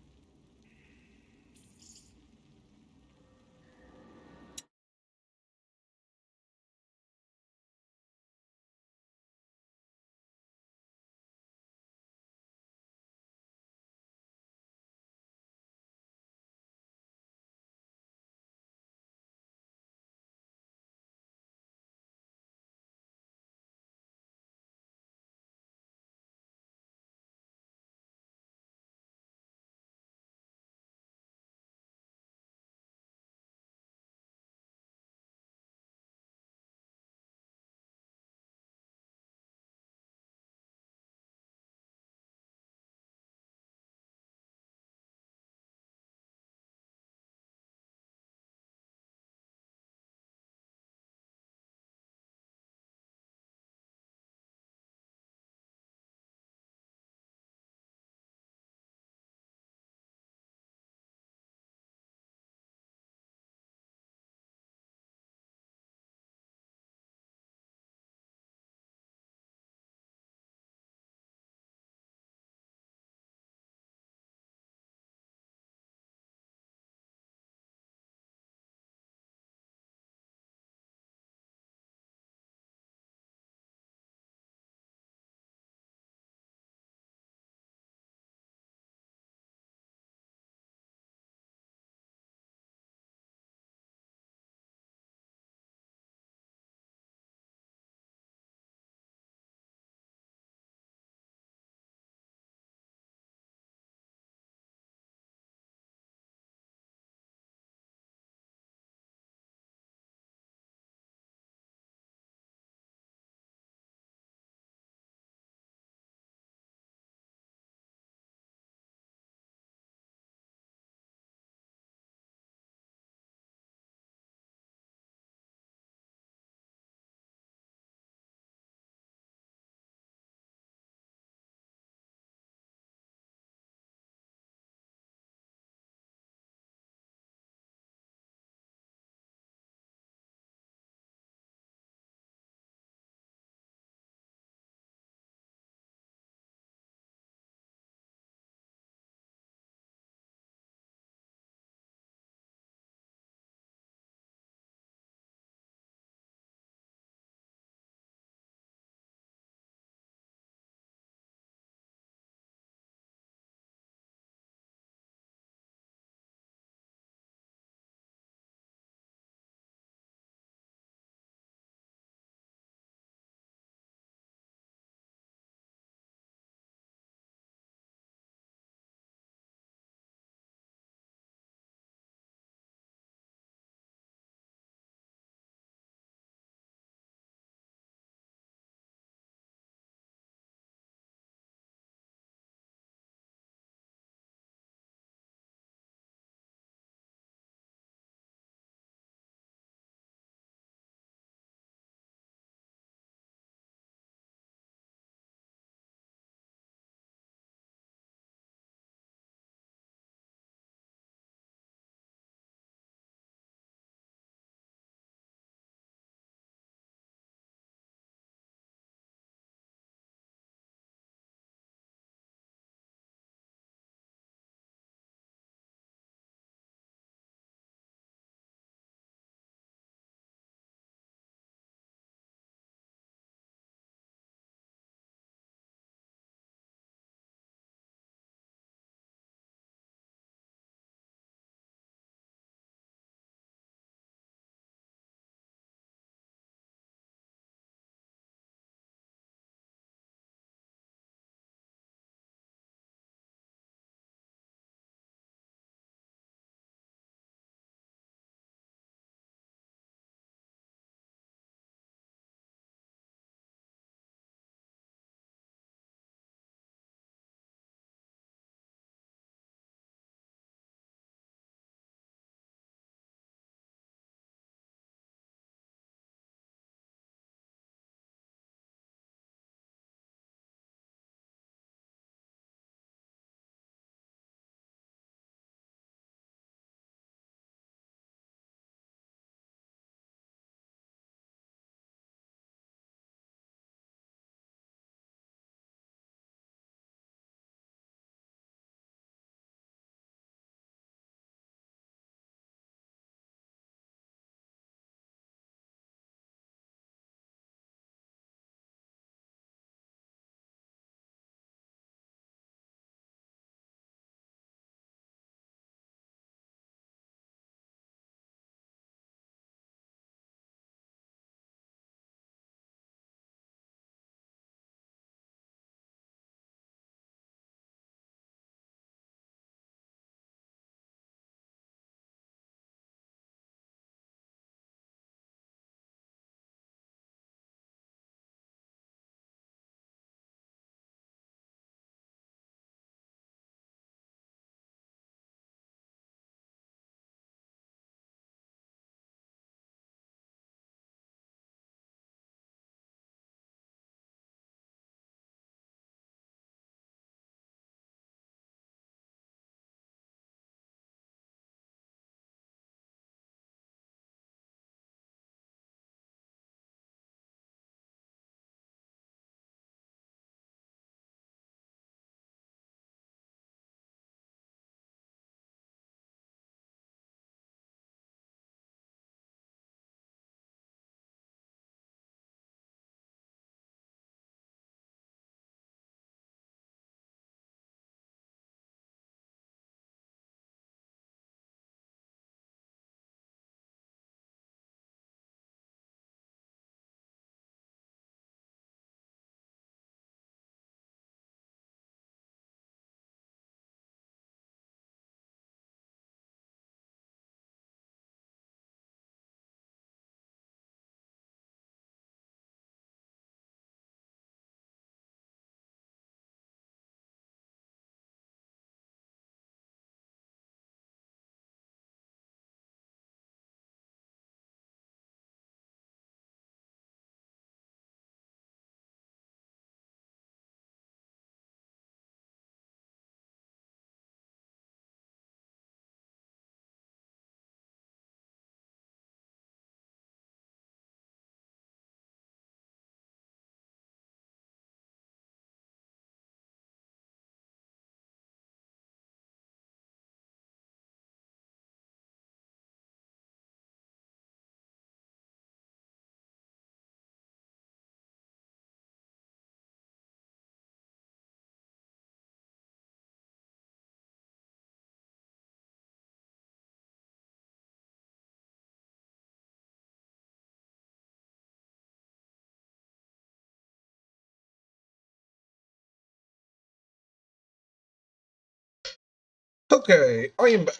Okay, I am back.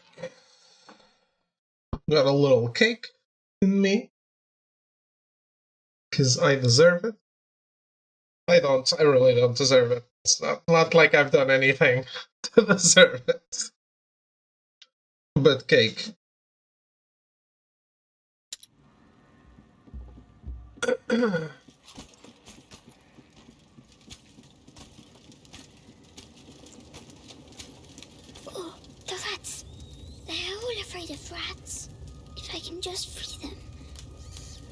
Got a little cake in me. Because I deserve it. I really don't deserve it. It's not like I've done anything to deserve it. But cake. Oh, the rats. They're all afraid of rats. If I can just free them.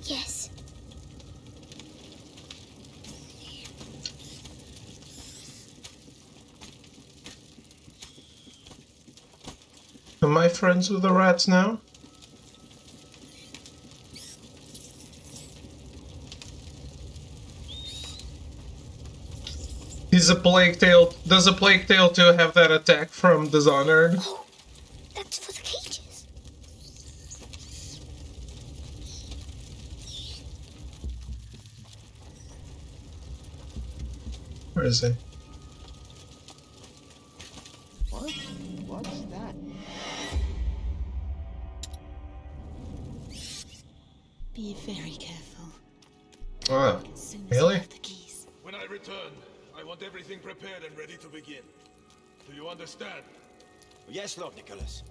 Yes. Am I friends with the rats now? Does a Plague Tale 2 have that attack from Dishonored? Oh, that's for the cages. Where is he? What? What's that? Be very careful. Oh, As soon as really? you have the keys. When I return, I want everything prepared and ready to begin. Do you understand? Yes, Lord Nicholas.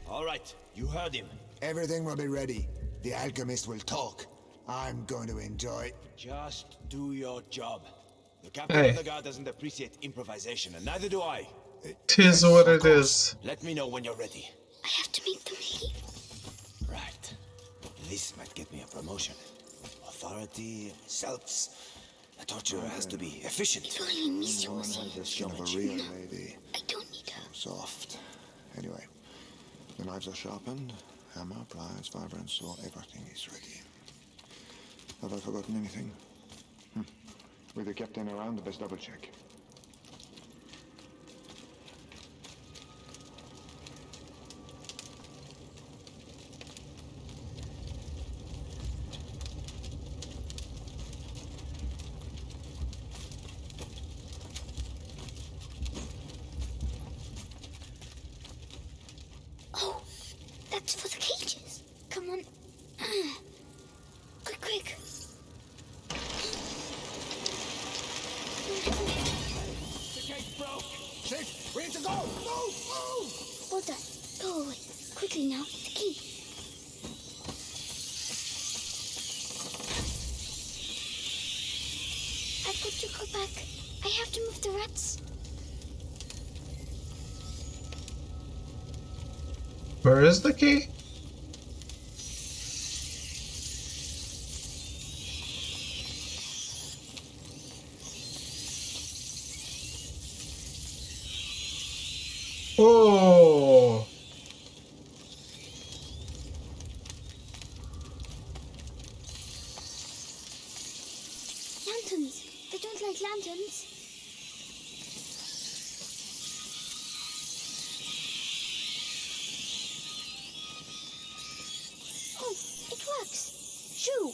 All right, you heard him. Everything will be ready. The alchemist will talk. I'm going to enjoy. Just do your job. The captain Hey. of the guard doesn't appreciate improvisation, and neither do I. Tis what it is. Let me know when you're ready. I have to make them leave. Right. This might get me a promotion. Authority, results. The torturer has to be efficient. If only Monsieur Woman was has here. a skin of a real lady. I don't need her. Soft. Anyway, the knives are sharpened. Hammer, pliers, vibrant saw. Everything is ready. Have I forgotten anything? With the captain around, best double check. Oh, that's for the cages. Come on. Quick, quick. The gate broke. Shit, we need to go. Move, move. Well done. Go away. Quickly now. The key. I've got to go back. I have to move the rats. Where is the key? Oh. Lanterns. They don't like lanterns. Oh, it works. Shoo.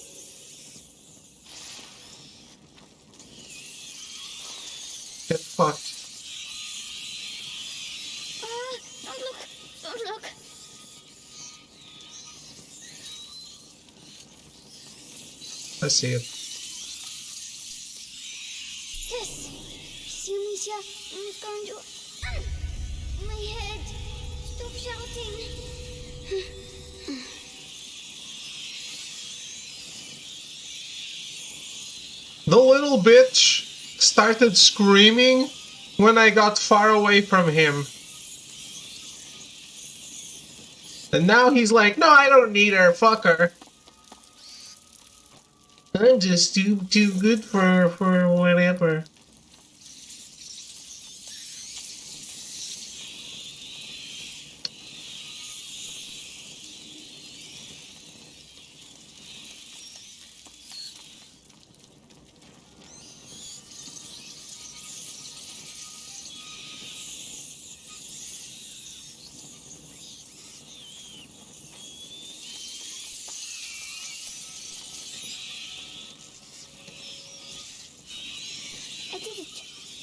Get fucked. Don't look. Don't look. I see it. Yes. See, Amicia, I'm going to... My head. Stop shouting. The little bitch started screaming when I got far away from him. And now he's like, no, I don't need her, fuck her. I'm just too good for whatever. I did it.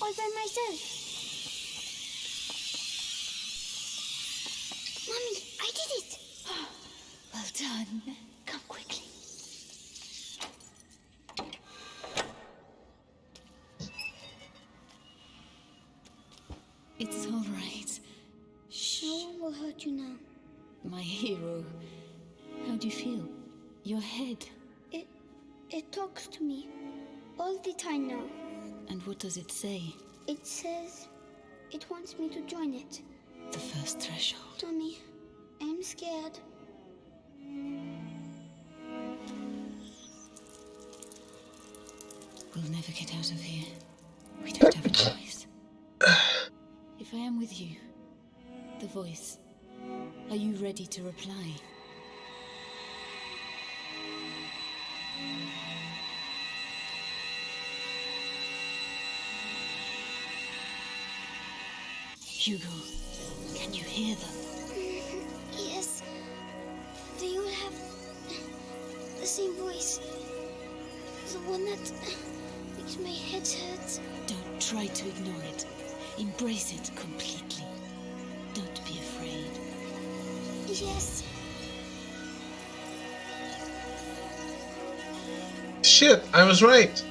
All by myself. done. Come quickly. It's all right. Shh. No one will hurt you now. My hero. How do you feel? Your head. It talks to me. All the time now. And what does it say? It says it wants me to join it. The first threshold. Mommy, I'm scared. We'll never get out of here. We don't have a choice. If I am with you, the voice, are you ready to reply? Hugo, can you hear them? Yes. They all have the same voice. The one that makes my head hurt. Don't try to ignore it. Embrace it completely. Don't be afraid. Yes. Shit, I was right.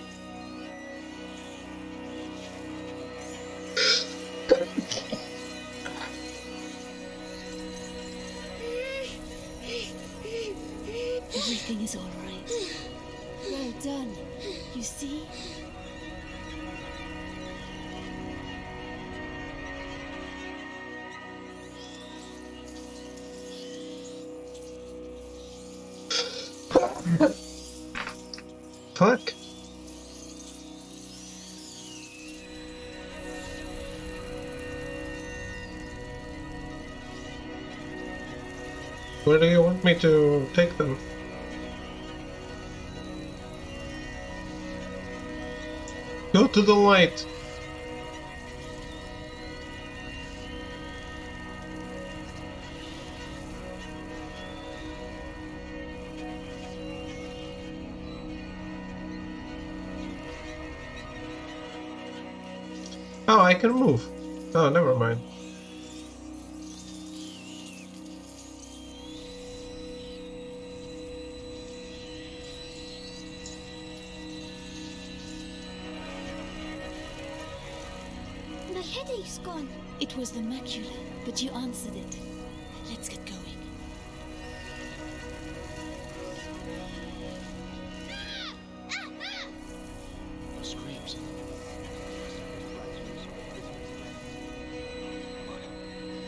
Everything is all right. Well done. You see? Fuck. Where do you want me to take them? Go to the light. Oh, I can move. Oh, never mind. My headache's gone. It was the macula, but you answered it. Let's get going. Screams.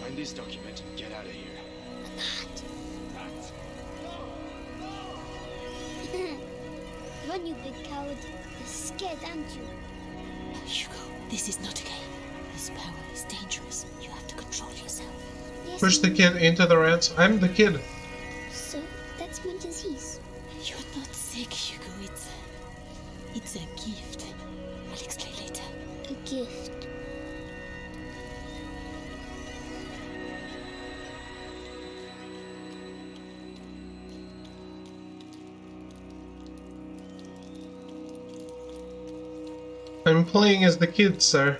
Find this document and get out of here. Rats. Run, you big coward. You're scared, aren't you? Hugo, this is not a game. This power is dangerous. You have to control yourself. Yes, Push the kid into the rats. I'm the kid. So, that's my disease. You're not sick, Hugo. It's a gift. I'll explain later. A gift. I'm playing as the kid, sir.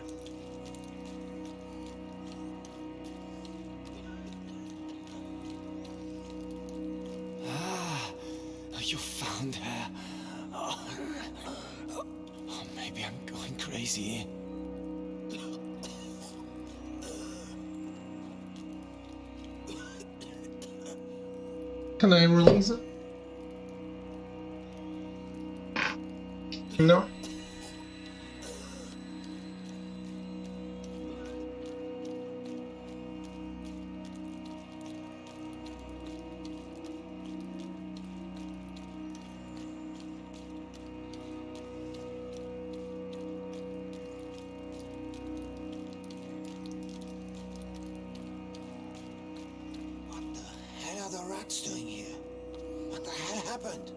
You found her. Oh, maybe I'm going crazy. Can I release it? No. What are the rats doing here? What the hell happened?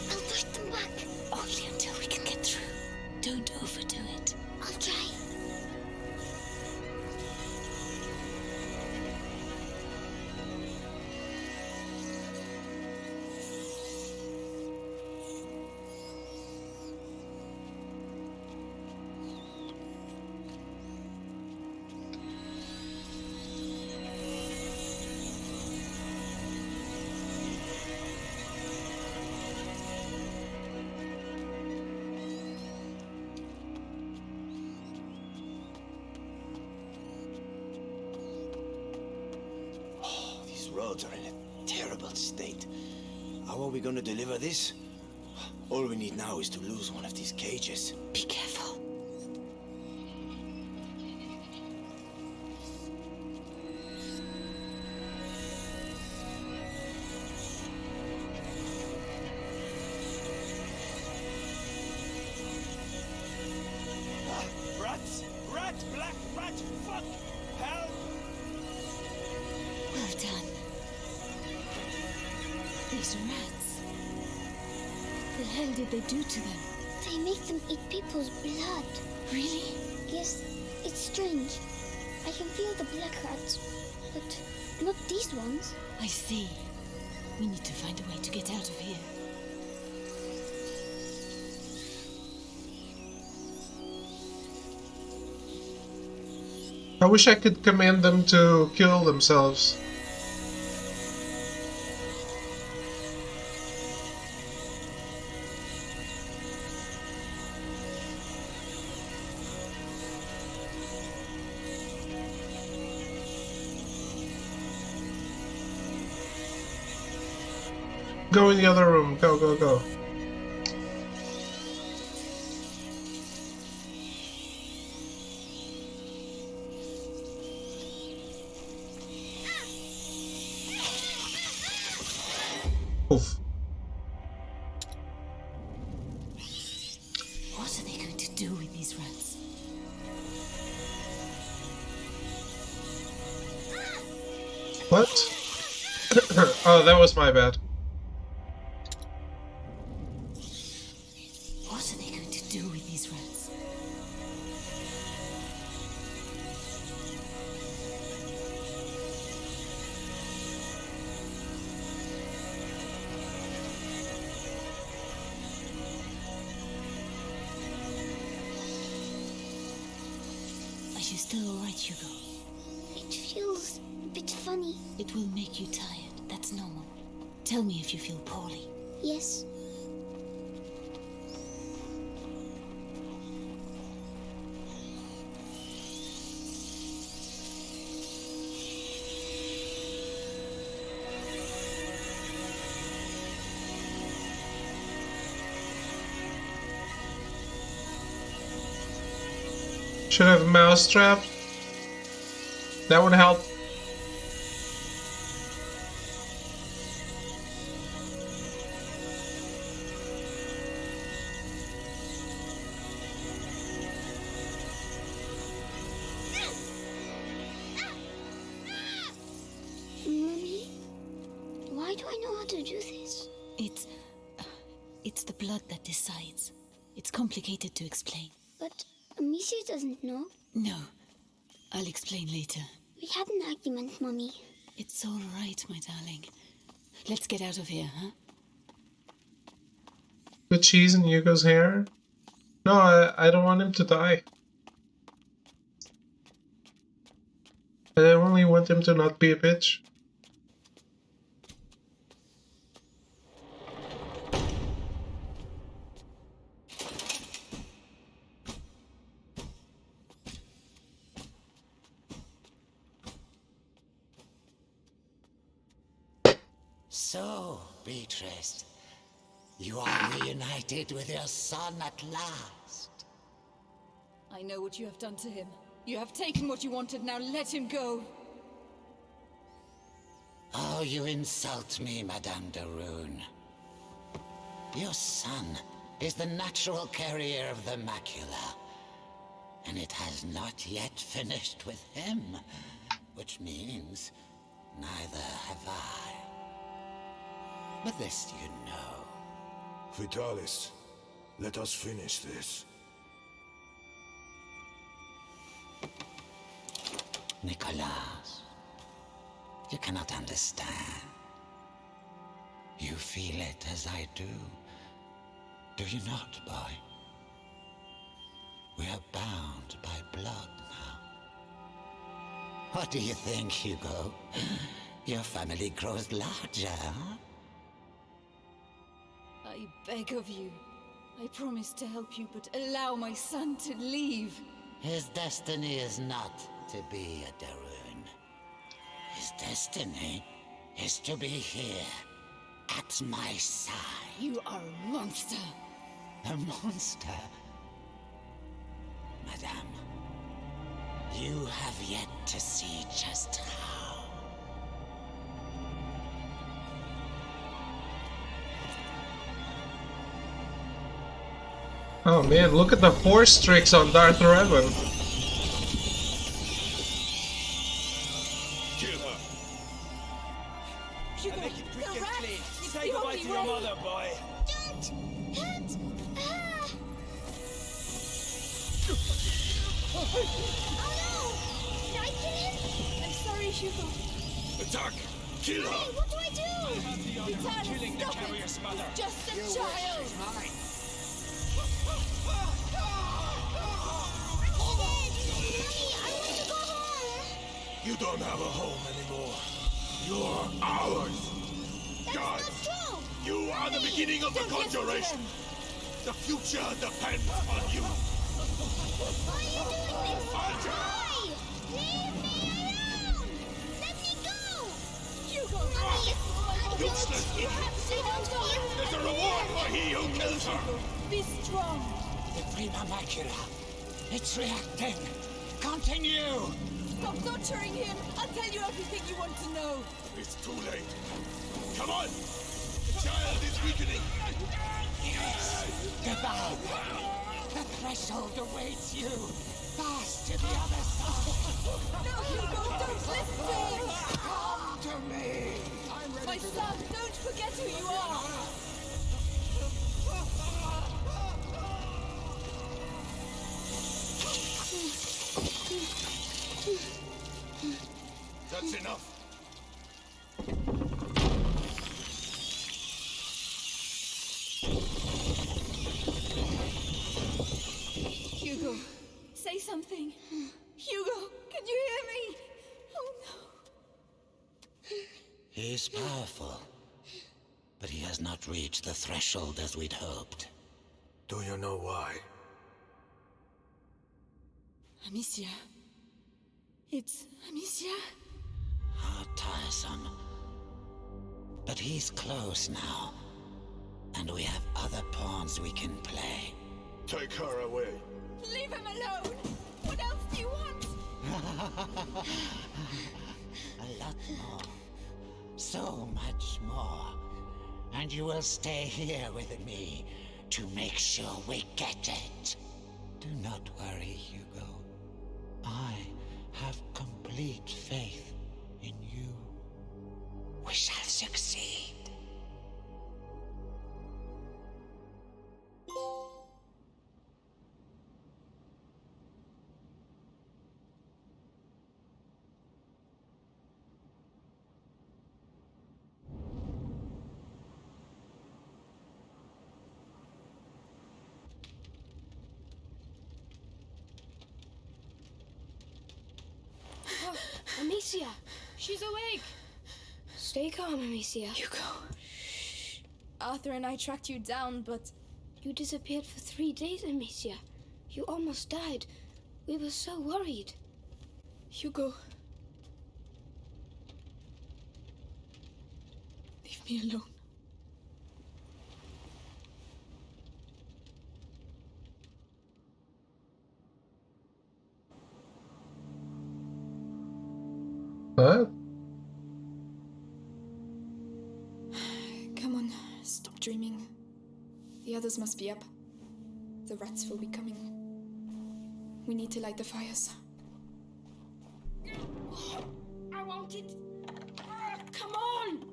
I'll fight them back. Only until we can get through. Don't overdo it. I'll try. roads are in a terrible state. How are we gonna deliver this? All we need now is to lose one of these cages. Be careful. Rats! Rat! Black rat! Fuck! Help! Well done. These rats. The hell did they do to them? They make them eat people's blood. Really? Yes, it's strange. I can feel the black rats, but not these ones. I see. We need to find a way to get out of here. I wish I could command them to kill themselves. Go in the other room. Go, go, go. Oof. What are they going to do with these rats? What? Oh, that was my bad. What are they going to do with these rats? Are you still alright, Hugo? It feels a bit funny. It will make you tired. That's normal. Tell me if you feel poorly. Yes. Should have a mouse trap. That would help. Mummy, why do I know how to do this? It's the blood that decides. It's complicated to explain. But Amicia doesn't know. No, I'll explain later. We had an argument, Mummy. It's all right, my darling. Let's get out of here, huh? The cheese in Hugo's hair? No, I don't want him to die. I only want him to not be a bitch. So, Beatrice, you are reunited with your son at last. I know what you have done to him. You have taken what you wanted, now let him go. Oh, you insult me, Madame de Rune. Your son is the natural carrier of the macula, and it has not yet finished with him, which means neither have I. But this you know. Vitalis, let us finish this. Nicholas, you cannot understand. You feel it as I do. Do you not, boy? We are bound by blood now. What do you think, Hugo? Your family grows larger, huh? I beg of you. I promise to help you, but allow my son to leave. His destiny is not to be a Darun. His destiny is to be here, at my side. You are a monster. A monster? Madame, you have yet to see just how. Oh man, look at the force tricks on Darth Revan. Kill her. Hugo, Make it quick the and rat! clean. It's Say the goodbye only to your way. mother, boy. Don't hurt her. Oh no! Did I kill him? I'm sorry, Hugo. Attack! Kill her! Hey, what do I do? I have the honor of Vitalis, killing the stop it. carrier's mother. He's just a child. Mine. Mommy, I want to go home. You don't have a home anymore. You're ours. That's God, not true. you are the beginning of the Don't listen to conjuration. them. The future depends on you. Why are you doing this? Why? Leave me alone. Let me go. Hugo! Mommy, Useless you idiot. have to don't go. There's a reward for he who kills her. Be strong. The prima macula. It's reacting. Continue. Stop torturing him. I'll tell you everything you want to know. It's too late. Come on. The child is weakening. Yes. Goodbye. The threshold awaits you. Pass to the other side. No, Hugo, don't listen to him. Come to me. My son, don't forget who you are. That's enough. Hugo, say something. Hugo, can you hear me? Oh no. He's powerful, but he has not reached the threshold as we'd hoped. Do you know why? Amicia. It's Amicia. How tiresome. But he's close now, and we have other pawns we can play. Take her away. Leave him alone. What else do you want? A lot more. So much more. And you will stay here with me to make sure we get it. Do not worry, Hugo. I have complete faith in you. We shall succeed. Oh, Amicia! She's awake! Stay calm, Amicia. Hugo. Arthur and I tracked you down, but... You disappeared for 3 days, Amicia. You almost died. We were so worried. Hugo. Leave me alone. What? Come on, stop dreaming. The others must be up. The rats will be coming. We need to light the fires. I want it. Come on!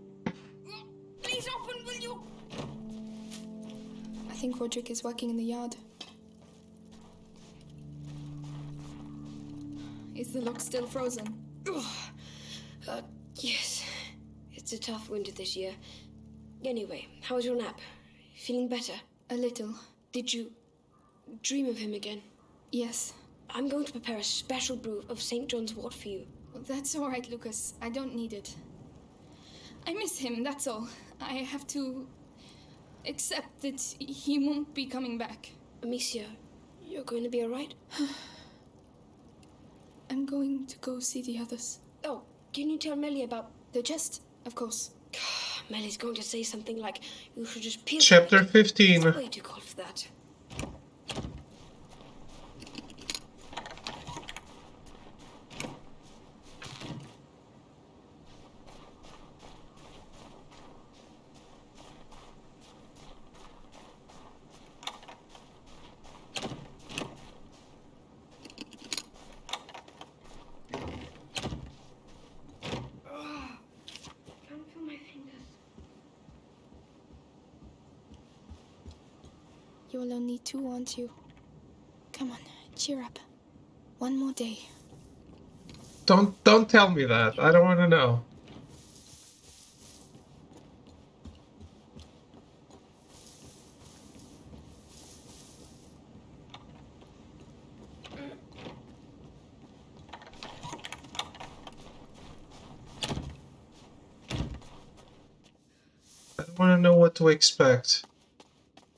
Please open, will you? I think Roderick is working in the yard. Is the lock still frozen? Yes. It's a tough winter this year. Anyway, how was your nap? Feeling better? A little. Did you dream of him again? Yes. I'm going to prepare a special brew of St. John's wort for you. Well, that's all right, Lucas. I don't need it. I miss him, that's all. I have to accept that he won't be coming back. Amicia, you're going to be all right? I'm going to go see the others. Oh, can you tell Melly about... They're just Of course. Melly's going to say something like, you should just peel Chapter it. 15. That's way too cold for that. Can't feel my fingers. You'll only two, aren't you? Come on, cheer up. One more day. Don't tell me that. I don't want to know. I don't want to know what to expect.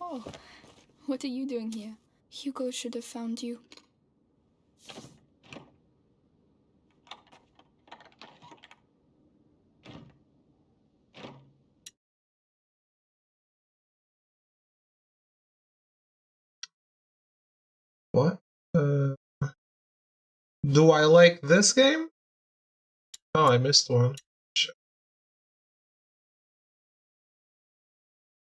Oh, what are you doing here? Hugo should have found you. What? Do I like this game? Oh, I missed one. Shit.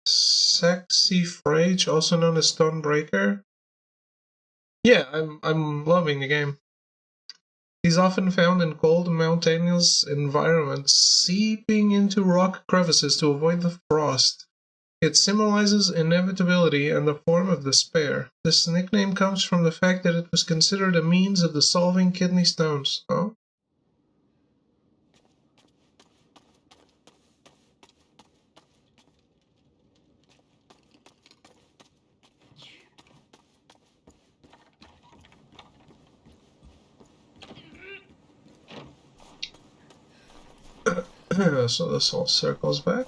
Sexy Frage, also known as Stonebreaker. Yeah, I'm loving the game. He's often found in cold, mountainous environments, seeping into rock crevices to avoid the frost. It symbolizes inevitability and the form of despair. This nickname comes from the fact that it was considered a means of dissolving kidney stones. Oh? So this all circles back.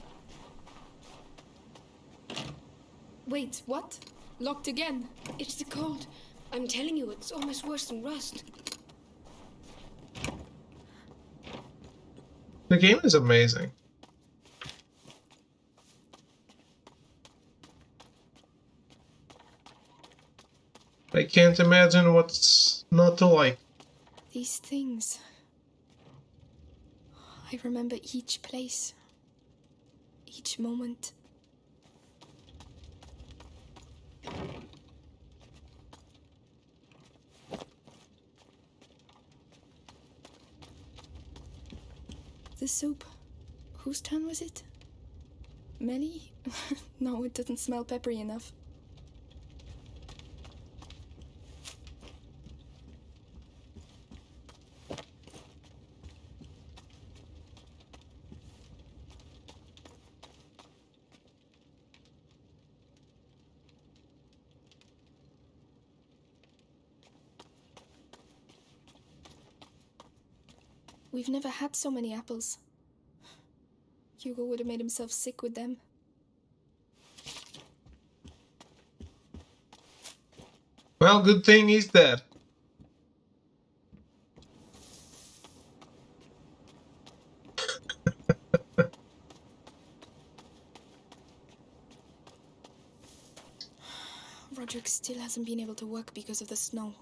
Wait, what? Locked again? It's the cold. I'm telling you, it's almost worse than rust. The game is amazing. I can't imagine what's not to like. These things. I remember each place. Each moment. The soup. Whose turn was it? Melly? No, it doesn't smell peppery enough. We've never had so many apples. Hugo would have made himself sick with them. Well, good thing he's dead. Roderick still hasn't been able to work because of the snow.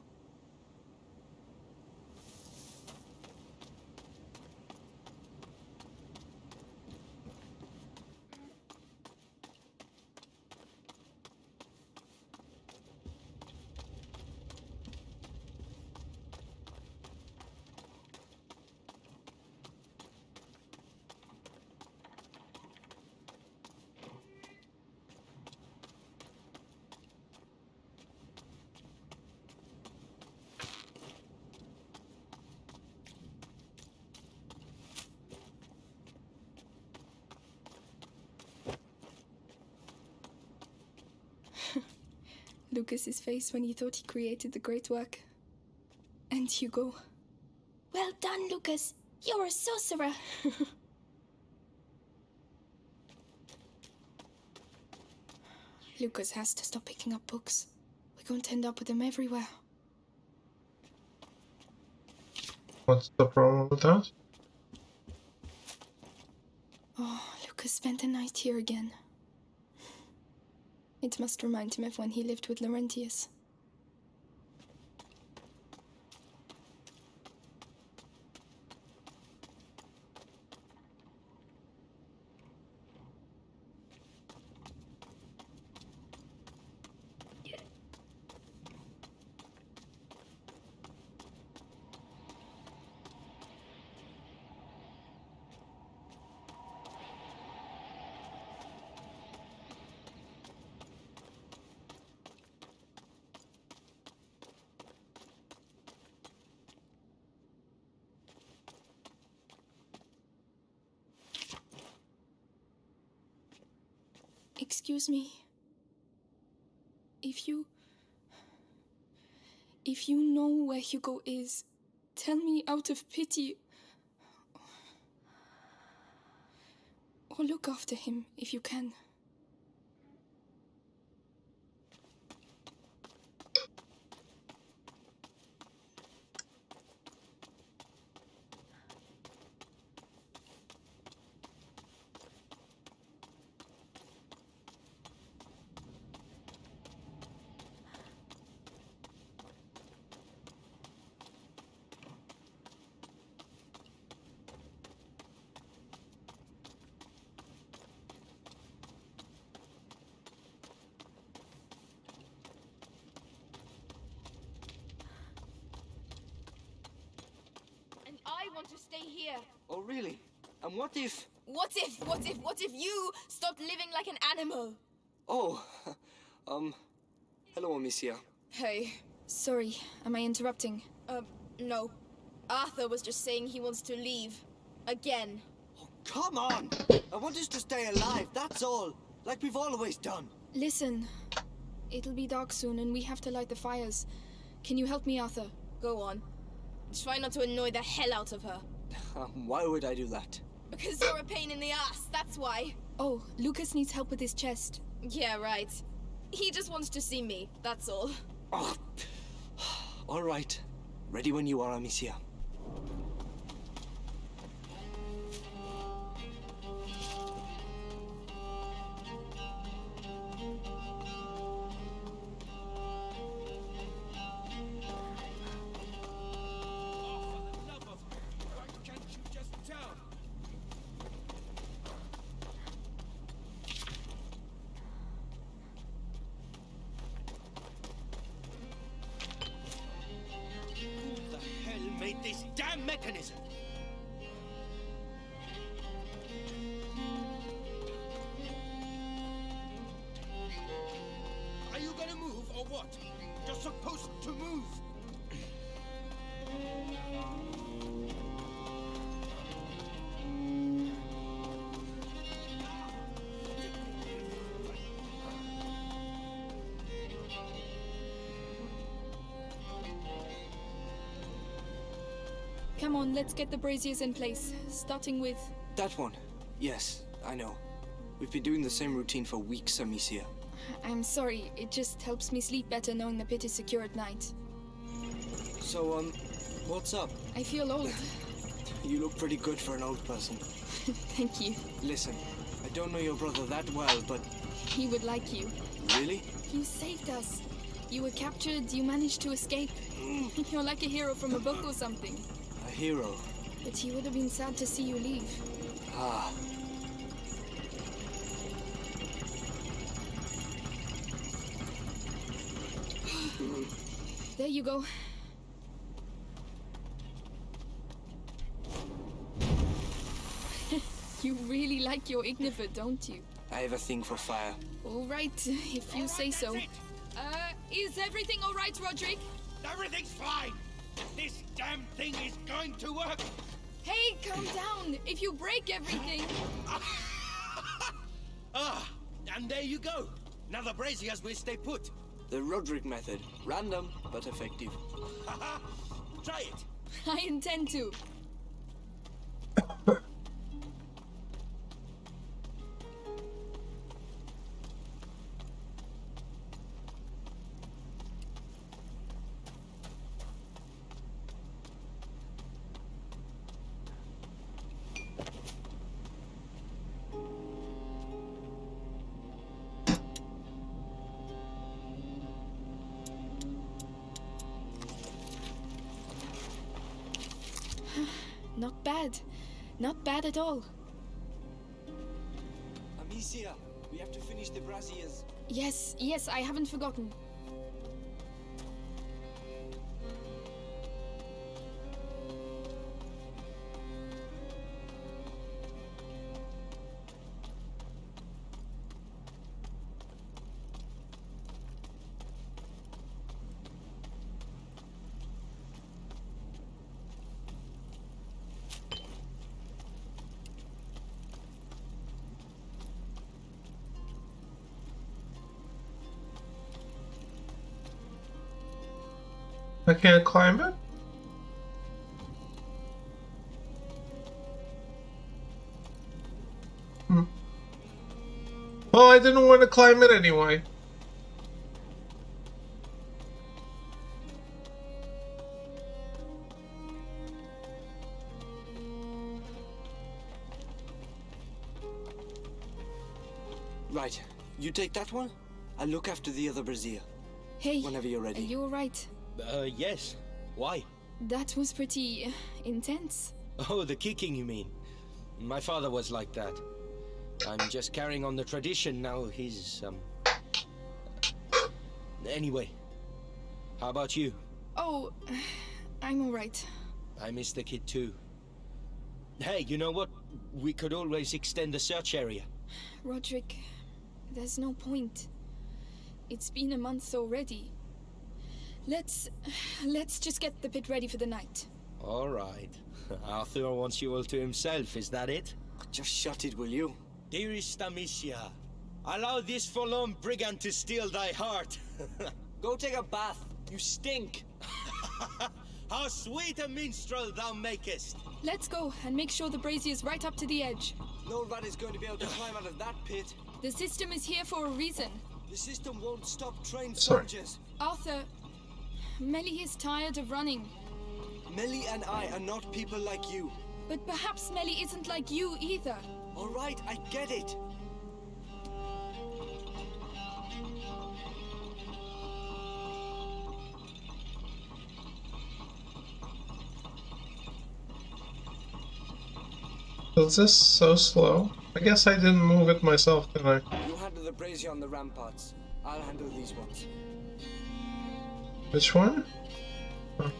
Lucas's face when he thought he created the great work. And Hugo. Well done, Lucas. You're a sorcerer. Lucas has to stop picking up books. We're going to end up with them everywhere. What's the problem with that? Lucas spent the night here again. It must remind him of when he lived with Laurentius. Excuse me. If you know where Hugo is, tell me out of pity. Or look after him if you can. I want to stay here. Oh, really? And what if... What if you stopped living like an animal? Oh, hello, Amicia. Hey. Sorry, am I interrupting? No. Arthur was just saying he wants to leave. Again. Oh, come on! I want us to stay alive, that's all. Like we've always done. Listen, it'll be dark soon and we have to light the fires. Can you help me, Arthur? Go on. Try not to annoy the hell out of her. Why would I do that? Because you're a pain in the ass, that's why. Oh, Lucas needs help with his chest. Yeah, right. He just wants to see me, that's all. Oh. All right. Ready when you are, Amicia. This damn mechanism! Are you gonna move or what? You're supposed to move! Come on, let's get the braziers in place, starting with... That one. Yes, I know. We've been doing the same routine for weeks, Amicia. I'm sorry, it just helps me sleep better knowing the pit is secure at night. So, what's up? I feel old. You look pretty good for an old person. Thank you. Listen, I don't know your brother that well, but... He would like you. Really? You saved us. You were captured, you managed to escape. You're like a hero from a book or something. A hero? But he would have been sad to see you leave. Ah. There you go. You really like your Ignifer, don't you? I have a thing for fire. All right, if you say so. Is everything all right, Roderick? Everything's fine! This damn thing is going to work! Hey, calm down! If you break everything... Ah, and there you go! Now the braziers will stay put. The Roderick method. Random, but effective. Try it! I intend to. Not bad. Not bad at all. Amicia, we have to finish the braziers. Yes, I haven't forgotten. I can't climb it? Well, I didn't want to climb it anyway. Right, you take that one. I'll look after the other brazier. Hey, whenever you're ready. You're right. Yes. Why? That was pretty intense. Oh, the kicking, you mean? My father was like that. I'm just carrying on the tradition now. He's, Anyway, how about you? Oh, I'm alright. I miss the kid too. Hey, you know what? We could always extend the search area. Roderick, there's no point. It's been a month already. Let's just get the pit ready for the night. All right. Arthur wants you all to himself, is that it? Just shut it, will you? Dearest Amicia, allow this forlorn brigand to steal thy heart. Go take a bath. You stink. How sweet a minstrel thou makest. Let's go and make sure the brazier's right up to the edge. No rat is going to be able to climb out of that pit. The system is here for a reason. The system won't stop trained soldiers. Arthur, Melly is tired of running. Melly and I are not people like you. But perhaps Melly isn't like you either. All right, I get it. Is this so slow? I guess I didn't move it myself, did I? You handle the brazier on the ramparts. I'll handle these ones. Which one? Oh.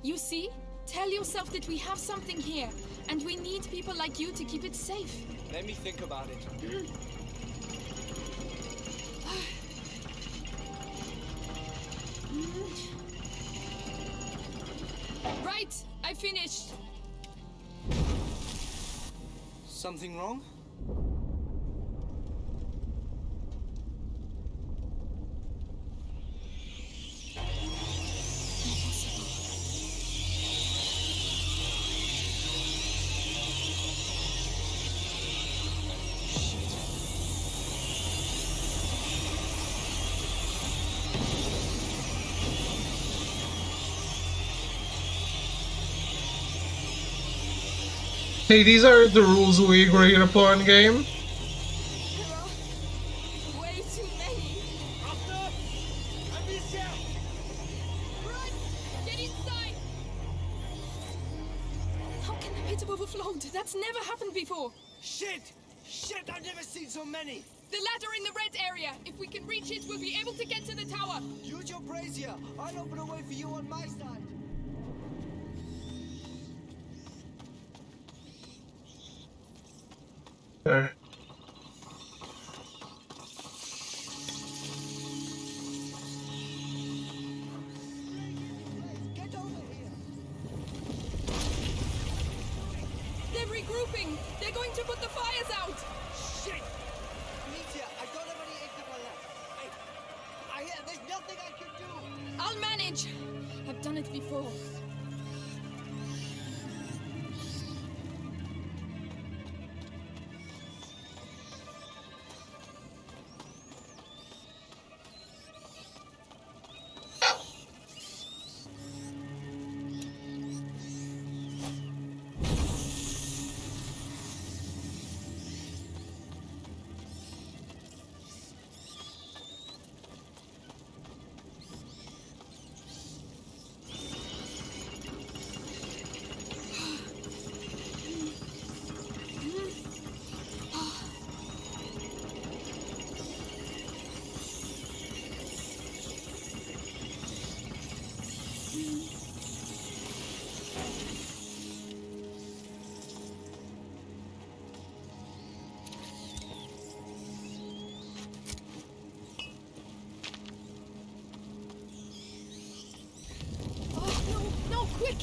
You see? Tell yourself that we have something here, and we need people like you to keep it safe. Let me think about it. Right, I finished. Something wrong? Hey, these are the rules we agreed upon, game. Way too many. Run! Get inside! How can the pit have overflowed? That's never happened before. Shit! Shit, I've never seen so many! The ladder in the red area. If we can reach it, we'll be able to get to the tower. Use your brazier. I'll open a way for you on my side. There. Get over here. They're regrouping. They're going to put the fires out. Shit! Amicia, I don't have any equipment left. I hear there's nothing I can do. I'll manage. I've done it before. Quick!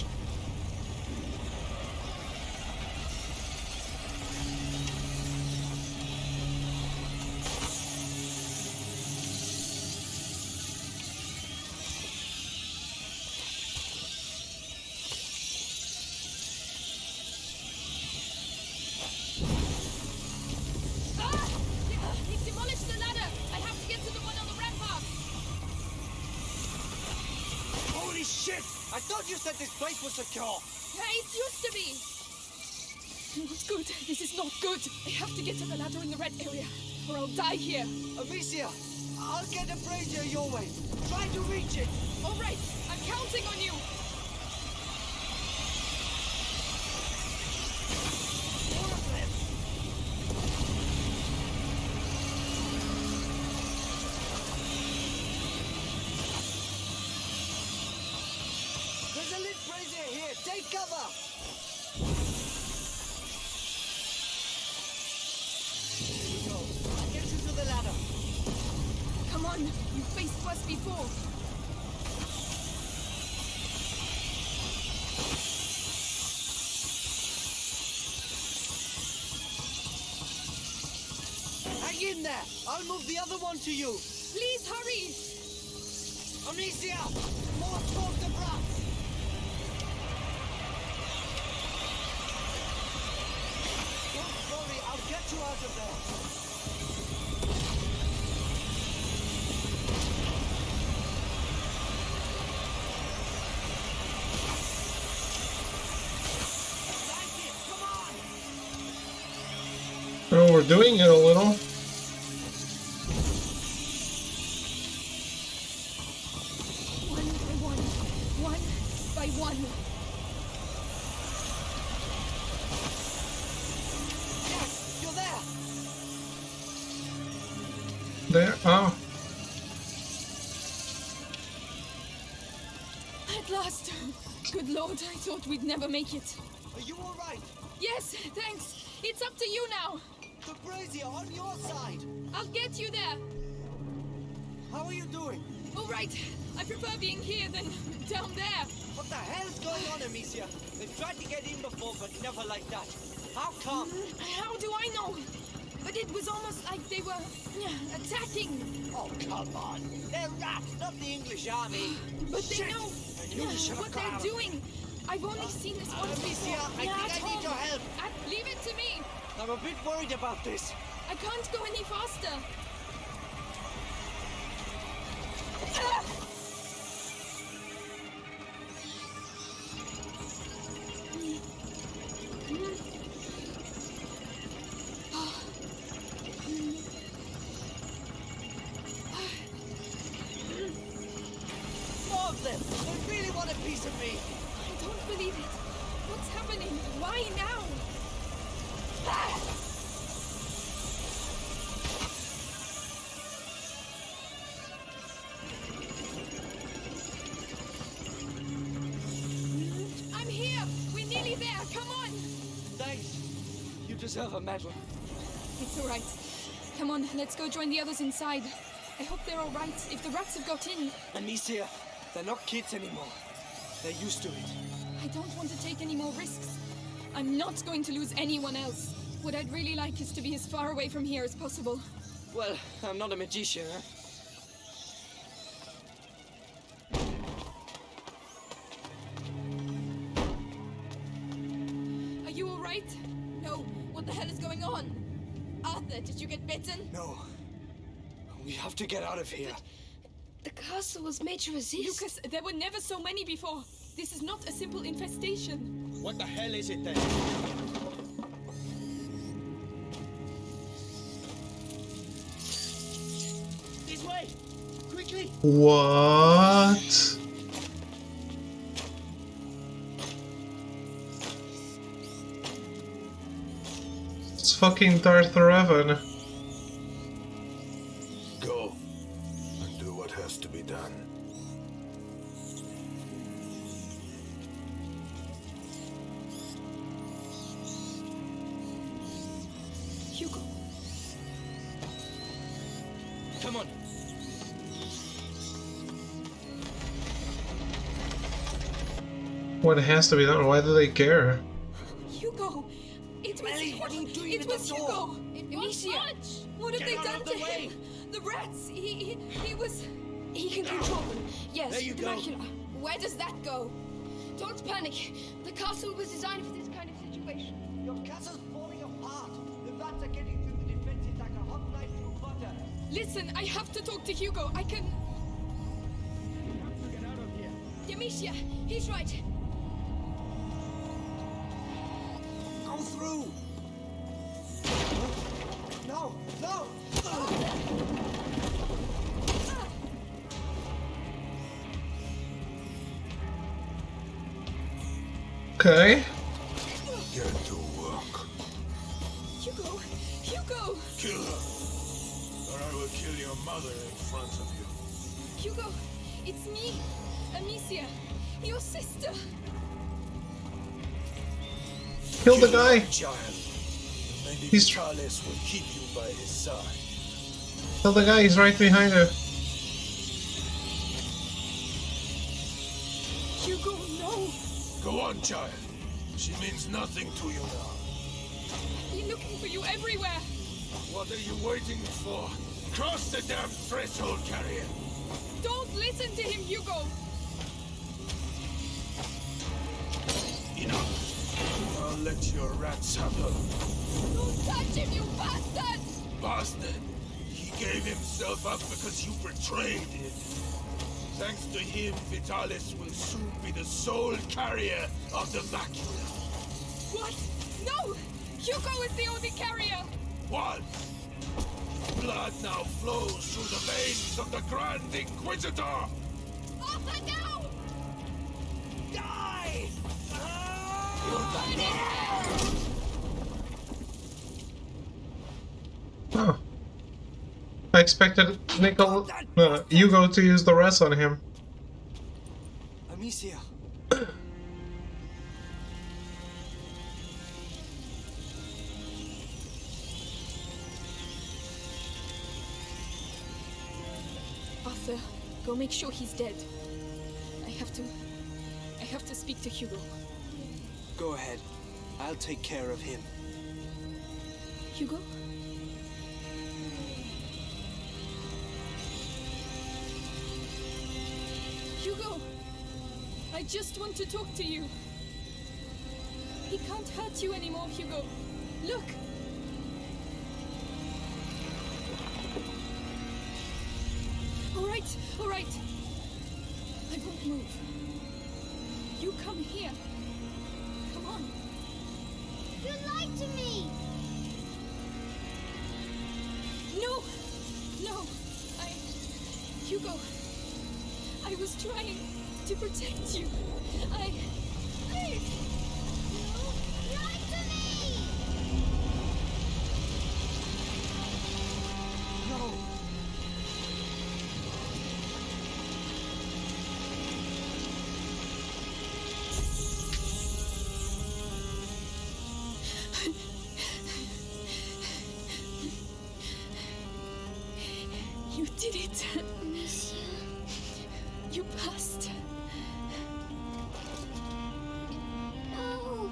It demolished the ladder! I have to get to the one on the rampart! Holy shit! I thought you said this place was secure. It used to be. Good. This is not good. I have to get to the ladder in the red area, or I'll die here. Amicia, I'll get a brazier your way. Try to reach it. All right. I'm counting on you. More of them. There's a lit brazier here. Take cover. Here we go. I'll get you to the ladder. Come on. You faced worse before. Hang in there. I'll move the other one to you. Please hurry. Amicia, more swords of rats. Don't worry, I'll get you out of there. Oh, we're doing it a little. One by one. Yes, you're there. There. Oh. At last. Good Lord, I thought we'd never make it. Are you all right? Yes, thanks. It's up to you now. The brazier on your side. I'll get you there. How are you doing? All right. I prefer being here than down there. What the hell's going on, Amicia? They've tried to get in before, but never like that. How come? How do I know? But it was almost like they were attacking. Oh, come on. They're rats, not the English army. But they Shit. know what gone they're out. doing. I've only seen this once Amicia, before. I think I need your help. Leave it to me. I'm a bit worried about this. I can't go any faster. More of them. They really want a piece of me. I don't believe it. What's happening? Why now? I'm here. We're nearly there. Come on. Thanks. You deserve a medal. It's all right. Come on, let's go join the others inside. I hope they're all right. If the rats have got in... Amicia, they're not kids anymore. They're used to it. I don't want to take any more risks. I'm not going to lose anyone else. What I'd really like is to be as far away from here as possible. Well, I'm not a magician, huh? right? No. What the hell is going on? Arthur, did you get bitten? No. We have to get out of here. The castle was made to resist. Lucas, there were never so many before. This is not a simple infestation. What the hell is it then? This way! Quickly! What? It's fucking Darth Revan. Go and do what has to be done. Hugo. Come on. What has to be done? Why do they care? Hugo! It was Ellie, what are you doing It with the was door? Hugo! Amicia! What have Get they out done of to the way. him? The rats! He was... He can control them. Yes, There you the go. macula. Where does that go? Don't panic. The castle was designed for this kind of situation. Your castle's falling apart. The rats are getting through the defenses like a hot knife through butter. Listen, I have to talk to Hugo. I can... We have to get out of here. Demetia, he's right. Go through! No! No! Okay. Get to work. Hugo! Hugo! Kill her, or I will kill your mother in front of you. Hugo! It's me! Amicia! Your sister! Kill the guy! Child. Maybe He's- Charles will keep you by his side. Kill the guy, he's right behind her. Hugo, no! Go on, child. She means nothing to you now. I've been looking for you everywhere! What are you waiting for? Cross the damn threshold, carrier. Don't listen to him, Hugo! Enough. I'll let your rats have her. Don't touch him, you bastard! Bastard! He gave himself up because you betrayed him. Thanks to him, Vitalis will soon be the sole carrier of the macula. What? No! Hugo is the only carrier! What? Blood now flows through the veins of the Grand Inquisitor! Arthur, no! Die! Oh. I expected Hugo to use the rest on him. Amicia. Arthur, go make sure he's dead. I have to speak to Hugo. Go ahead. I'll take care of him. Hugo? Hugo! I just want to talk to you. He can't hurt you anymore, Hugo. Look! All right. I won't move. You come here. Come on. You lied to me! No! Hugo, I was trying to protect you. You lied to me! No! You did it. You passed. No!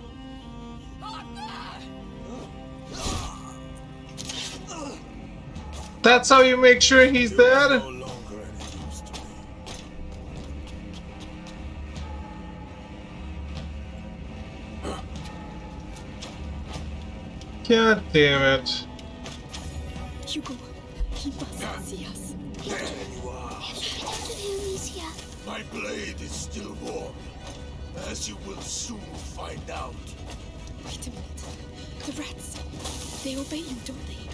That's how you make sure he's dead? God damn it. Hugo, he mustn't see us. There you are. My blade is still warm, as you will soon find out. Wait a minute. The rats. They obey you, don't they?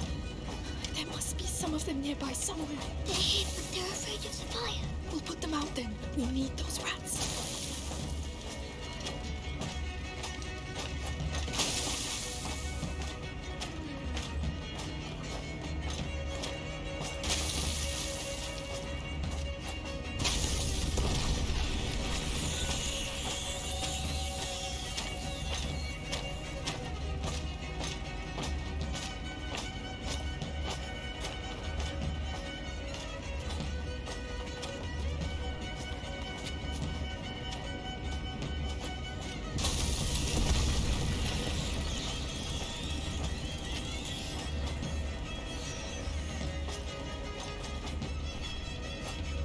There must be some of them nearby somewhere. They're here, but they're afraid of the fire. We'll put them out then. We need those rats.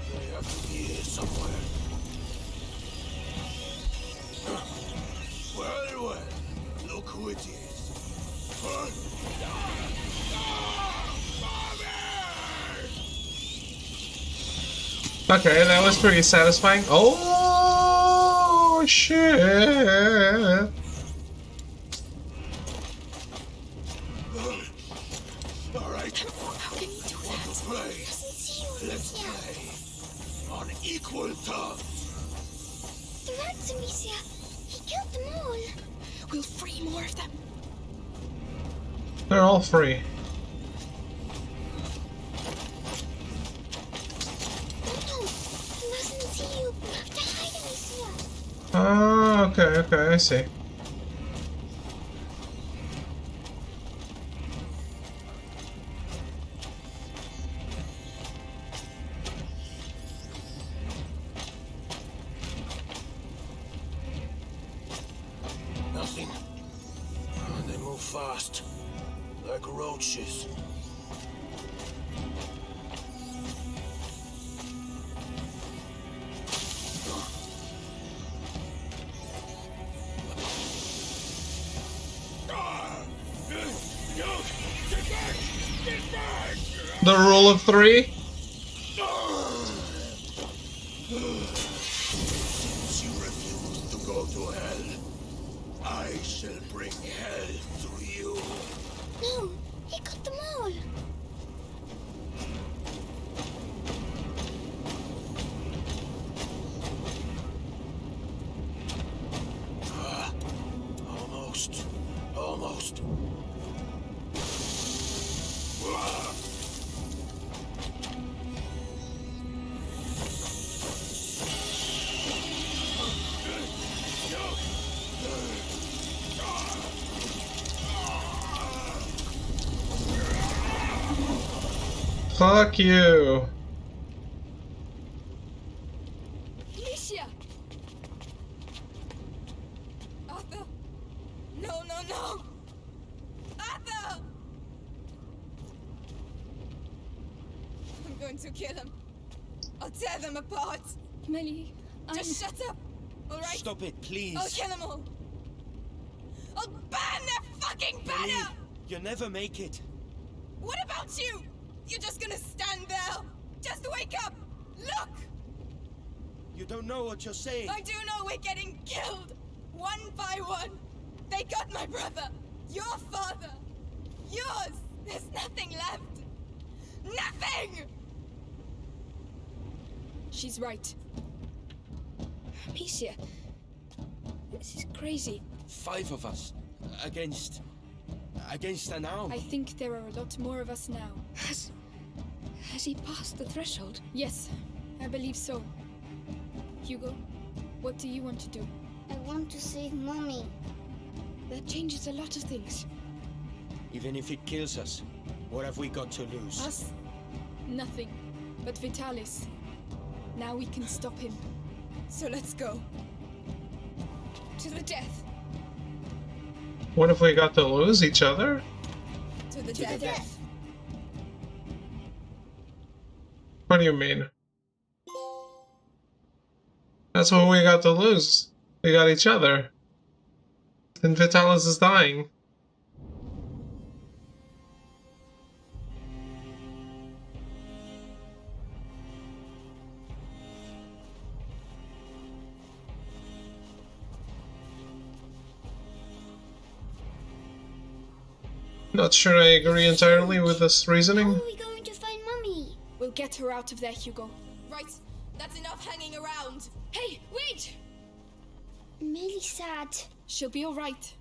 They have to be here somewhere. Well, look who it is. Okay, that was pretty satisfying. Oh, shit. All right. How can you do that? Play. Let's play on equal terms. The rats, Amicia. He killed them all. We'll free more of them. They're all free. No, he mustn't see you. We have to hide, Amicia. Oh, okay, I see. Nothing. They move fast, like roaches. The rule of three? Since you refuse to go to hell, I shall bring hell to you. No, he got them all. Almost. Fuck you. Alicia! Arthur! No! Arthur! I'm going to kill him. I'll tear them apart. Melly, just shut up, alright? Stop it, please. I'll kill them all. I'll burn their fucking banner! Melly, you'll never make it. What about you? You're just gonna stand there? Just wake up! Look! You don't know what you're saying. I do know we're getting killed! One by one! They got my brother! Your father! Yours! There's nothing left! Nothing! She's right. Amicia, this is crazy. 5 of us against an arm. I think there are a lot more of us now. Has he passed the threshold? Yes, I believe so. Hugo, what do you want to do? I want to save Mommy. That changes a lot of things. Even if it kills us, what have we got to lose? Us? Nothing. But Vitalis. Now we can stop him. So let's go. To the death. What if we got to lose each other? To the death. What do you mean? That's what we got to lose. We got each other. And Vitalis is dying. Not sure I agree entirely with this reasoning. How are we going to find Mummy? We'll get her out of there, Hugo. Right, that's enough hanging around. Hey, wait! Millie's sad. She'll be alright.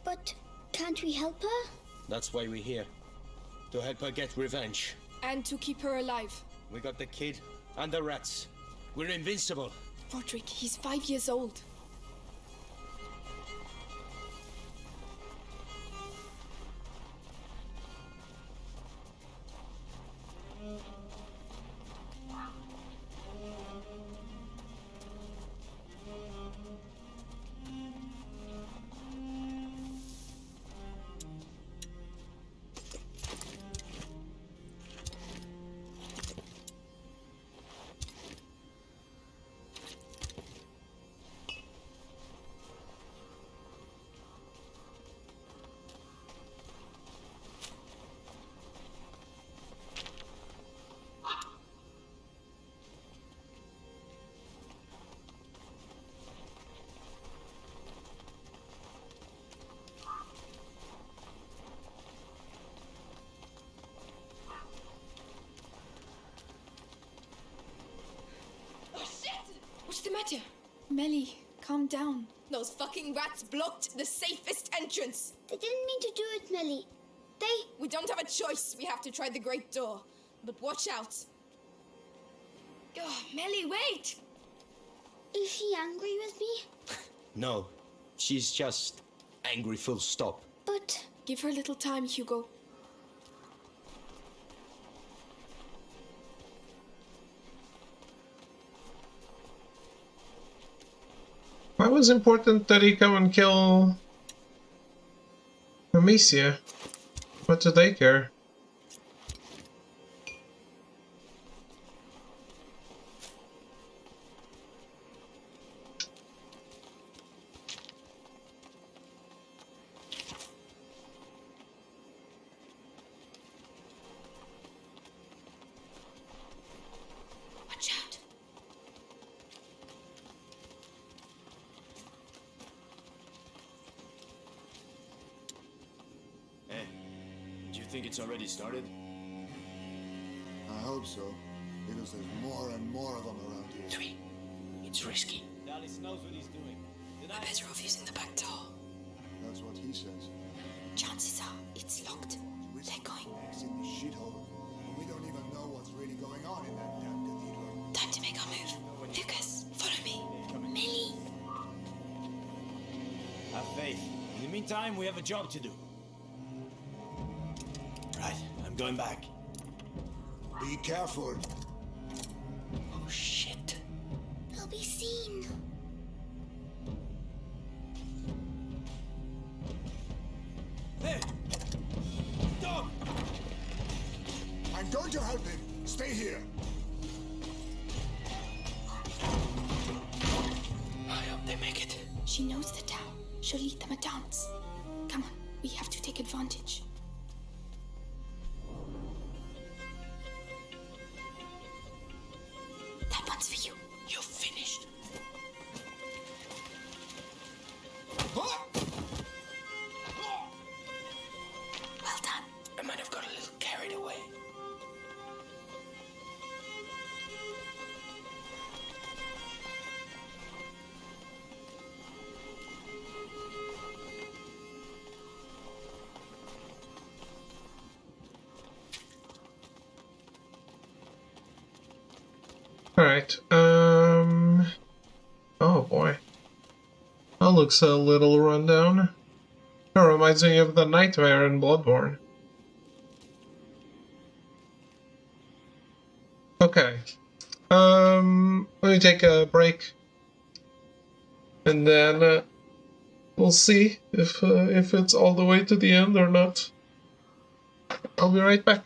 But can't we help her? That's why we're here. To help her get revenge. And to keep her alive. We got the kid and the rats. We're invincible. Roderick, he's 5 years old. What's the matter? Melly, calm down. Those fucking rats blocked the safest entrance. They didn't mean to do it, Melly. We don't have a choice. We have to try the great door. But watch out. Oh, Melly, wait! Is she angry with me? No, she's just angry full stop. But... Give her a little time, Hugo. Why was it important that he come and kill Amicia? What do they care? Watch out. Hey, do you think it's already started? I hope so, because there's more and more of them around here. 3. It's risky. Dallas knows what he's doing. We're better off using the back door. That's what he says. Chances are it's locked. They're going. It's in the shithole. We don't even know what's really going on in that damn cathedral. Time to make our move. Lucas, follow me. Millie! Have faith. In the meantime, we have a job to do. Right, I'm going back. Be careful. Oh shit. They'll be seen. Hey! Stop! I'm going to help him. Stay here. I hope they make it. She knows the town. She'll lead them a dance. Come on, we have to take advantage. That one's for you. You're finished. Well done. I might have got a little carried away. Alright, oh boy. That looks a little rundown. It reminds me of the nightmare in Bloodborne. Okay. Let me take a break. And then, we'll see if it's all the way to the end or not. I'll be right back.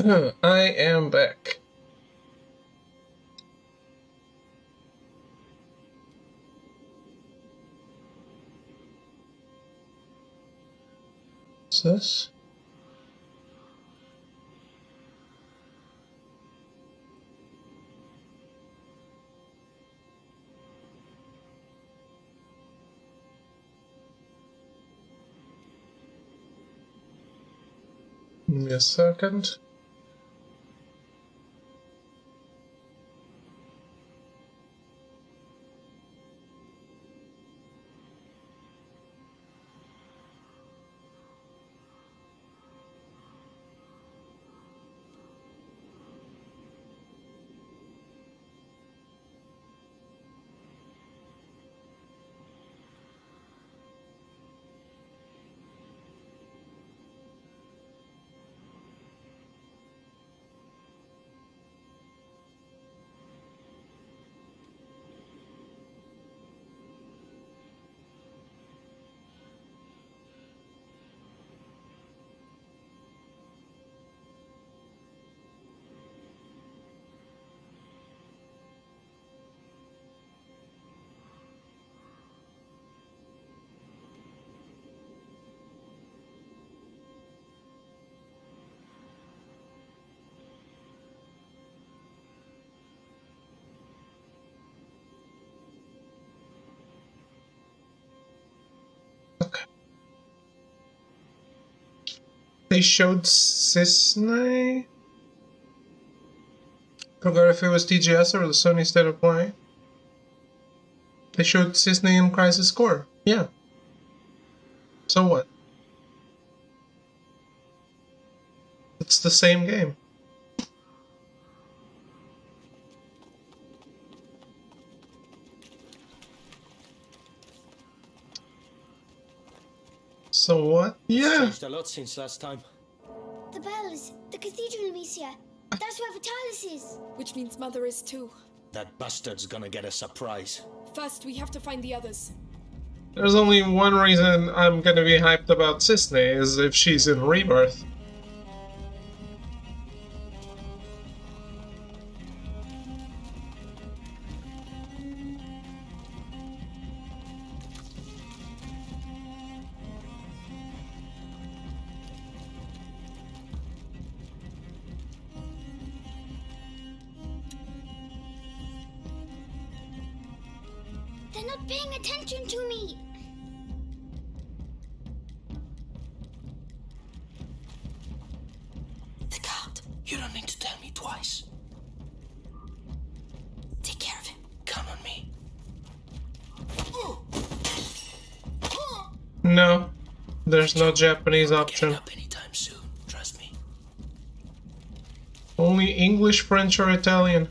I am back. What's this? Give me a second. They showed Cisne? Forgot if it was TGS or the Sony State of Play. They showed Cisne in Crisis Core. Yeah. So what? It's the same game. So what? Yeah. Changed a lot since last time. The bells, the cathedral, Amicia. That's where Vitalis is. Which means Mother is too. That bastard's gonna get a surprise. First, we have to find the others. There's only one reason I'm gonna be hyped about Cisne, is if she's in Rebirth. They're not paying attention to me. The guard. You don't need to tell me twice. Take care of him. Count on me. No. There's no Japanese option. Up anytime soon, trust me. Only English, French, or Italian.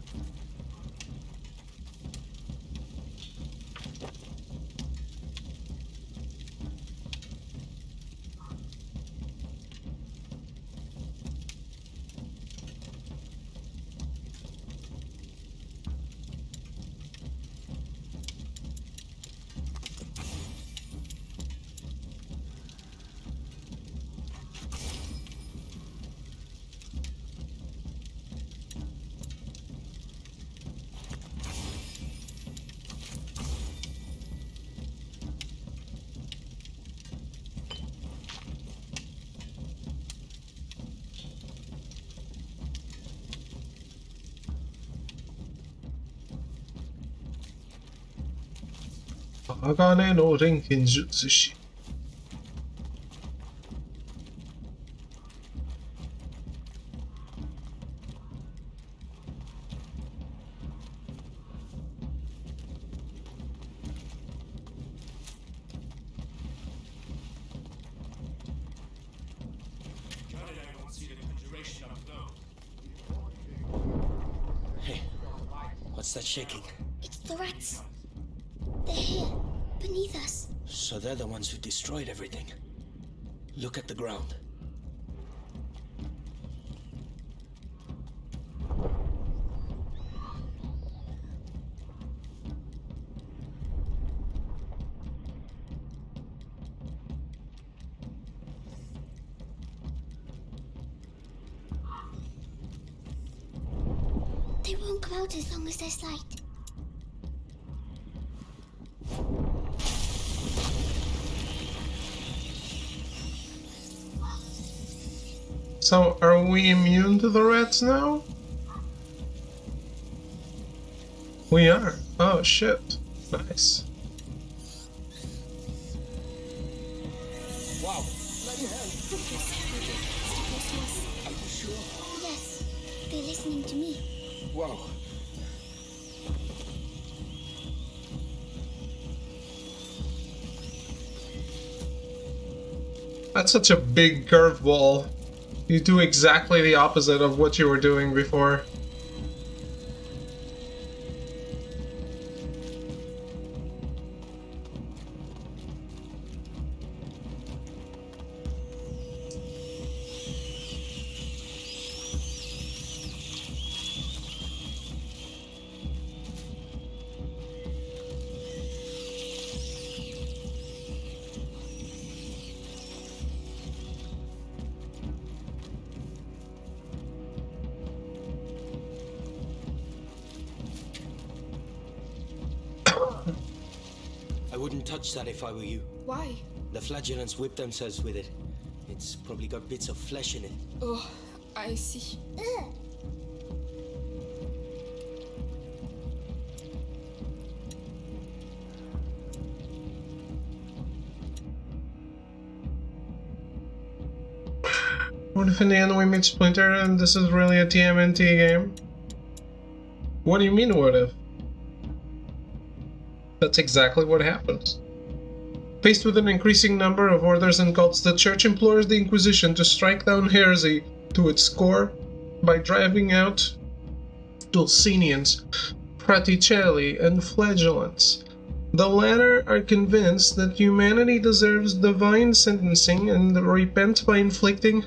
Agane no Renkinjutsushi. Hey, what's that shaking? It's the rats. They're here, beneath us. So they're the ones who destroyed everything. Look at the ground. won't come out as long as there's light. So, are we immune to the rats now? We are. Oh shit. Nice. Wow. Let your hand. Are you sure? Yes. They're listening to me. Wow. That's such a big curveball. You do exactly the opposite of what you were doing before. I wouldn't touch that if I were you. Why? The flagellants whip themselves with it. It's probably got bits of flesh in it. Oh, I see. Ugh. What if in the end we meet Splinter and this is really a TMNT game? What do you mean, what if? That's exactly what happens. Faced with an increasing number of orders and cults, the Church implores the Inquisition to strike down heresy to its core by driving out Dulcinians, Fraticelli, and Flagellants. The latter are convinced that humanity deserves divine sentencing and repent by inflicting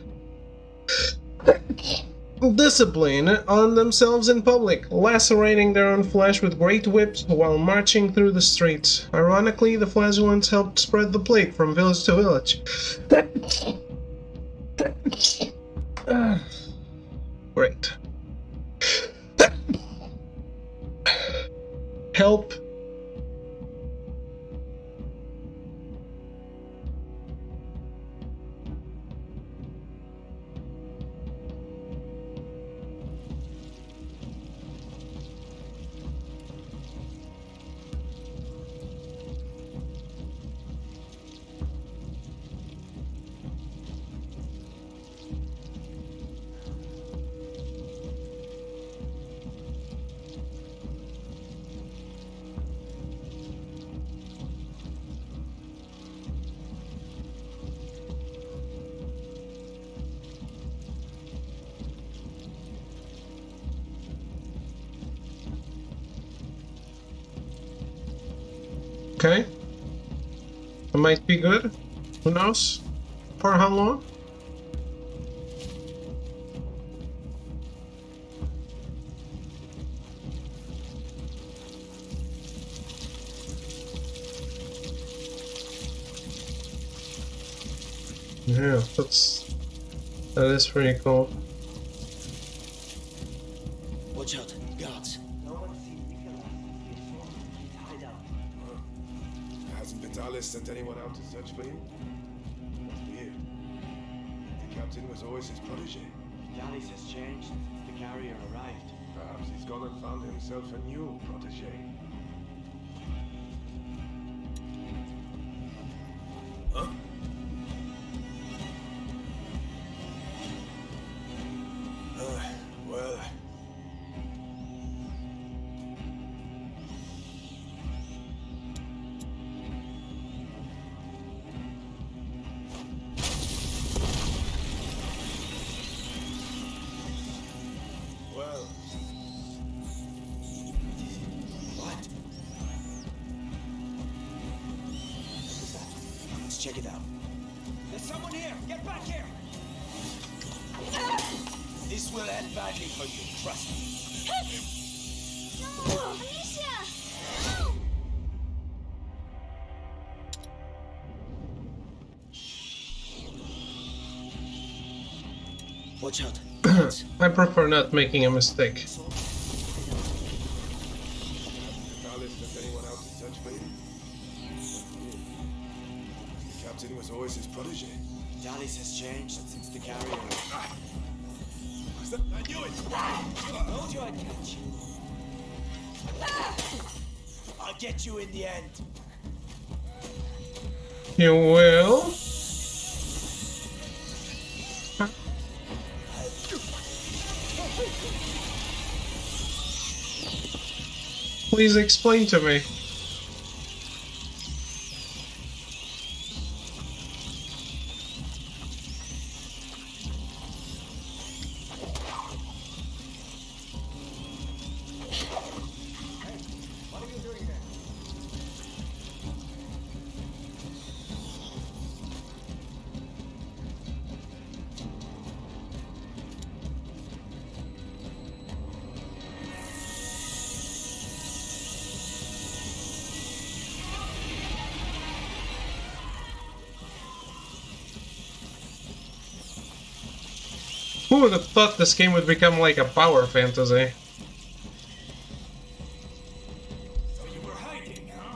discipline on themselves in public, lacerating their own flesh with great whips while marching through the streets. Ironically, the flagellants helped spread the plague from village to village. Great. Help. Okay. It might be good. Who knows? For how long? Yeah, that is pretty cool. Watch out, guards. Hasn't Vitalis sent anyone out to search for him? That's weird. The captain was always his protege. Vitalis has changed since the carrier arrived. Perhaps he's gone and found himself a new protege. Huh? Well... What? Let's check it out. There's someone here! Get back here! This will end badly for you, trust me. No! Alicia! No! Watch out. I prefer not making a mistake. was always his protege. Dallas has changed since the carrier. I knew it! Told you I'd catch you. I'll get you in the end. You will? Please explain to me. Who would have thought this game would become like a power fantasy? So you were hiding, huh?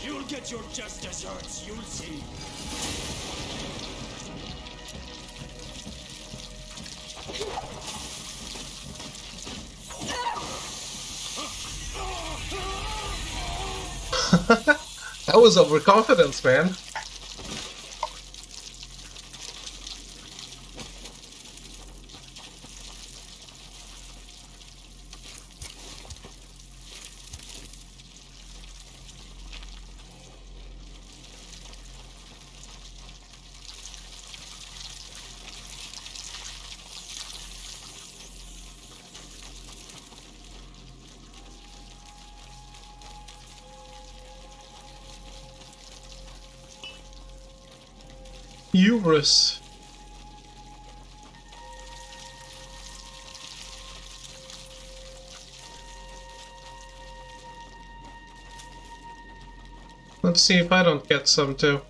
You'll get your just desserts, you'll see. That was overconfidence, man. Hubris. Let's see if I don't get some too.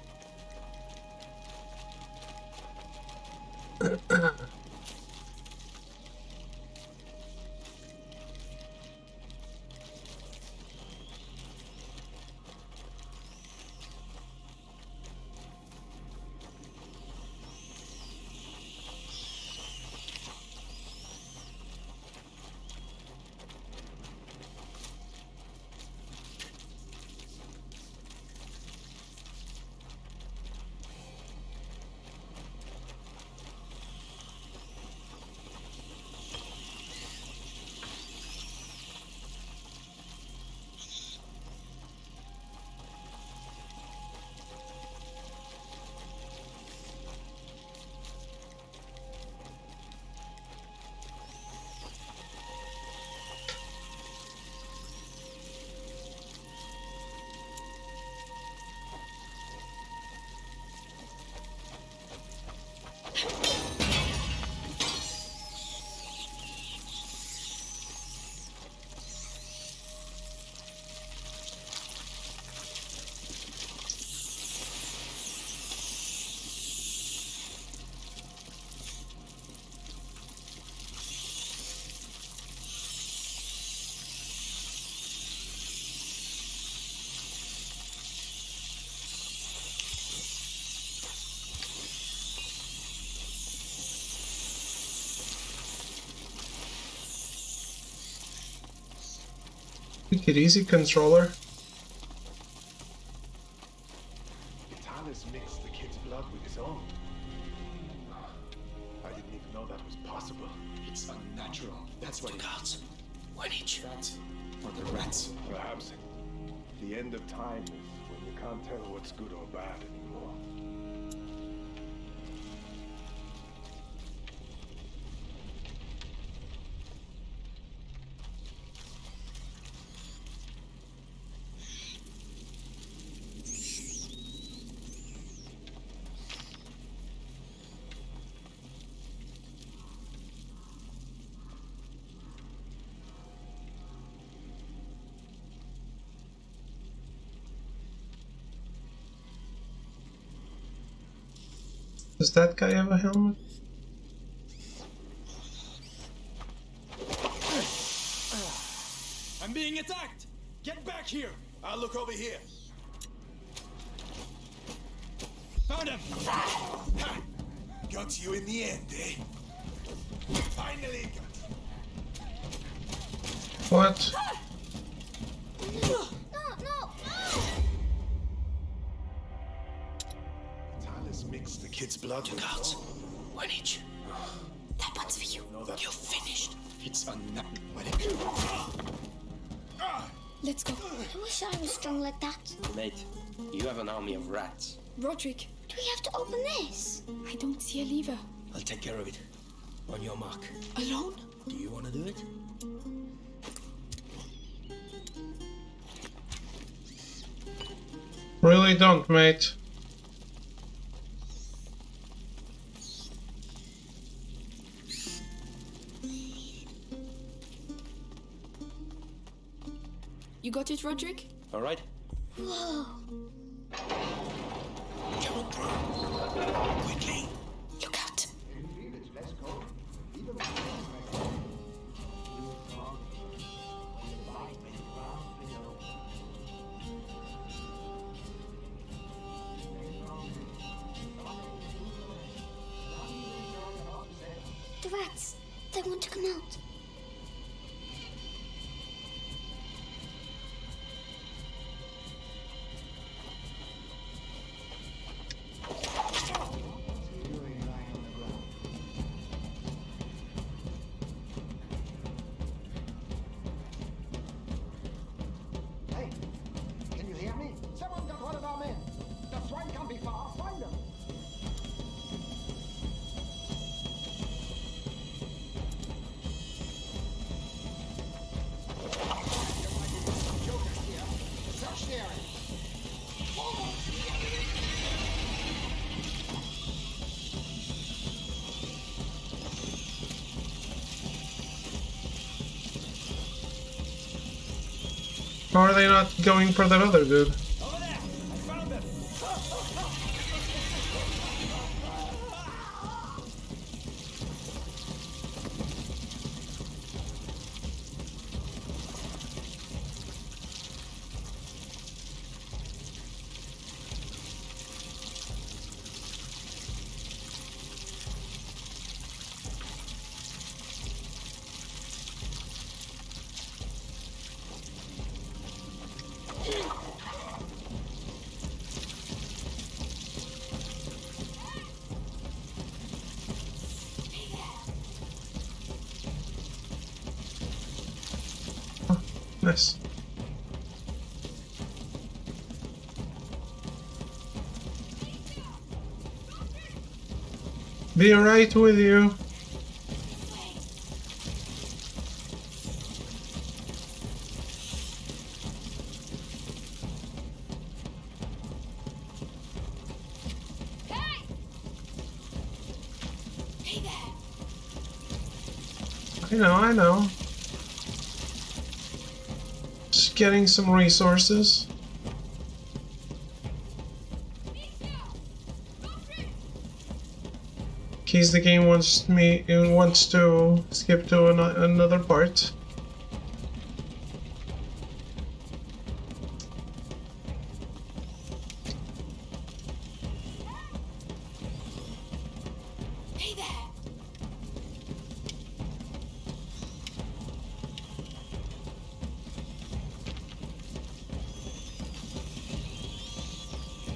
Take it easy, controller. Vitalis mixed the kid's blood with his own. I didn't even know that was possible. It's unnatural. That's what it is. When each That or the rats. Perhaps the end of time is when you can't tell what's good or bad anymore. Does that guy have a helmet? I'm being attacked! Get back here! I'll look over here. Found him! Got you in the end, eh? Finally got What? No. Talis mixed the kid's blood. 2 cards. 1 each. That one's for you. You're finished. It's unknown. Let's go. I wish I was strong like that. Mate, you have an army of rats. Roderick, Do we have to open this? I don't see a lever. I'll take care of it. On your mark. Alone? Do you want to do it? Really don't, mate. You got it, Roderick? All right? Whoa. Come on, bro. Quickly. Look out. The rats. They want to come out. Hey, can you hear me? Someone got one of our men. The swine can't be far. Find them. Search the area. How are they not going for that other dude? Over there! I found them! Nice. Be right with you. Hey there. I know. Just getting some resources. Keys the game wants to skip to another part. Hey there.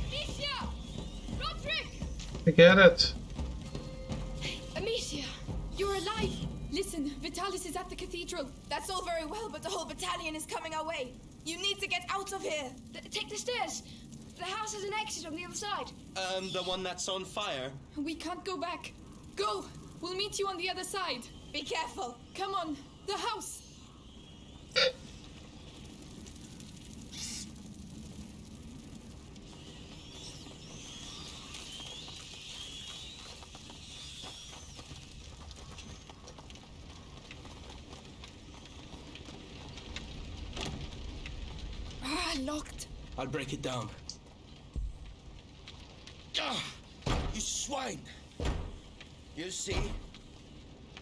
Amicia! Roderick! I get it. Amicia, you're alive. Listen, Vitalis is at the cathedral. That's all very well, but the whole battalion is coming our way. You need to get out of here. Take the stairs. The house has an exit on the other side. The one that's on fire? We can't go back. Go. We'll meet you on the other side. Be careful. Come on. The house. Locked. I'll break it down. You swine! You see?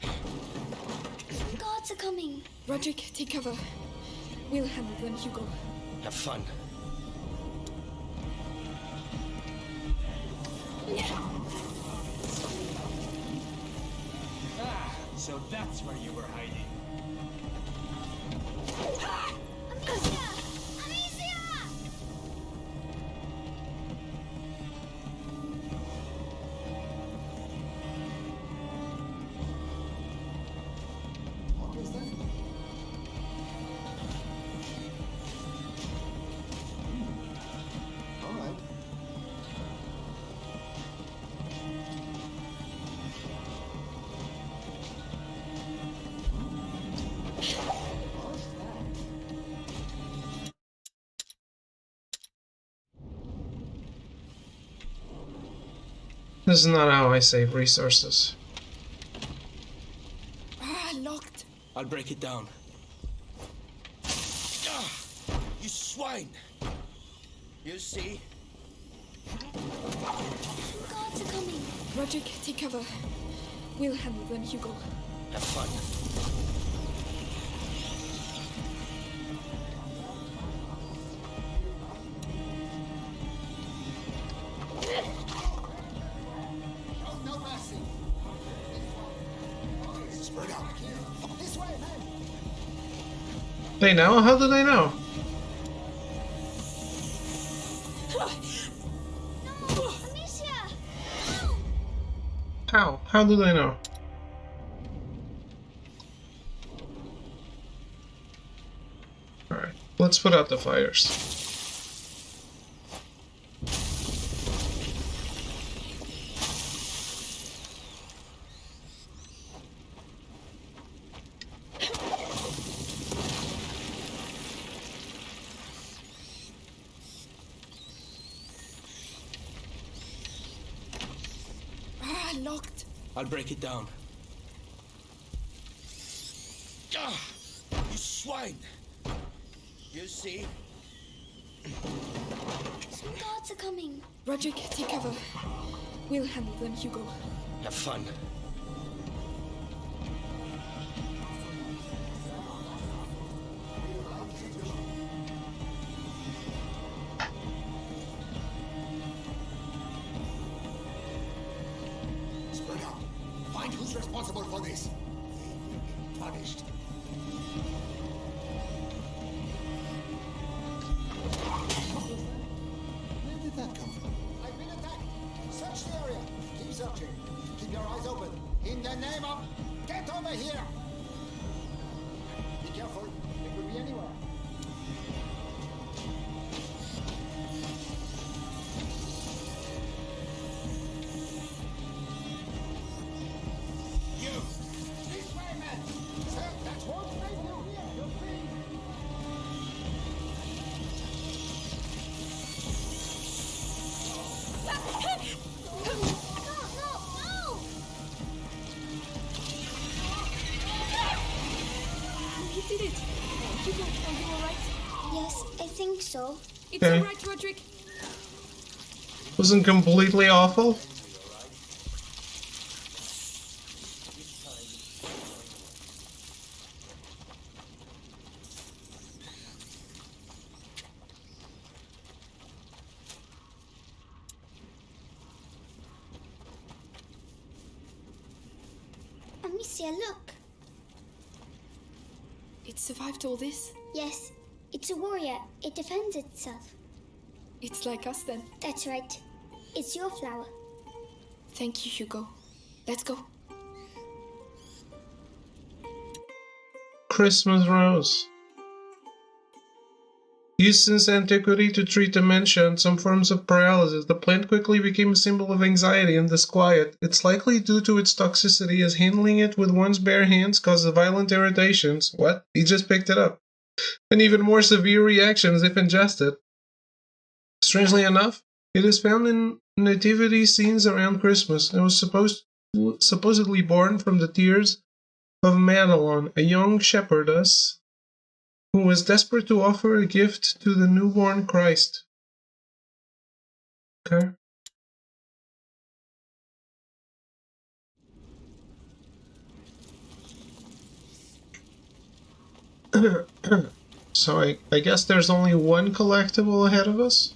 Some guards are coming. Roderick, take cover. We'll handle them, Hugo. Have fun. Ah, so that's where you were hiding. Amicia! Amicia! What is that? All right. This is not how I save resources. Ah, locked. I'll break it down. Ah, you swine! You see? Some guards are coming. Roderick, take cover. We'll handle them, Hugo. Have fun. No mercy. Spread out. This way, man. They know? How do they know? No! Amicia! No! How? How do they know? Alright, let's put out the fires. Ah, locked. I'll break it down. Ah, you swine! You see? Some guards are coming. Roderick, take cover. We'll handle them, Hugo. Have fun. Spread out. Find who's responsible for this. They will be punished. Where did that come from? I've been attacked. Search the area. Keep searching. Keep your eyes open. In the name of... Get over here! Be careful. It could be anywhere. You! This way, man! Sir, that's won't save you here. You're free. No, no, no! You did it. Hugo, are you alright? Yes, I think so. It's Okay. alright, Roderick. Wasn't completely awful. Amicia, look. It survived all this. Yes, it's a warrior. It defends itself. It's like us then. That's right. It's your flower. Thank you, Hugo. Let's go. Christmas rose. Used since antiquity to treat dementia and some forms of paralysis, the plant quickly became a symbol of anxiety and disquiet. It's likely due to its toxicity, as handling it with one's bare hands causes violent irritations. What? He just picked it up. And even more severe reactions if ingested. Strangely enough, it is found in nativity scenes around Christmas and was supposedly born from the tears of Madelon, a young shepherdess who was desperate to offer a gift to the newborn Christ. Okay. So I guess there's only one collectible ahead of us?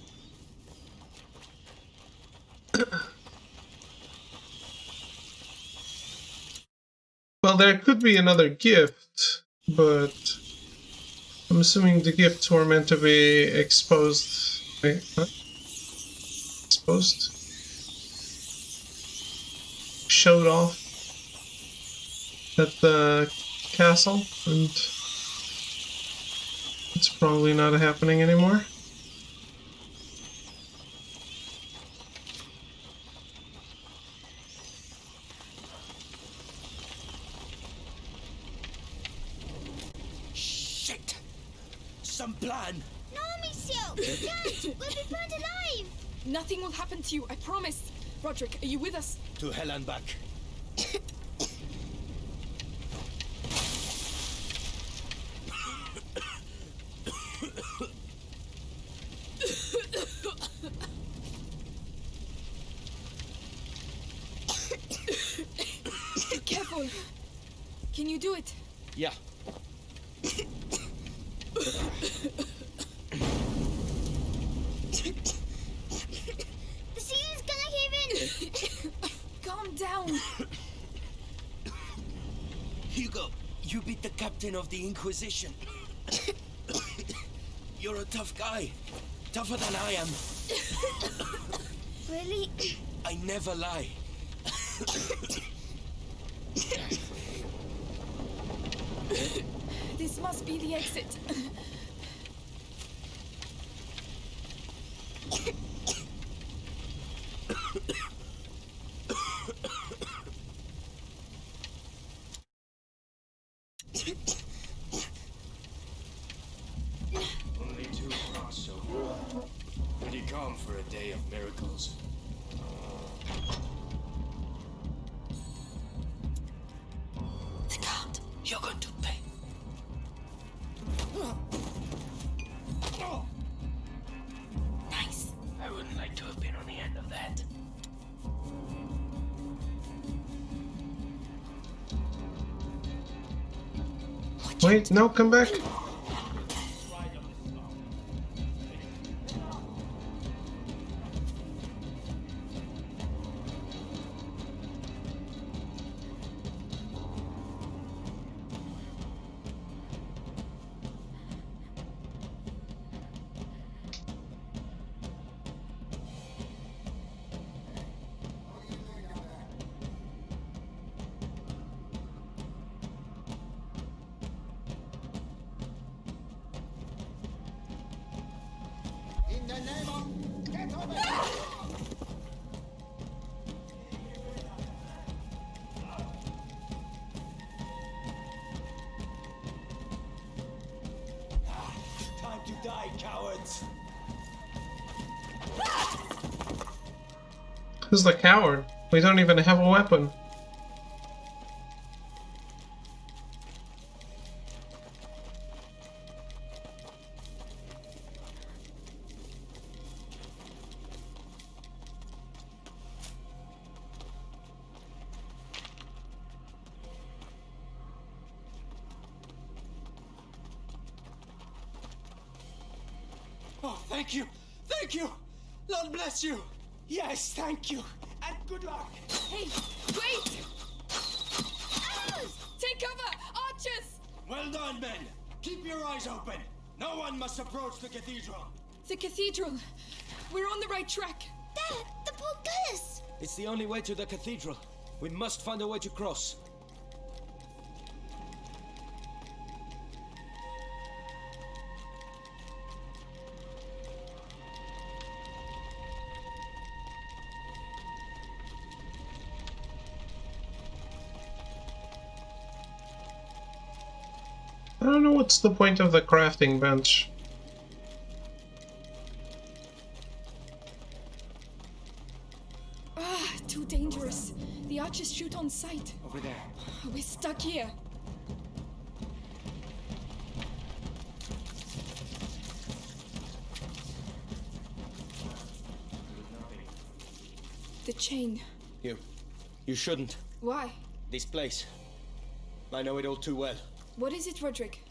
Well, there could be another gift, but I'm assuming the gifts were meant to be exposed. Wait, what? Exposed? Showed off at the castle, and it's probably not happening anymore. Shit! Some plan! No, Monsieur! We can't! We'll be burned alive! Nothing will happen to you, I promise. Roderick, are you with us? To hell and back. Careful. Can you do it? Yeah. The ceiling's gonna cave in! Calm down. Hugo, you beat the captain of the Inquisition. You're a tough guy. Tougher than I am. Really? I never lie. This must be the exit. Only 2 cross so far. Pretty calm for a day of miracles. The guard. You're going to pay. Nice. I wouldn't like to have been on the end of that. Wait, no, come back. In the name of... Get over here! Time to die, cowards! Who's the coward? We don't even have a weapon. Oh, thank you! Thank you! Lord bless you! Yes, thank you! And good luck! Hey, wait! Arrows! Take cover! Archers! Well done, men! Keep your eyes open! No one must approach the cathedral! The cathedral. We're on the right track. There! The portcullis! It's the only way to the cathedral. We must find a way to cross. I don't know what's the point of the crafting bench. Ah, too dangerous. The archers shoot on sight. Over there. We're stuck here. The chain. You shouldn't. Why? This place. I know it all too well. What is it, Roderick?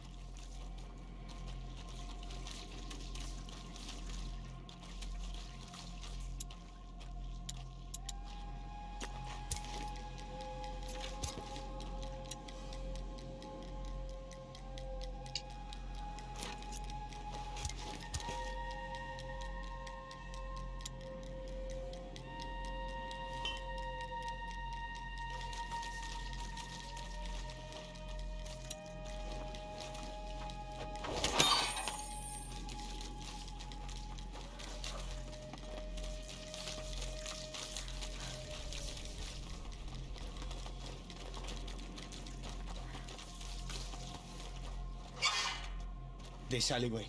this alleyway.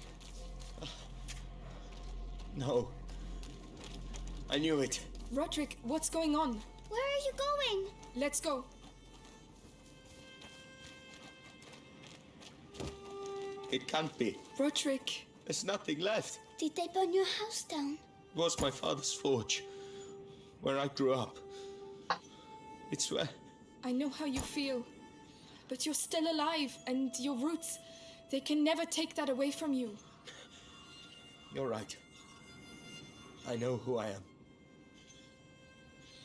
No. I knew it. Roderick, what's going on? Where are you going? Let's go. It can't be. Roderick. There's nothing left. Did they burn your house down? It was my father's forge, where I grew up. It's where... I know how you feel, but you're still alive, and your roots, they can never take that away from you. You're right. I know who I am.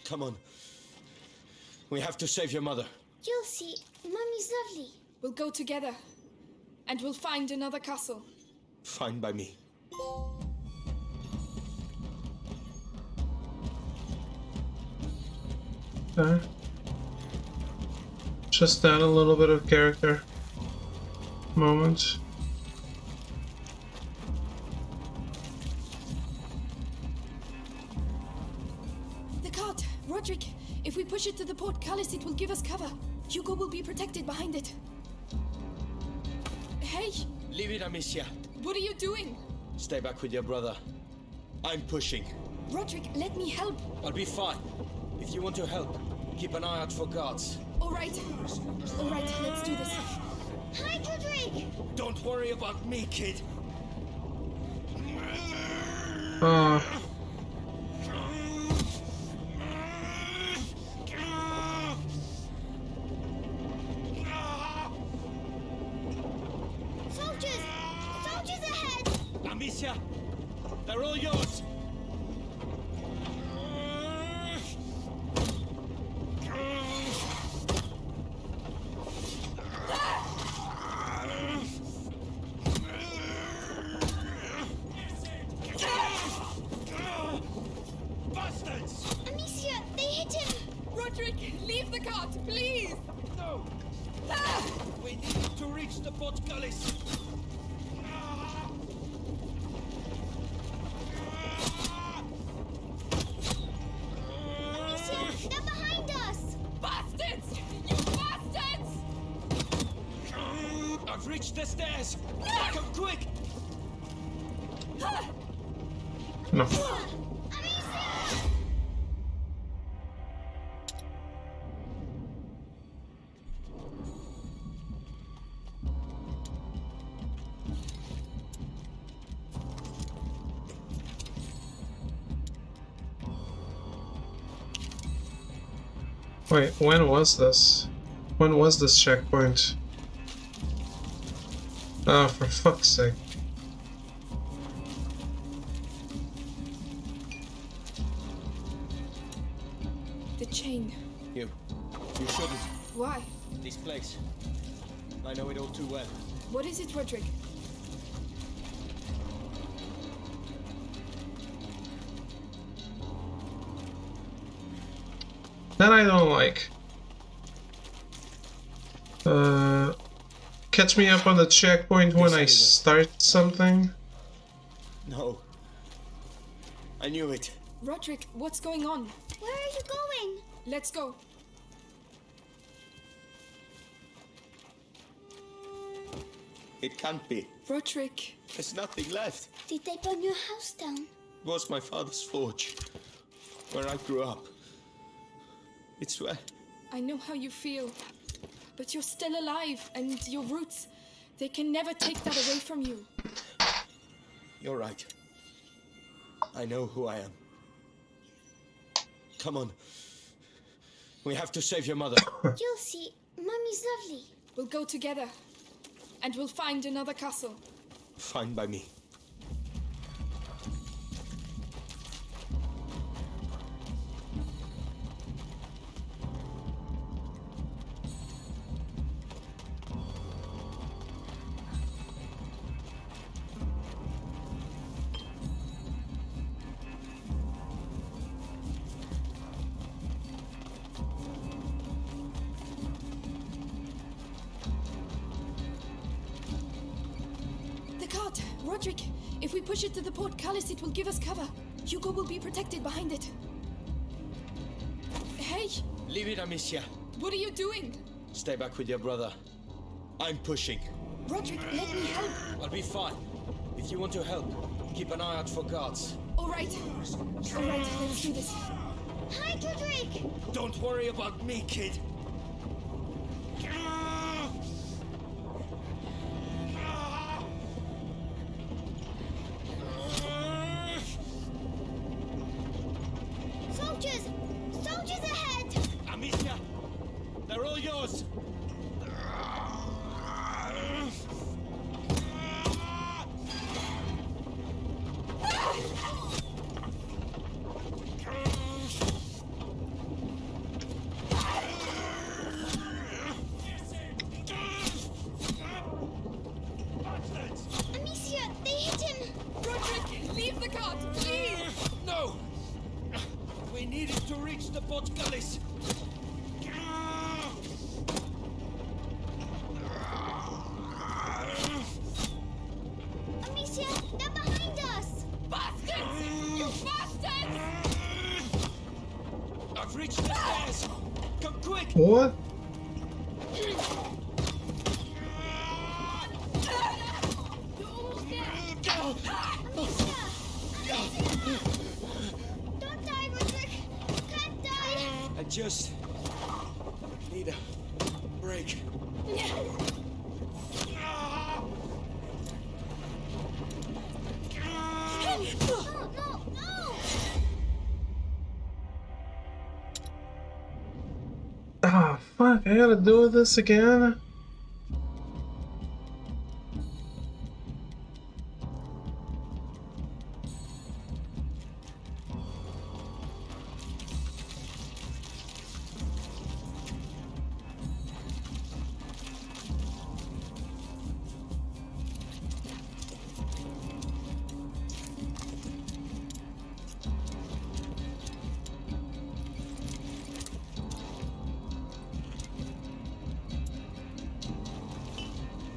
Come on. We have to save your mother. You'll see. Mummy's lovely. We'll go together, and we'll find another castle. Fine by me. Okay. Just add a little bit of character moment. The cart! Roderick! If we push it to the portcullis, it will give us cover. Hugo will be protected behind it. Hey! Leave it, Amicia. What are you doing? Stay back with your brother. I'm pushing. Roderick, let me help. I'll be fine. If you want to help, keep an eye out for guards. All right, let's do this. Hi, Roderick! Don't worry about me, kid. Soldiers! Soldiers ahead! Amicia, they're all yours. Amicia, they hit him! Roderick, leave the cart, please! No! We need to reach the portcullis. Amicia, they're behind us! Bastards! You bastards! I've reached the stairs. Come quick! No. Wait, when was this? When was this checkpoint? Oh, for fuck's sake. The chain. You shouldn't. Why? This place. I know it all too well. What is it, Roderick? That I don't like. Catch me up on the checkpoint when I start something. No. I knew it. Roderick, what's going on? Where are you going? Let's go. It can't be. Roderick. There's nothing left. Did they burn your house down? It was my father's forge, where I grew up. It's where... I know how you feel, but you're still alive, and your roots, they can never take that away from you. You're right. I know who I am. Come on. We have to save your mother. You'll see. Mummy's lovely. We'll go together, and we'll find another castle. Fine by me. Roderick, if we push it to the portcullis, it will give us cover. Hugo will be protected behind it. Hey! Leave it, Amicia. What are you doing? Stay back with your brother. I'm pushing. Roderick, let me help. I'll be fine. If you want to help, keep an eye out for guards. All right, let's do this. Hi, Roderick! Don't worry about me, kid. Soldiers! Soldiers ahead! Amicia, they're all yours. Amicia, they hit him! Roderick, leave the cart, please! No! We needed to reach the Portcullis. Amicia, they're behind us! Bastards! You bastards! I've reached the stairs. Come quick! What? Don't die, Roderick! Can't die! I just need a break. No! Ah, fuck, I gotta do this again?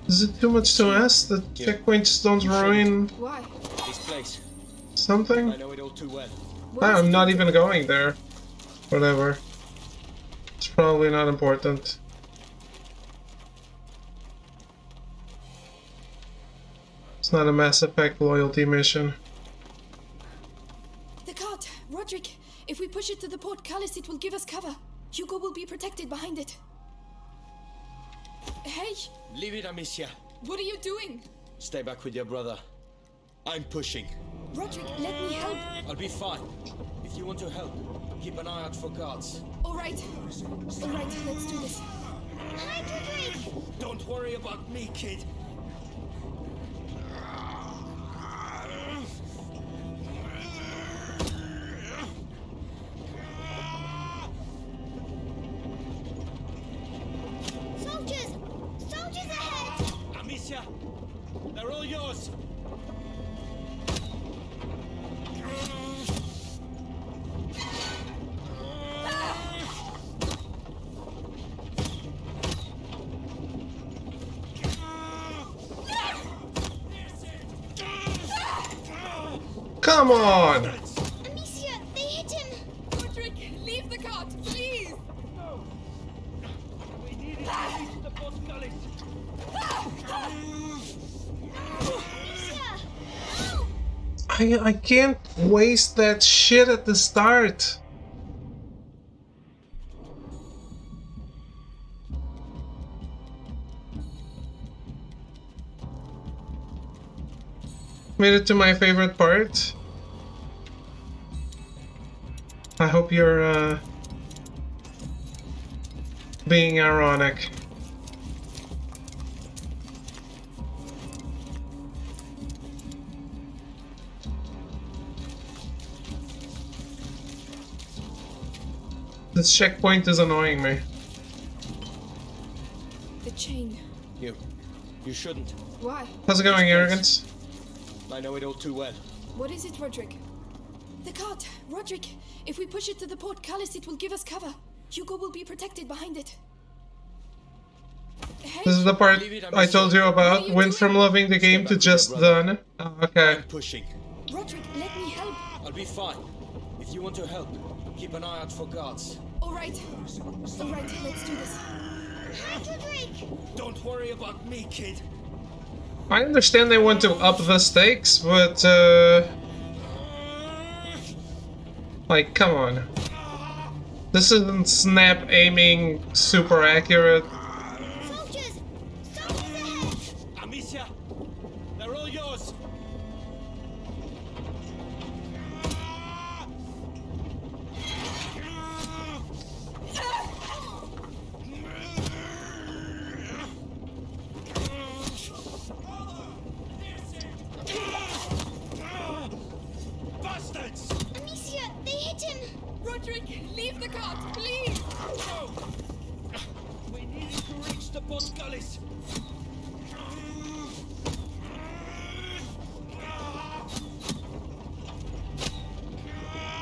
Is it too much to ask that checkpoints don't ruin Why? This place. something? I know it all too well. I'm not even going there. Whatever. It's probably not important. It's not a Mass Effect loyalty mission. The cart! Roderick! If we push it to the portcullis, it will give us cover. Hugo will be protected behind it. Hey! Leave it, Amicia. What are you doing? Stay back with your brother. I'm pushing. Roderick, let me help. I'll be fine. If you want to help, keep an eye out for guards. All right, let's do this. Hi, Roderick! Don't worry about me, kid. Soldiers! Soldiers ahead! Amicia, they're all yours. Come on! Amicia, they hit him! Roderick, leave the cart, please! We needed to reach the Portcullis. Amicia! I can't waste that shit at the start. Made it to my favorite part. I hope you're being ironic. This checkpoint is annoying me. The chain. You shouldn't. Why? How's it going, Arrogance? I know it all too well. What is it, Roderick? The cart! Roderick! If we push it to the portcullis, it will give us cover. Hugo will be protected behind it. Hey! This is the part I told you about. Went from loving the game to just done. Oh, okay. I'm pushing. Roderick, let me help. I'll be fine. If you want to help, keep an eye out for guards. All right, let's do this. Hi, Roderick! Don't worry about me, kid. I understand they want to up the stakes, but like, come on. This isn't snap aiming super accurate. Soldiers! Soldiers ahead! Amicia, they're all yours. Bastards! Amicia, they hit him! Roderick, leave the cart, please! No! We needed to reach the Portcullis.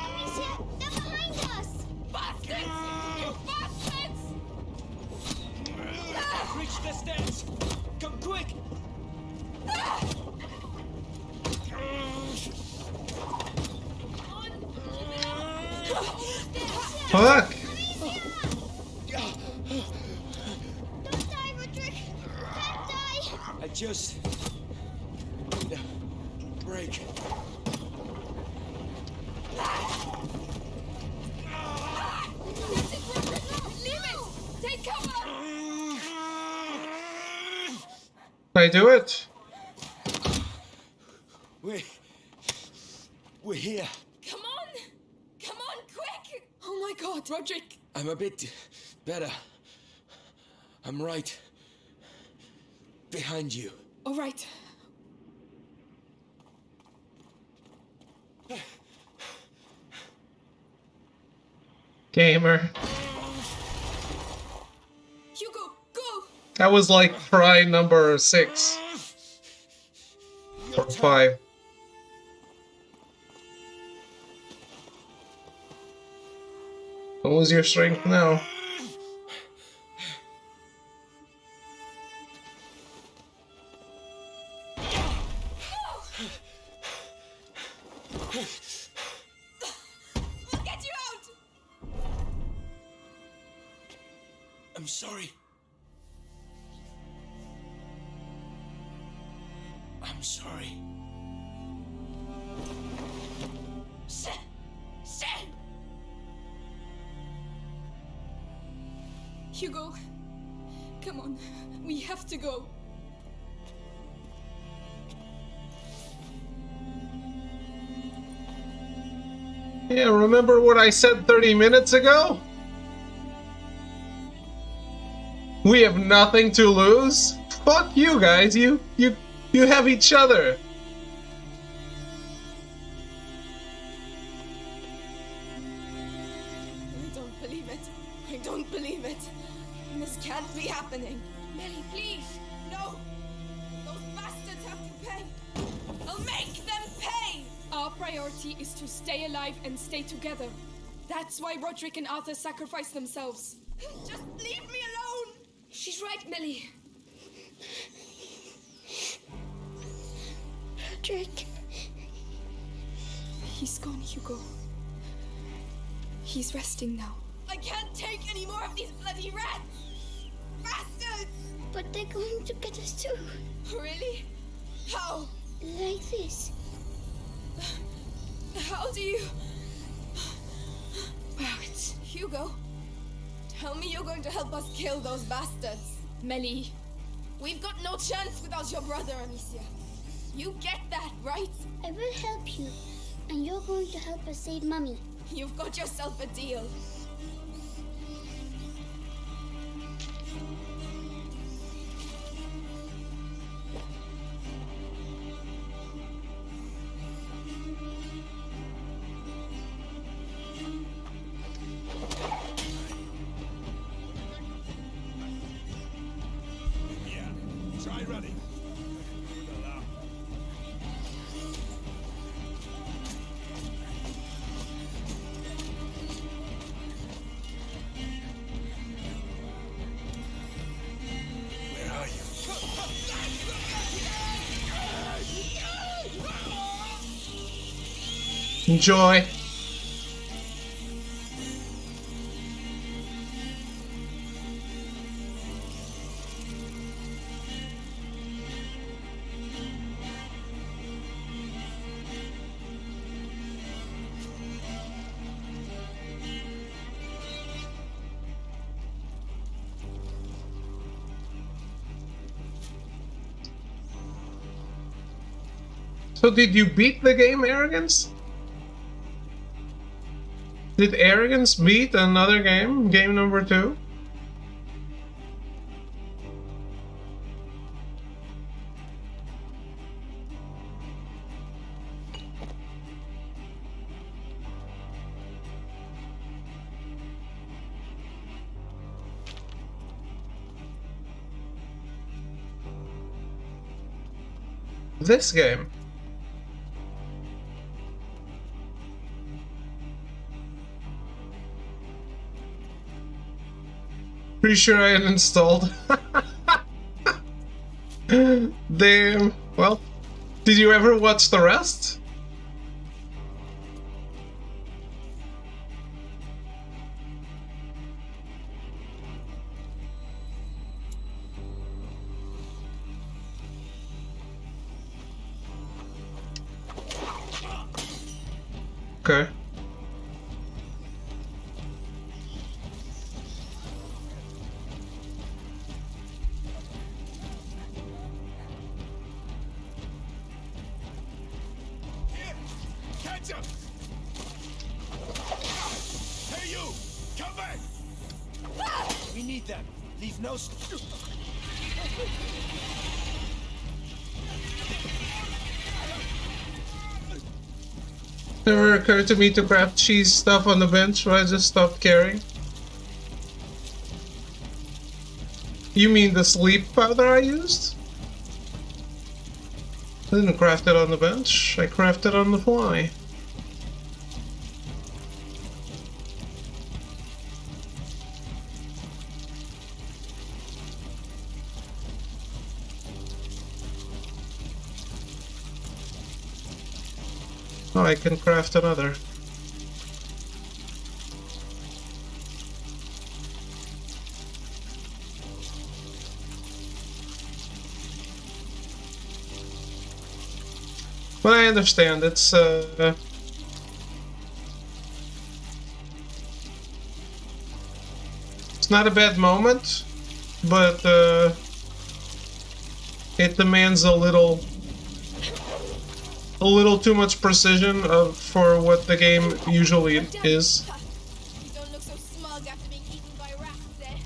Amicia, they're behind us! Bastards! You bastards! Reach the stairs. Come quick! Fuck! Don't die, Roderick! Can't die! I just need a break. That's it, Roderick! Leave it! Take cover! Can I do it? We're here. Come on! Come on, quick! Oh my god, Roderick! I'm a bit better. I'm right behind you. All right. Gamer. Hugo, go! That was like try number 6. Or 5. What was your strength now? We'll get you out! I'm sorry. I'm sorry. Shit! Hugo, come on. We have to go. Yeah, remember what I said 30 minutes ago? We have nothing to lose? Fuck you guys, you have each other. I don't believe it. I don't believe it. This can't be happening. Melly, please! No! Those bastards have to pay! I'll make them pay! Our priority is to stay alive and stay together. That's why Roderick and Arthur sacrificed themselves. Just leave me alone! She's right, Melly. Roderick. He's gone, Hugo. He's resting now. I can't take any more of these bloody rats! Bastards! But they're going to get us too. Really? How? Like this. How do you... Barrett. Hugo, tell me you're going to help us kill those bastards. Melly, we've got no chance without your brother, Amicia. You get that, right? I will help you. And you're going to help us save Mummy. You've got yourself a deal. Try running. Where are you? Enjoy. So did you beat the game, Arrogance? Did Arrogance beat another game? Game number 2? This game. Pretty sure I had installed. Damn. Well, did you ever watch the rest? Okay. Catch him! Hey, you! Come back! We need them. Leave no. Never occurred to me to craft cheese stuff on the bench, so I just stopped caring. You mean the sleep powder I used? I didn't craft it on the bench, I crafted on the fly. Oh, I can craft another. But I understand, it's not a bad moment, but it demands a little too much precision for what the game usually is. You don't look so smug after being eaten by rats there.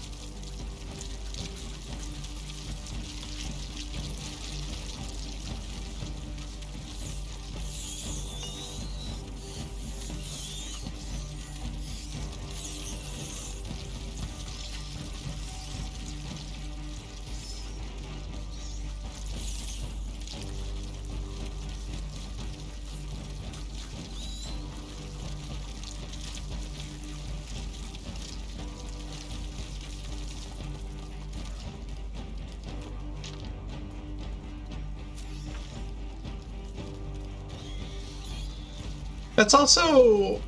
That's also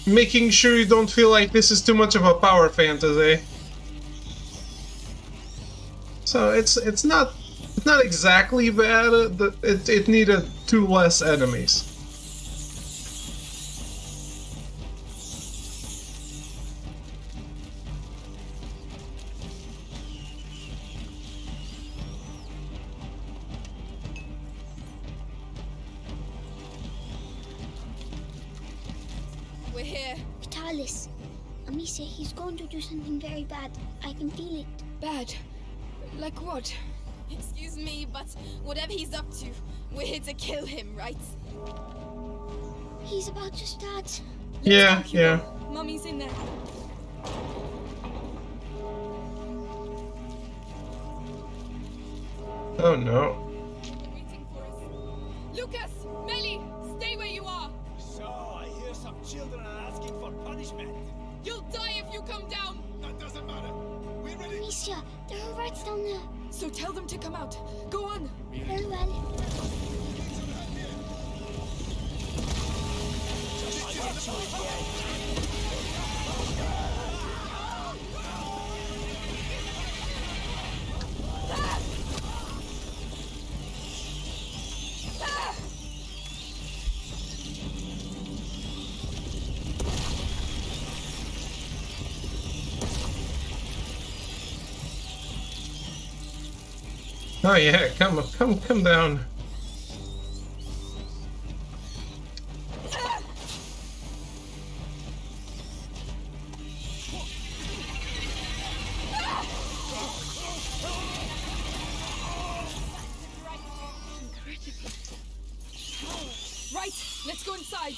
making sure you don't feel like this is too much of a power fantasy. So it's not exactly bad. It needed 2 less enemies. We're here. Vitalis, Amicia, he's going to do something very bad. I can feel it. Bad? Like what? Excuse me, but whatever he's up to, we're here to kill him, right? He's about to start. Yeah, yeah. Mummy's in there. Oh no. Lucas! Melly! Stay where you are! So, I hear some children are asking for punishment. You'll die if you come down! That doesn't matter. We're ready. Amicia, there are rats down there. So tell them to come out. Go on. Very well. Oh yeah, come down. Right, let's go inside.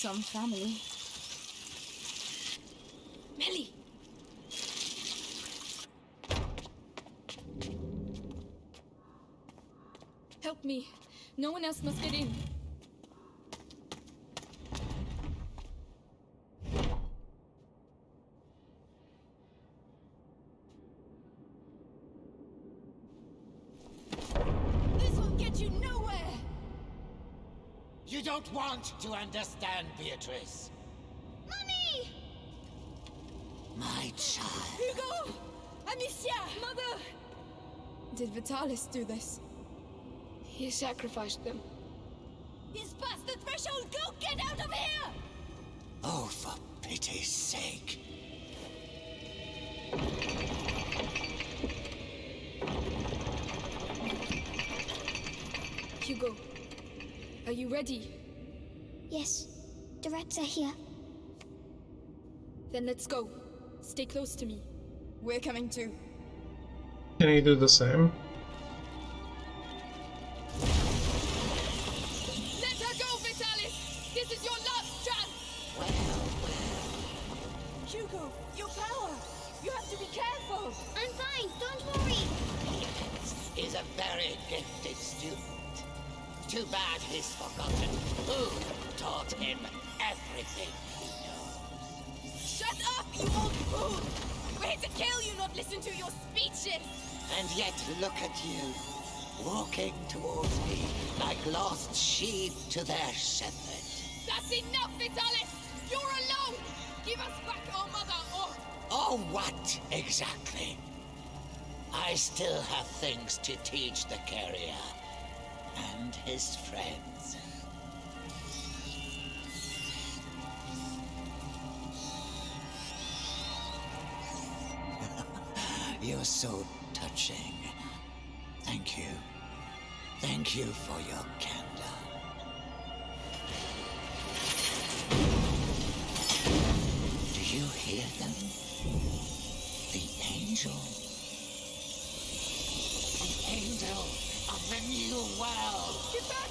Some family. Melly! Help me. No one else must get in. This will get you nowhere! You don't want to understand, Beatrice. Mommy! My child. Hugo! Amicia! Mother! Did Vitalis do this? He sacrificed them. He's past the threshold! Go get out of here! Oh, for pity's sake. Hugo, are you ready? Yes, the rats are here. Then let's go. Stay close to me. We're coming too. Can you do the same? Let her go, Vitalis! This is your last chance! Hugo, your power! You have to be careful! I'm fine, don't worry. Is a very gifted student. Too bad he's forgotten who taught him everything he knows. Shut up, you old fool! We're here to kill you, not listen to your speeches! And yet look at you, walking towards me like lost sheep to their shepherd. That's enough, Vitalis! You're alone! Give us back our mother, or... Oh, what exactly? I still have things to teach the carrier and his friends. You're so touching. Thank you. Thank you for your candor. Do you hear them? The angel. The angel of the new world. Get back!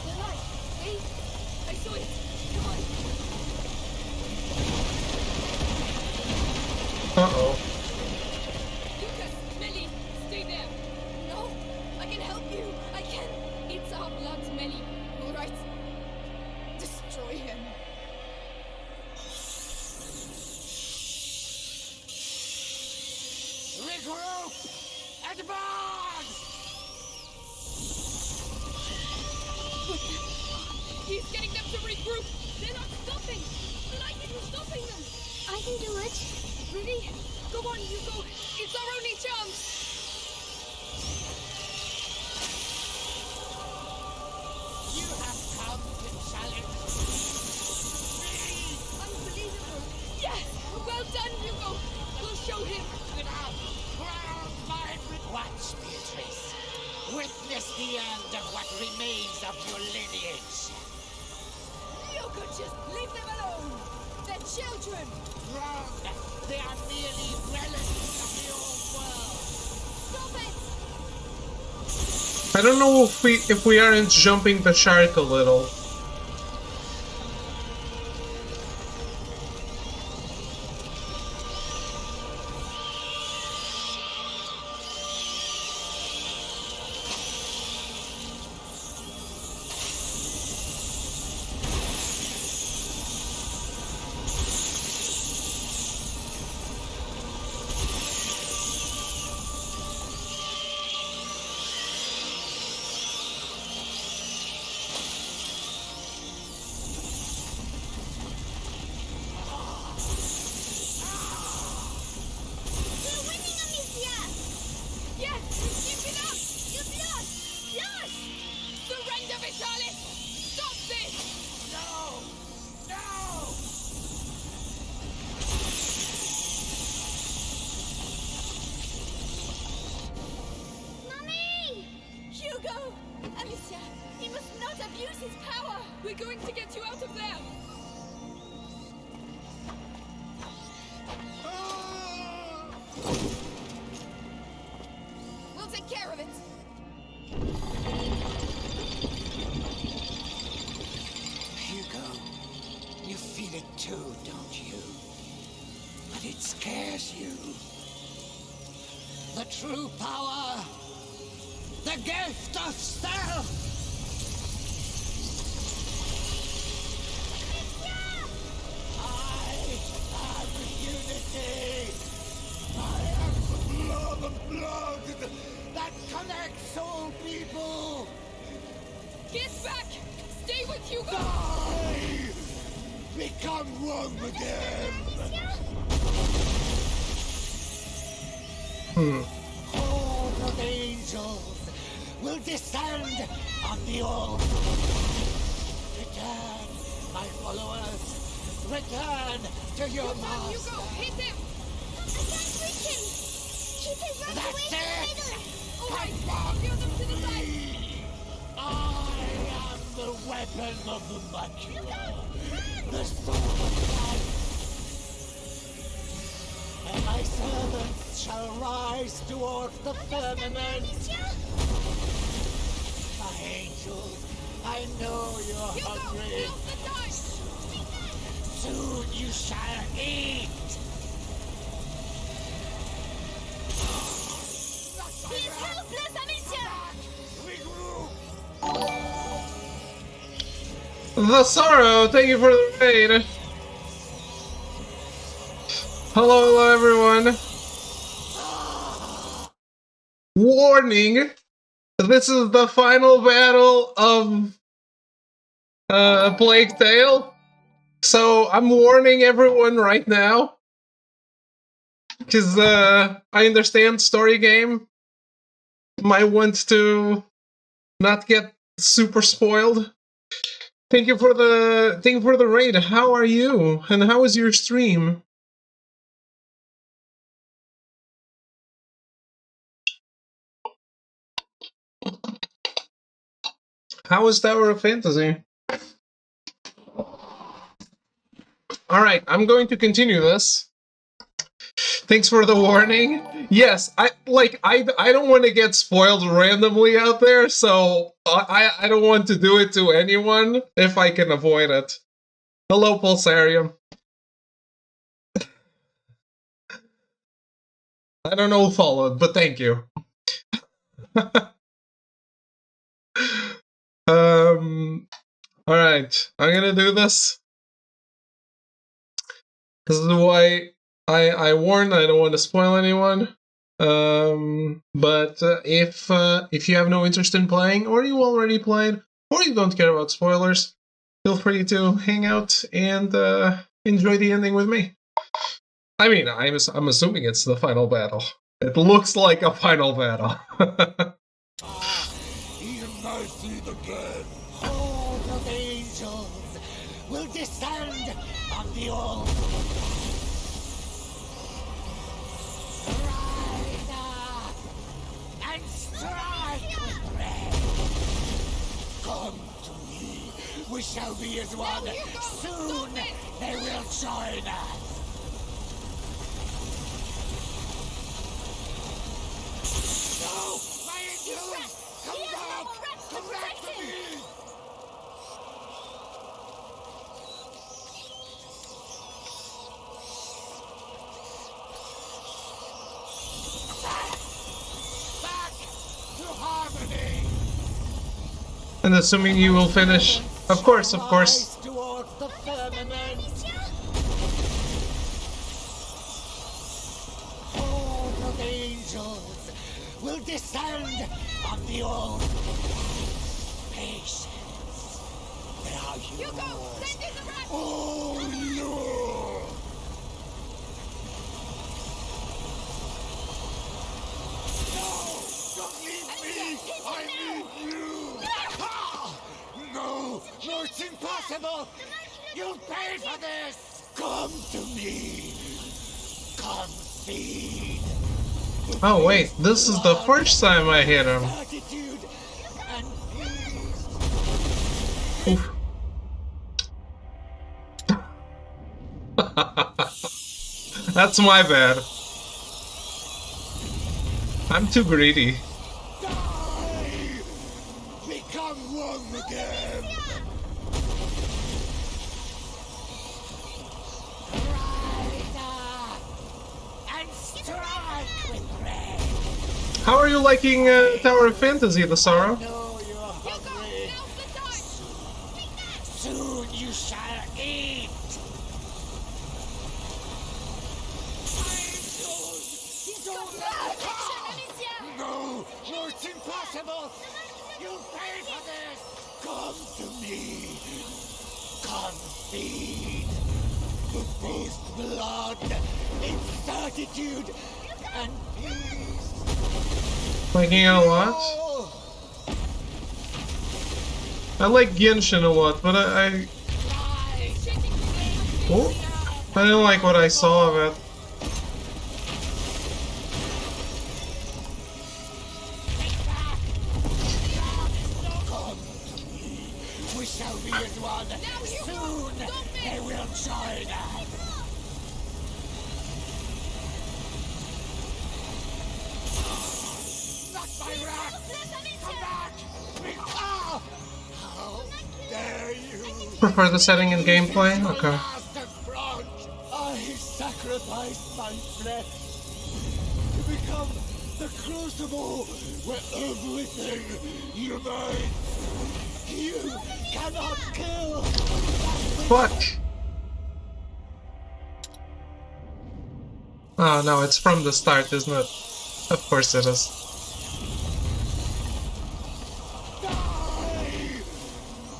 The light! Wait! I saw it! Come on! Uh-oh. Lucas! Melly! Stay there! No! I can help you! I can! It's our blood, Melly! Alright. Destroy him. Regroup! Advance! He's getting them to regroup! They're not stopping! Lightning is stopping them! I can do it. Really? Go on, Hugo! It's our only chance! You have come to challenge me! Unbelievable! Yes! Well done, Hugo! We'll show him! Without crown my... Watch, Beatrice. Witness the end of what remains of your lineage. You could just leave them alone! They're children! Wrong! They are merely relics of the old world. Stop it! I don't know if we aren't jumping the shark a little. We're going to get you out of there! We'll take care of it! Hugo, you feel it too, don't you? But it scares you. The true power, the gift of self! The blood that connects all people! Get back! Stay with Hugo! Die! Become one again! All of angels will descend on the all. Return, my followers. Return to your master. Hugo, hit him! I can't reach him! Keep his right away from the middle! Alright, steer them to the side! I am the weapon of the macula, the sword of life. And my servants shall rise towards the firmament. My angels, I know you're hungry. Soon you shall eat. He is helpless, Amicia! The Sorrow, thank you for the raid. Hello everyone. Warning! This is the final battle of Plague Tale. So I'm warning everyone right now. Because I understand story game might want to not get super spoiled. Thank you for the raid. How are you? And how is your stream? How is Tower of Fantasy? Alright, I'm going to continue this. Thanks for the warning. Yes, I don't want to get spoiled randomly out there, so I don't want to do it to anyone if I can avoid it. Hello, Pulsarium. I don't know who followed, but thank you. Alright, I'm gonna do this. This is why I warned I don't want to spoil anyone. But if you have no interest in playing, or you already played, or you don't care about spoilers, feel free to hang out and enjoy the ending with me. I mean, I'm assuming it's the final battle. It looks like a final battle. Even mercy again. All of angels will descend on the all. Rise up and strike with red. Come to me. We shall be as one. Soon they will join us. No! My angels! Come back! Come back to me! Back to harmony! And assuming you will finish. Of course, of course. Towards the firmament. All of angels will descend on the all. Patience. They are yours. Hugo, send in the rat! Oh no! No! Don't leave me! I need you! Ah! No! No, it's impossible! You'll pay for this! Come to me! Come feed! Oh wait, this is the first time I hit him. Attitude and peace. Oof. That's my bad. I'm too greedy. Become one again! And strike with red! How are you liking Tower of Fantasy, the Sorrow? know you're hungry. Soon you shall eat! No! No, it's impossible! You'll pay for this! Come to me! Come feed! The beast blood, its certitude, and peace! Liking it a lot? I like Genshin a lot, but I didn't like what I saw of it. We shall be as one. Soon they will join us. Not my rat! Come back! Ah! How dare you! Prefer the setting and gameplay? Okay. I sacrificed my flesh to become the crucible where everything unites. You cannot kill. Fuck. Oh no, it's from the start, isn't it? Of course it is. Die!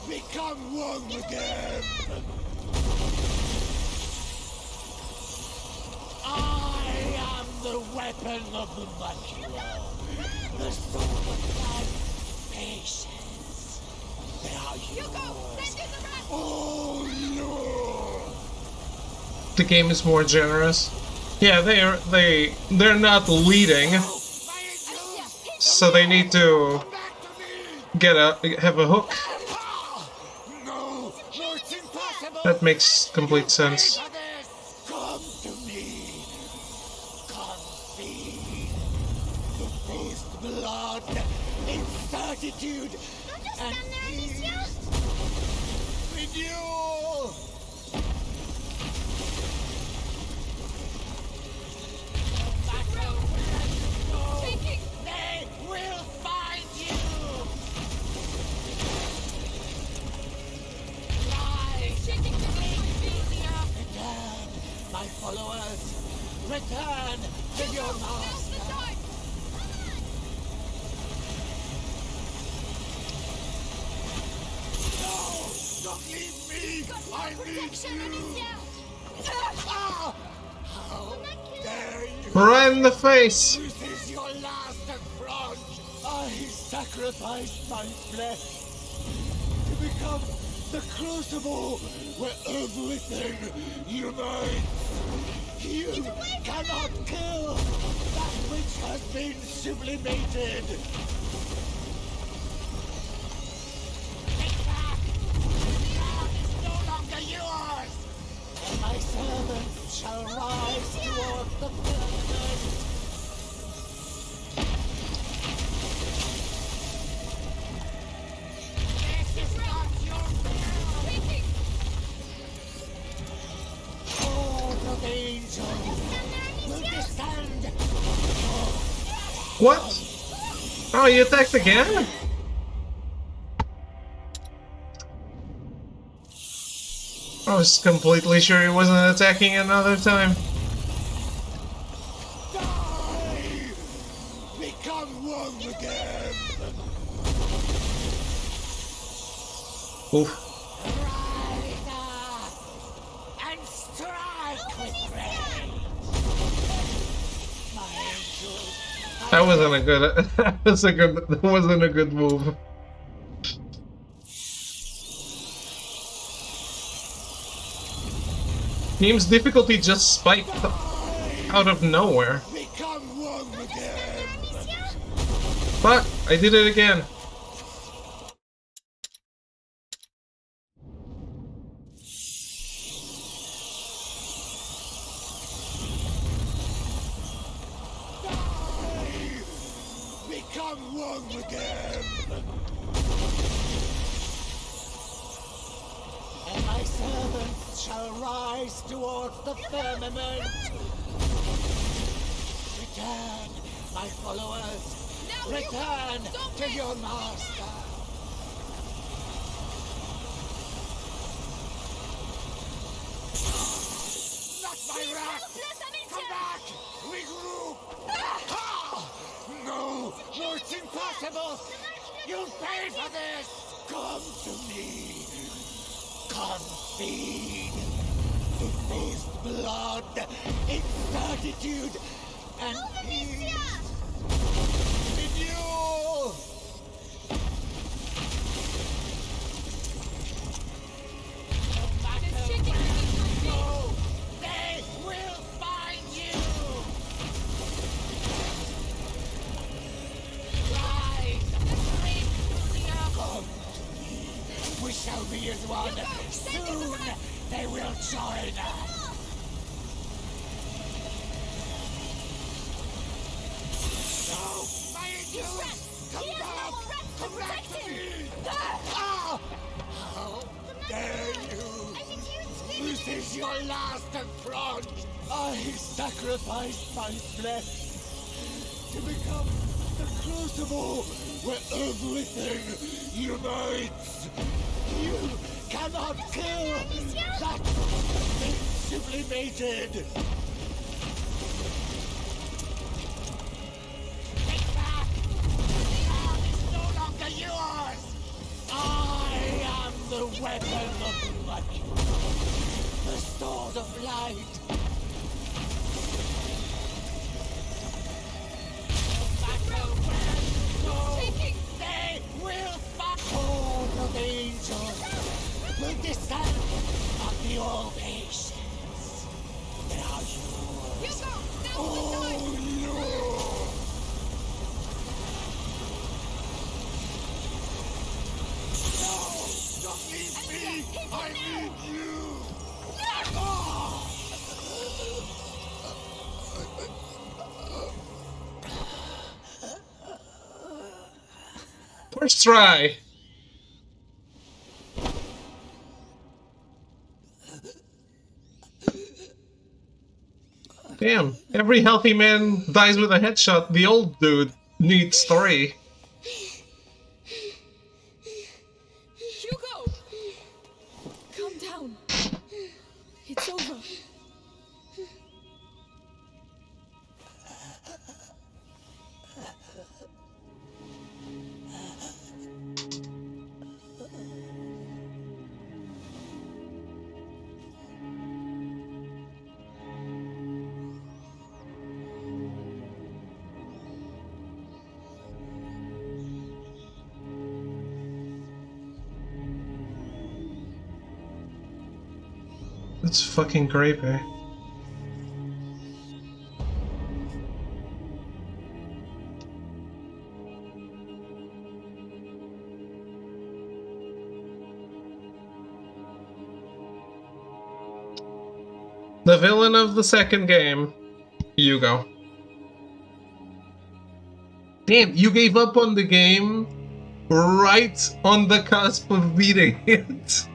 Become one again. I am the weapon of the macula. The sword of blood. Patience. They are yours. Oh no! The game is more generous. Yeah, they're not leading, so they need to have a hook. That makes complete sense. Come to me. Come feed. The beast blood, its certitude, and peace. Renewal. They will find you. Return, my followers. Return to your master. No! Don't leave me! I need you! Ah! How dare you! Right in the face! This is your last affront! I sacrificed my flesh to become the crucible where everything unites. You cannot kill that which has been sublimated. Take back! The earth is no longer yours! And my servants shall rise toward the firmament. This is not your will! All of angels will descend. What? Oh, you attacked again? I was completely sure he wasn't attacking another time. Die! Become one again! Oof. Rise up and strike with rage! My angels, That wasn't a good. That wasn't a good move. Game's difficulty just spiked out of nowhere. become one again! But I did it again. become one again. And my servants shall rise towards the firmament. Return, my followers. Return to your master. Not my wrath! Come back! Regroup! Ah! No! No, it's impossible! You'll pay for this! Come to me! Come feed! To taste blood, in certitude, and peace! In you! No, they will find you! Rise! Come to me! We shall be as one! Soon they will join us! No! My angels! Come back! Come back to me! Ah! How dare you! This is your last affront! I sacrificed my flesh to become the crucible where everything unites! You cannot kill that sublimated! Take back! The arm is no longer yours! I am the weapon of light! The sword of light! No matter where you go, they will find horde of angels will descend on the all patience. They are yours. Oh no! No! Don't leave me! I need you! First try. Damn, every healthy man dies with a headshot. The old dude needs story. Hugo! Calm down. It's over. That's fucking creepy. The villain of the second game, Hugo. Damn, you gave up on the game right on the cusp of beating it.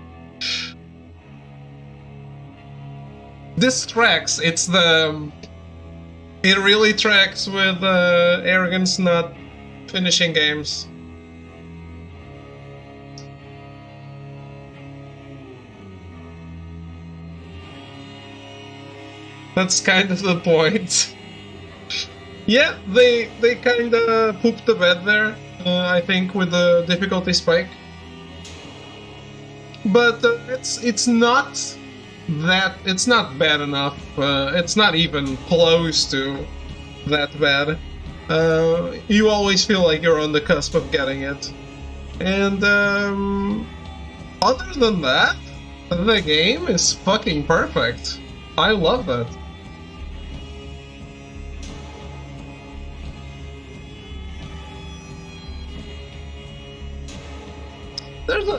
This tracks, it really tracks with arrogance not finishing games. That's kind of the point. Yeah, they kinda pooped the bed there, I think, with the difficulty spike. But it's not bad enough. It's not even close to that bad. You always feel like you're on the cusp of getting it. And other than that, the game is fucking perfect. I love that.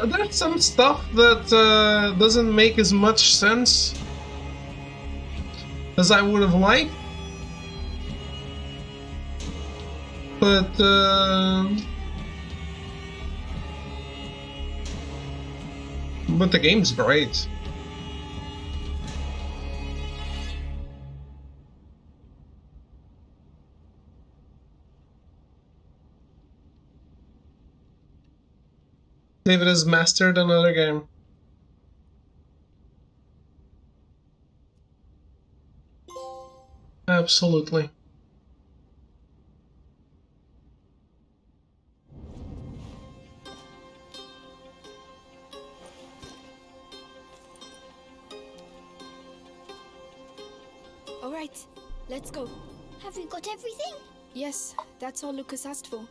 There's some stuff that doesn't make as much sense as I would have liked. But the game's great. David has mastered another game. Absolutely. All right, let's go. Have we got everything? Yes, that's all Lucas asked for.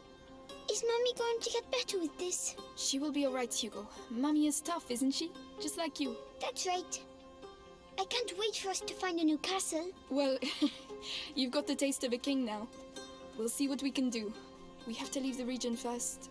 Is Mummy going to get better with this? She will be all right, Hugo. Mummy is tough, isn't she? Just like you. That's right. I can't wait for us to find a new castle. Well, you've got the taste of a king now. We'll see what we can do. We have to leave the region first.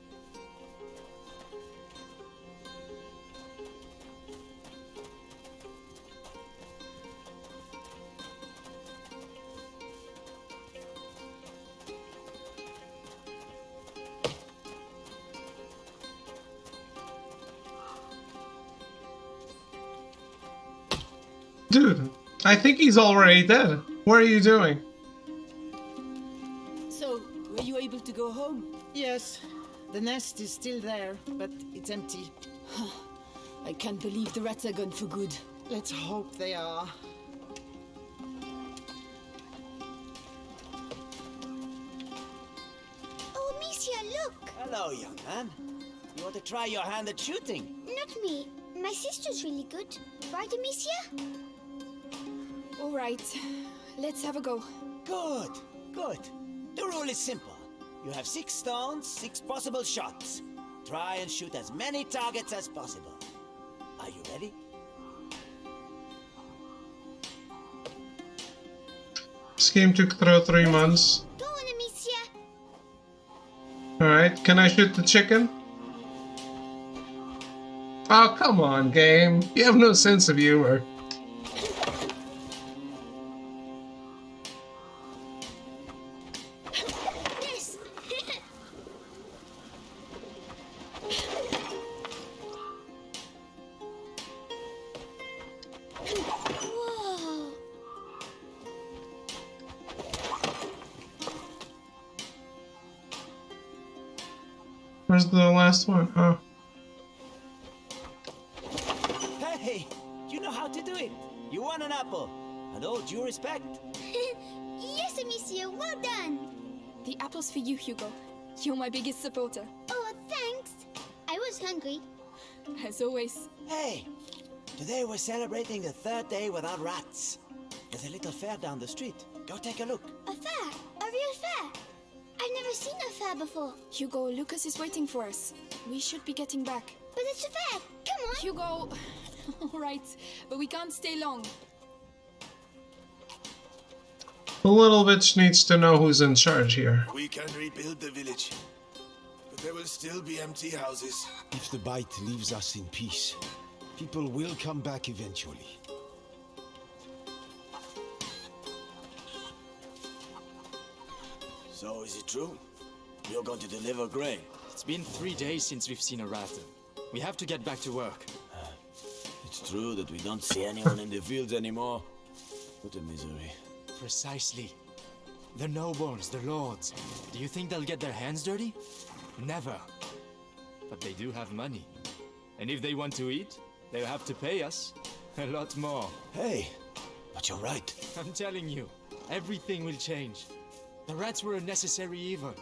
Dude, I think he's already dead. What are you doing? So, were you able to go home? Yes. The nest is still there, but it's empty. I can't believe the rats are gone for good. Let's hope they are. Oh, Amicia, look! Hello, young man. You want to try your hand at shooting? Not me. My sister's really good. Right, Amicia? All right, let's have a go. Good, good. The rule is simple. You have 6 stones, 6 possible shots. Try and shoot as many targets as possible. Are you ready? This game took 3 months. Go on, Amicia. Alright, can I shoot the chicken? Oh, come on, game. You have no sense of humor. Yes. Whoa. Where's the last one? Oh. Hey, you know how to do it. You won an apple. And all due respect. Yes, Amicia, well done. The apple's for you, Hugo. You're my biggest supporter. Oh, thanks. I was hungry. As always. Hey, today we're celebrating the 3rd day without rats. There's a little fair down the street. Go take a look. A fair? A real fair? I've never seen a fair before. Hugo, Lucas is waiting for us. We should be getting back. But it's a fair. Come on. Hugo. All right, but we can't stay long. The little bitch needs to know who's in charge here. We can rebuild the village, but there will still be empty houses. If the bite leaves us in peace, people will come back eventually. So is it true? You're going to deliver grain? It's been 3 days since we've seen a rat. We have to get back to work. It's true that we don't see anyone in the fields anymore. What a misery. Precisely. The nobles, the lords. Do you think they'll get their hands dirty? Never. But they do have money. And if they want to eat, they'll have to pay us a lot more. Hey, but you're right. I'm telling you, everything will change. The rats were a necessary evil.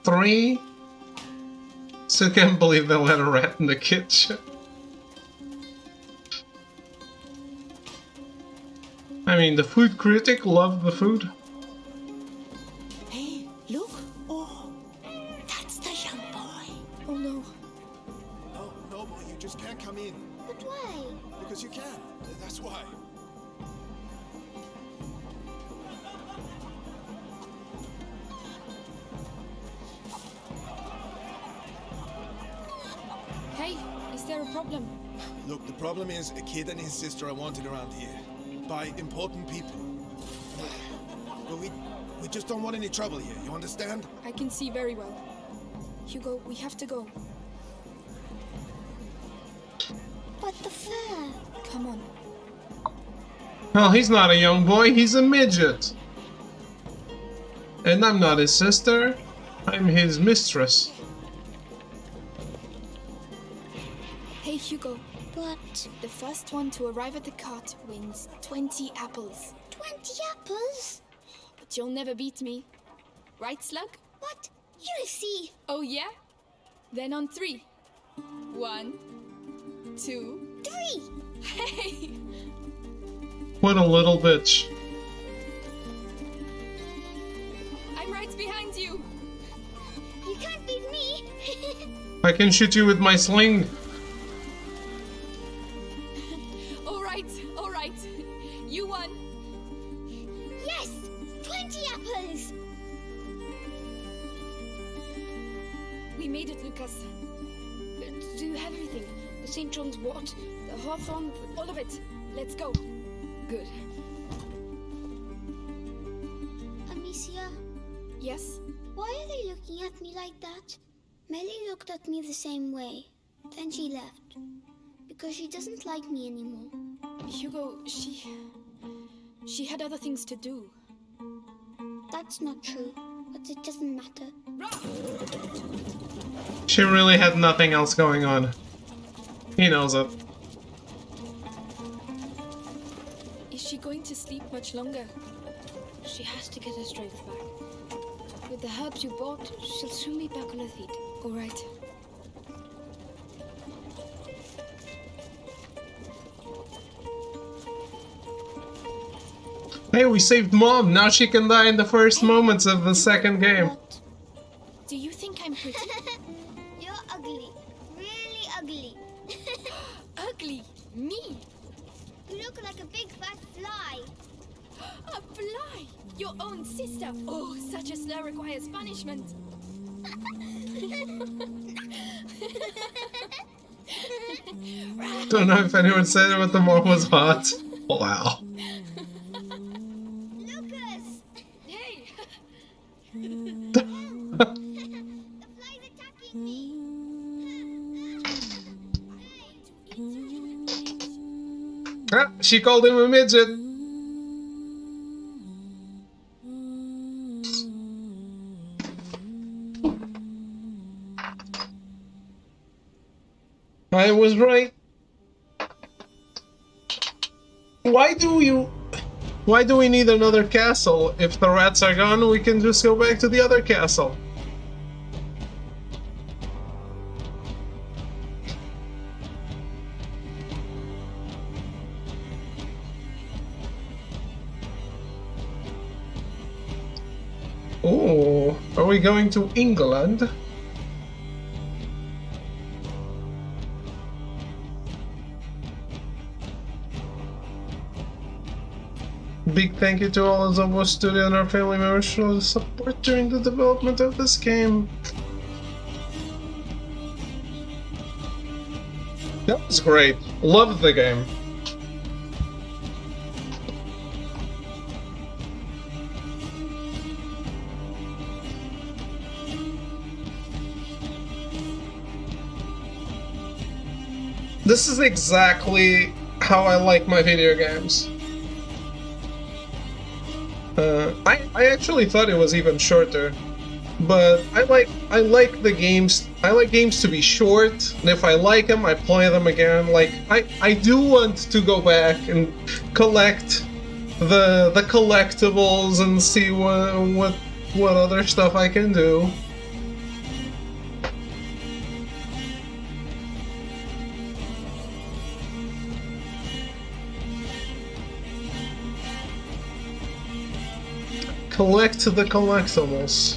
Three? Still can't believe they let a rat in the kitchen. I mean, the food critic loved the food. Hey, look. Oh, that's the young boy. Oh no. No, boy, you just can't come in. But there a problem? Look, the problem is a kid and his sister are wanted around here by important people. But we just don't want any trouble here, you understand? I can see very well. Hugo, we have to go. But the fair. Come on. Well, he's not a young boy, he's a midget. And I'm not his sister, I'm his mistress. Hey Hugo. What? The first one to arrive at the cart wins 20 apples. 20 apples? But you'll never beat me. Right, Slug? What? You'll see. Oh yeah? Then on 3. 1, 2, 3. Hey! What a little bitch. I'm right behind you. You can't beat me. I can shoot you with my sling. All right. You won. Yes, 20 apples. We made it, Lucas. Do you have everything? The St. John's wort, the hawthorn, All of it. Let's go. good. Amicia? Yes? Why are they looking at me like that? Melly looked at me the same way. Then she left. Because she doesn't like me anymore. Hugo, she had other things to do. That's not true, but it doesn't matter. She really had nothing else going on. He knows it. Is she going to sleep much longer? She has to get her strength back. With the herbs you bought, she'll soon be back on her feet. All right. Hey, we saved Mom! Now she can die in the first moments of the second game. Do you think I'm pretty? You're ugly. Really ugly. Ugly? Me? You look like a big fat fly. A fly? Your own sister? Oh, such a slur requires punishment. Don't know if anyone said it, but the mom was hot. Wow. Lucas! Hey! The fly's attacking me. Ah, she called him a midget. I was right. Why do we need another castle? If the rats are gone, we can just go back to the other castle. Oh, are we going to England? Big thank you to all of Zobo Studio and our family members for the support during the development of this game. That was great. Loved the game. This is exactly how I like my video games. I actually thought it was even shorter, but I like the games. I like games to be short, and if I like them, I play them again. Like I do want to go back and collect the collectibles and see what other stuff I can do. Collect the collectibles.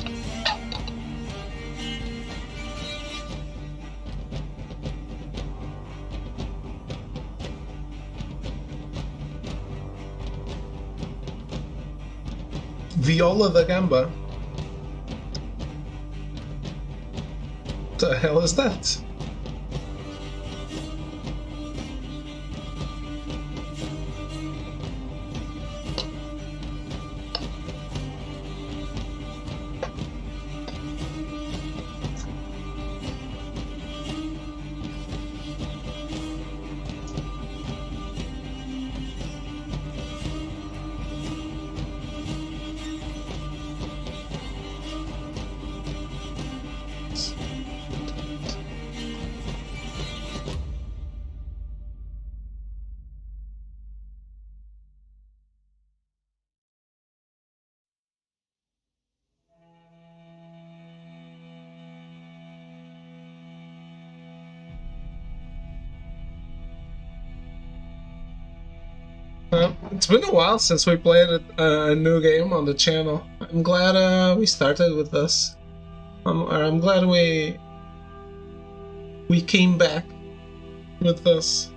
Viola da Gamba. The hell is that? It's been a while since we played a new game on the channel. I'm glad we started with this. I'm glad we came back with this.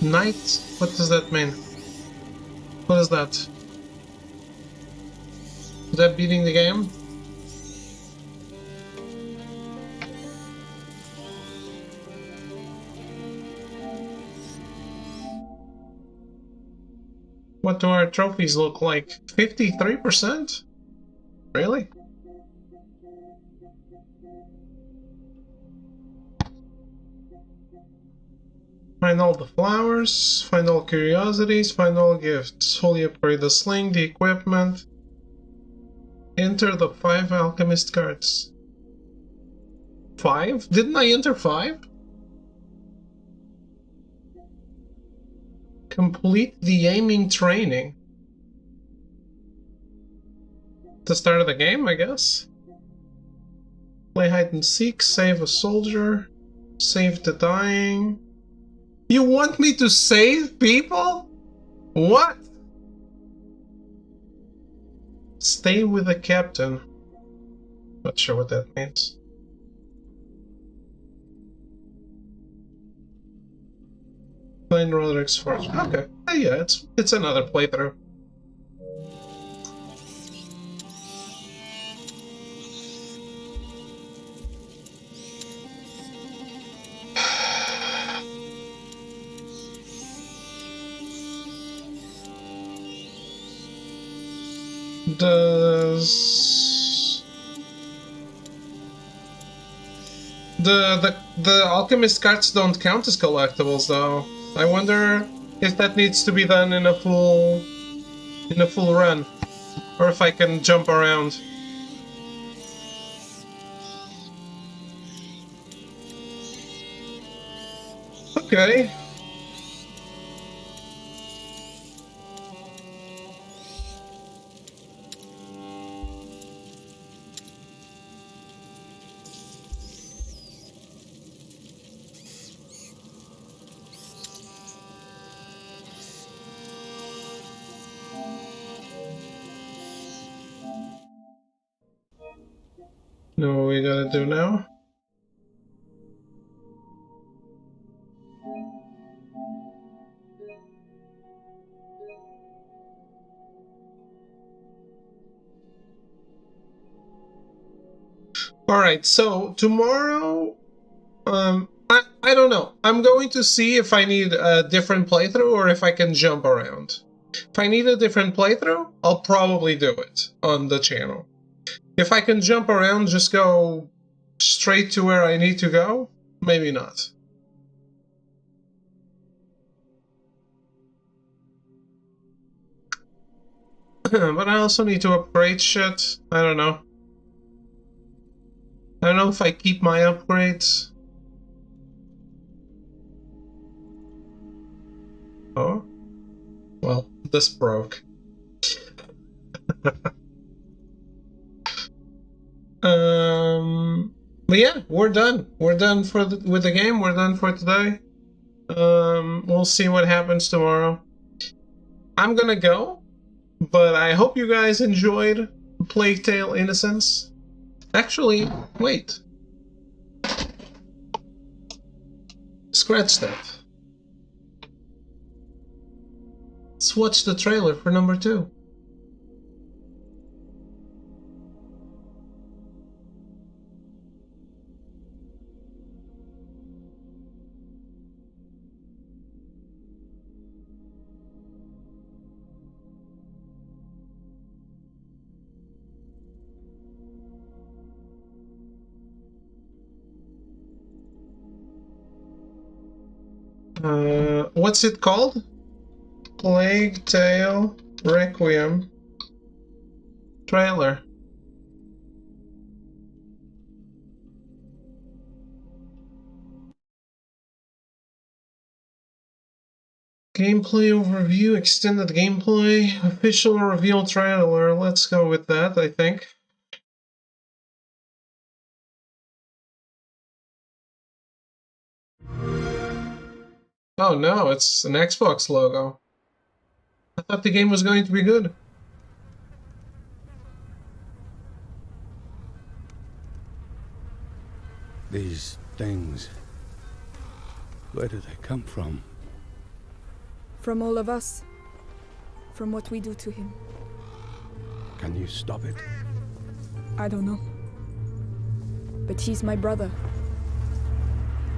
Knight? What does that mean? What is that? Is that beating the game? What do our trophies look like? 53%? Really? Find all the flowers, find all curiosities, find all gifts. Fully upgrade the sling, the equipment. Enter the 5 alchemist cards. 5? Didn't I enter 5? Complete the aiming training. The start of the game, I guess. Play hide and seek, save a soldier, save the dying. You want me to save people? What? Stay with the captain. Not sure what that means. Find Roderick's forge. Okay. Yeah, it's another playthrough. Does the alchemist cards don't count as collectibles though? I wonder if that needs to be done in a full run, or if I can jump around. Okay. Know what we gotta do now? Alright, so tomorrow, I don't know. I'm going to see if I need a different playthrough or if I can jump around. If I need a different playthrough, I'll probably do it on the channel. If I can jump around, just go straight to where I need to go, maybe not. But I also need to upgrade shit. I don't know. I don't know if I keep my upgrades. This broke. But yeah, we're done. We're done with the game. We're done for today. We'll see what happens tomorrow. I'm gonna go, but I hope you guys enjoyed Plague Tale Innocence. Actually, wait. Scratch that. Let's watch the trailer for number 2. What's it called? Plague Tale Requiem trailer. Gameplay overview, extended gameplay, official reveal trailer. Let's go with that, I think. Oh no, it's an Xbox logo. I thought the game was going to be good. These things, where do they come from? From all of us. From what we do to him. Can you stop it? I don't know. But he's my brother.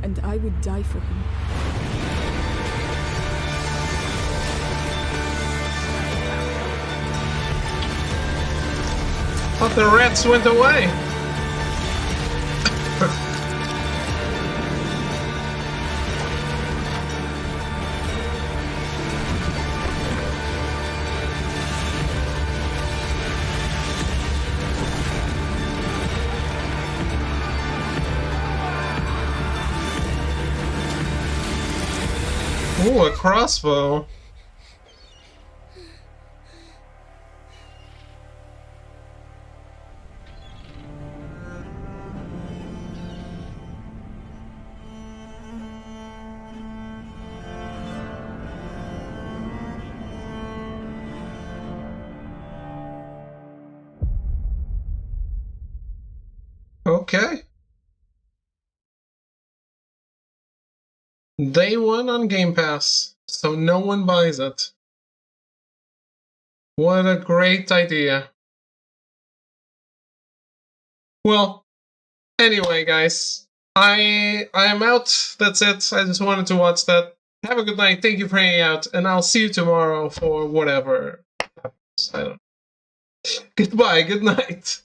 And I would die for him. Thought the rats went away. Ooh, a crossbow. Okay. Day 1 on Game Pass, so no one buys it. What a great idea. Well, anyway, guys, I am out. That's it. I just wanted to watch that. Have a good night. Thank you for hanging out, and I'll see you tomorrow for whatever happens. I don't know. Goodbye. Good night.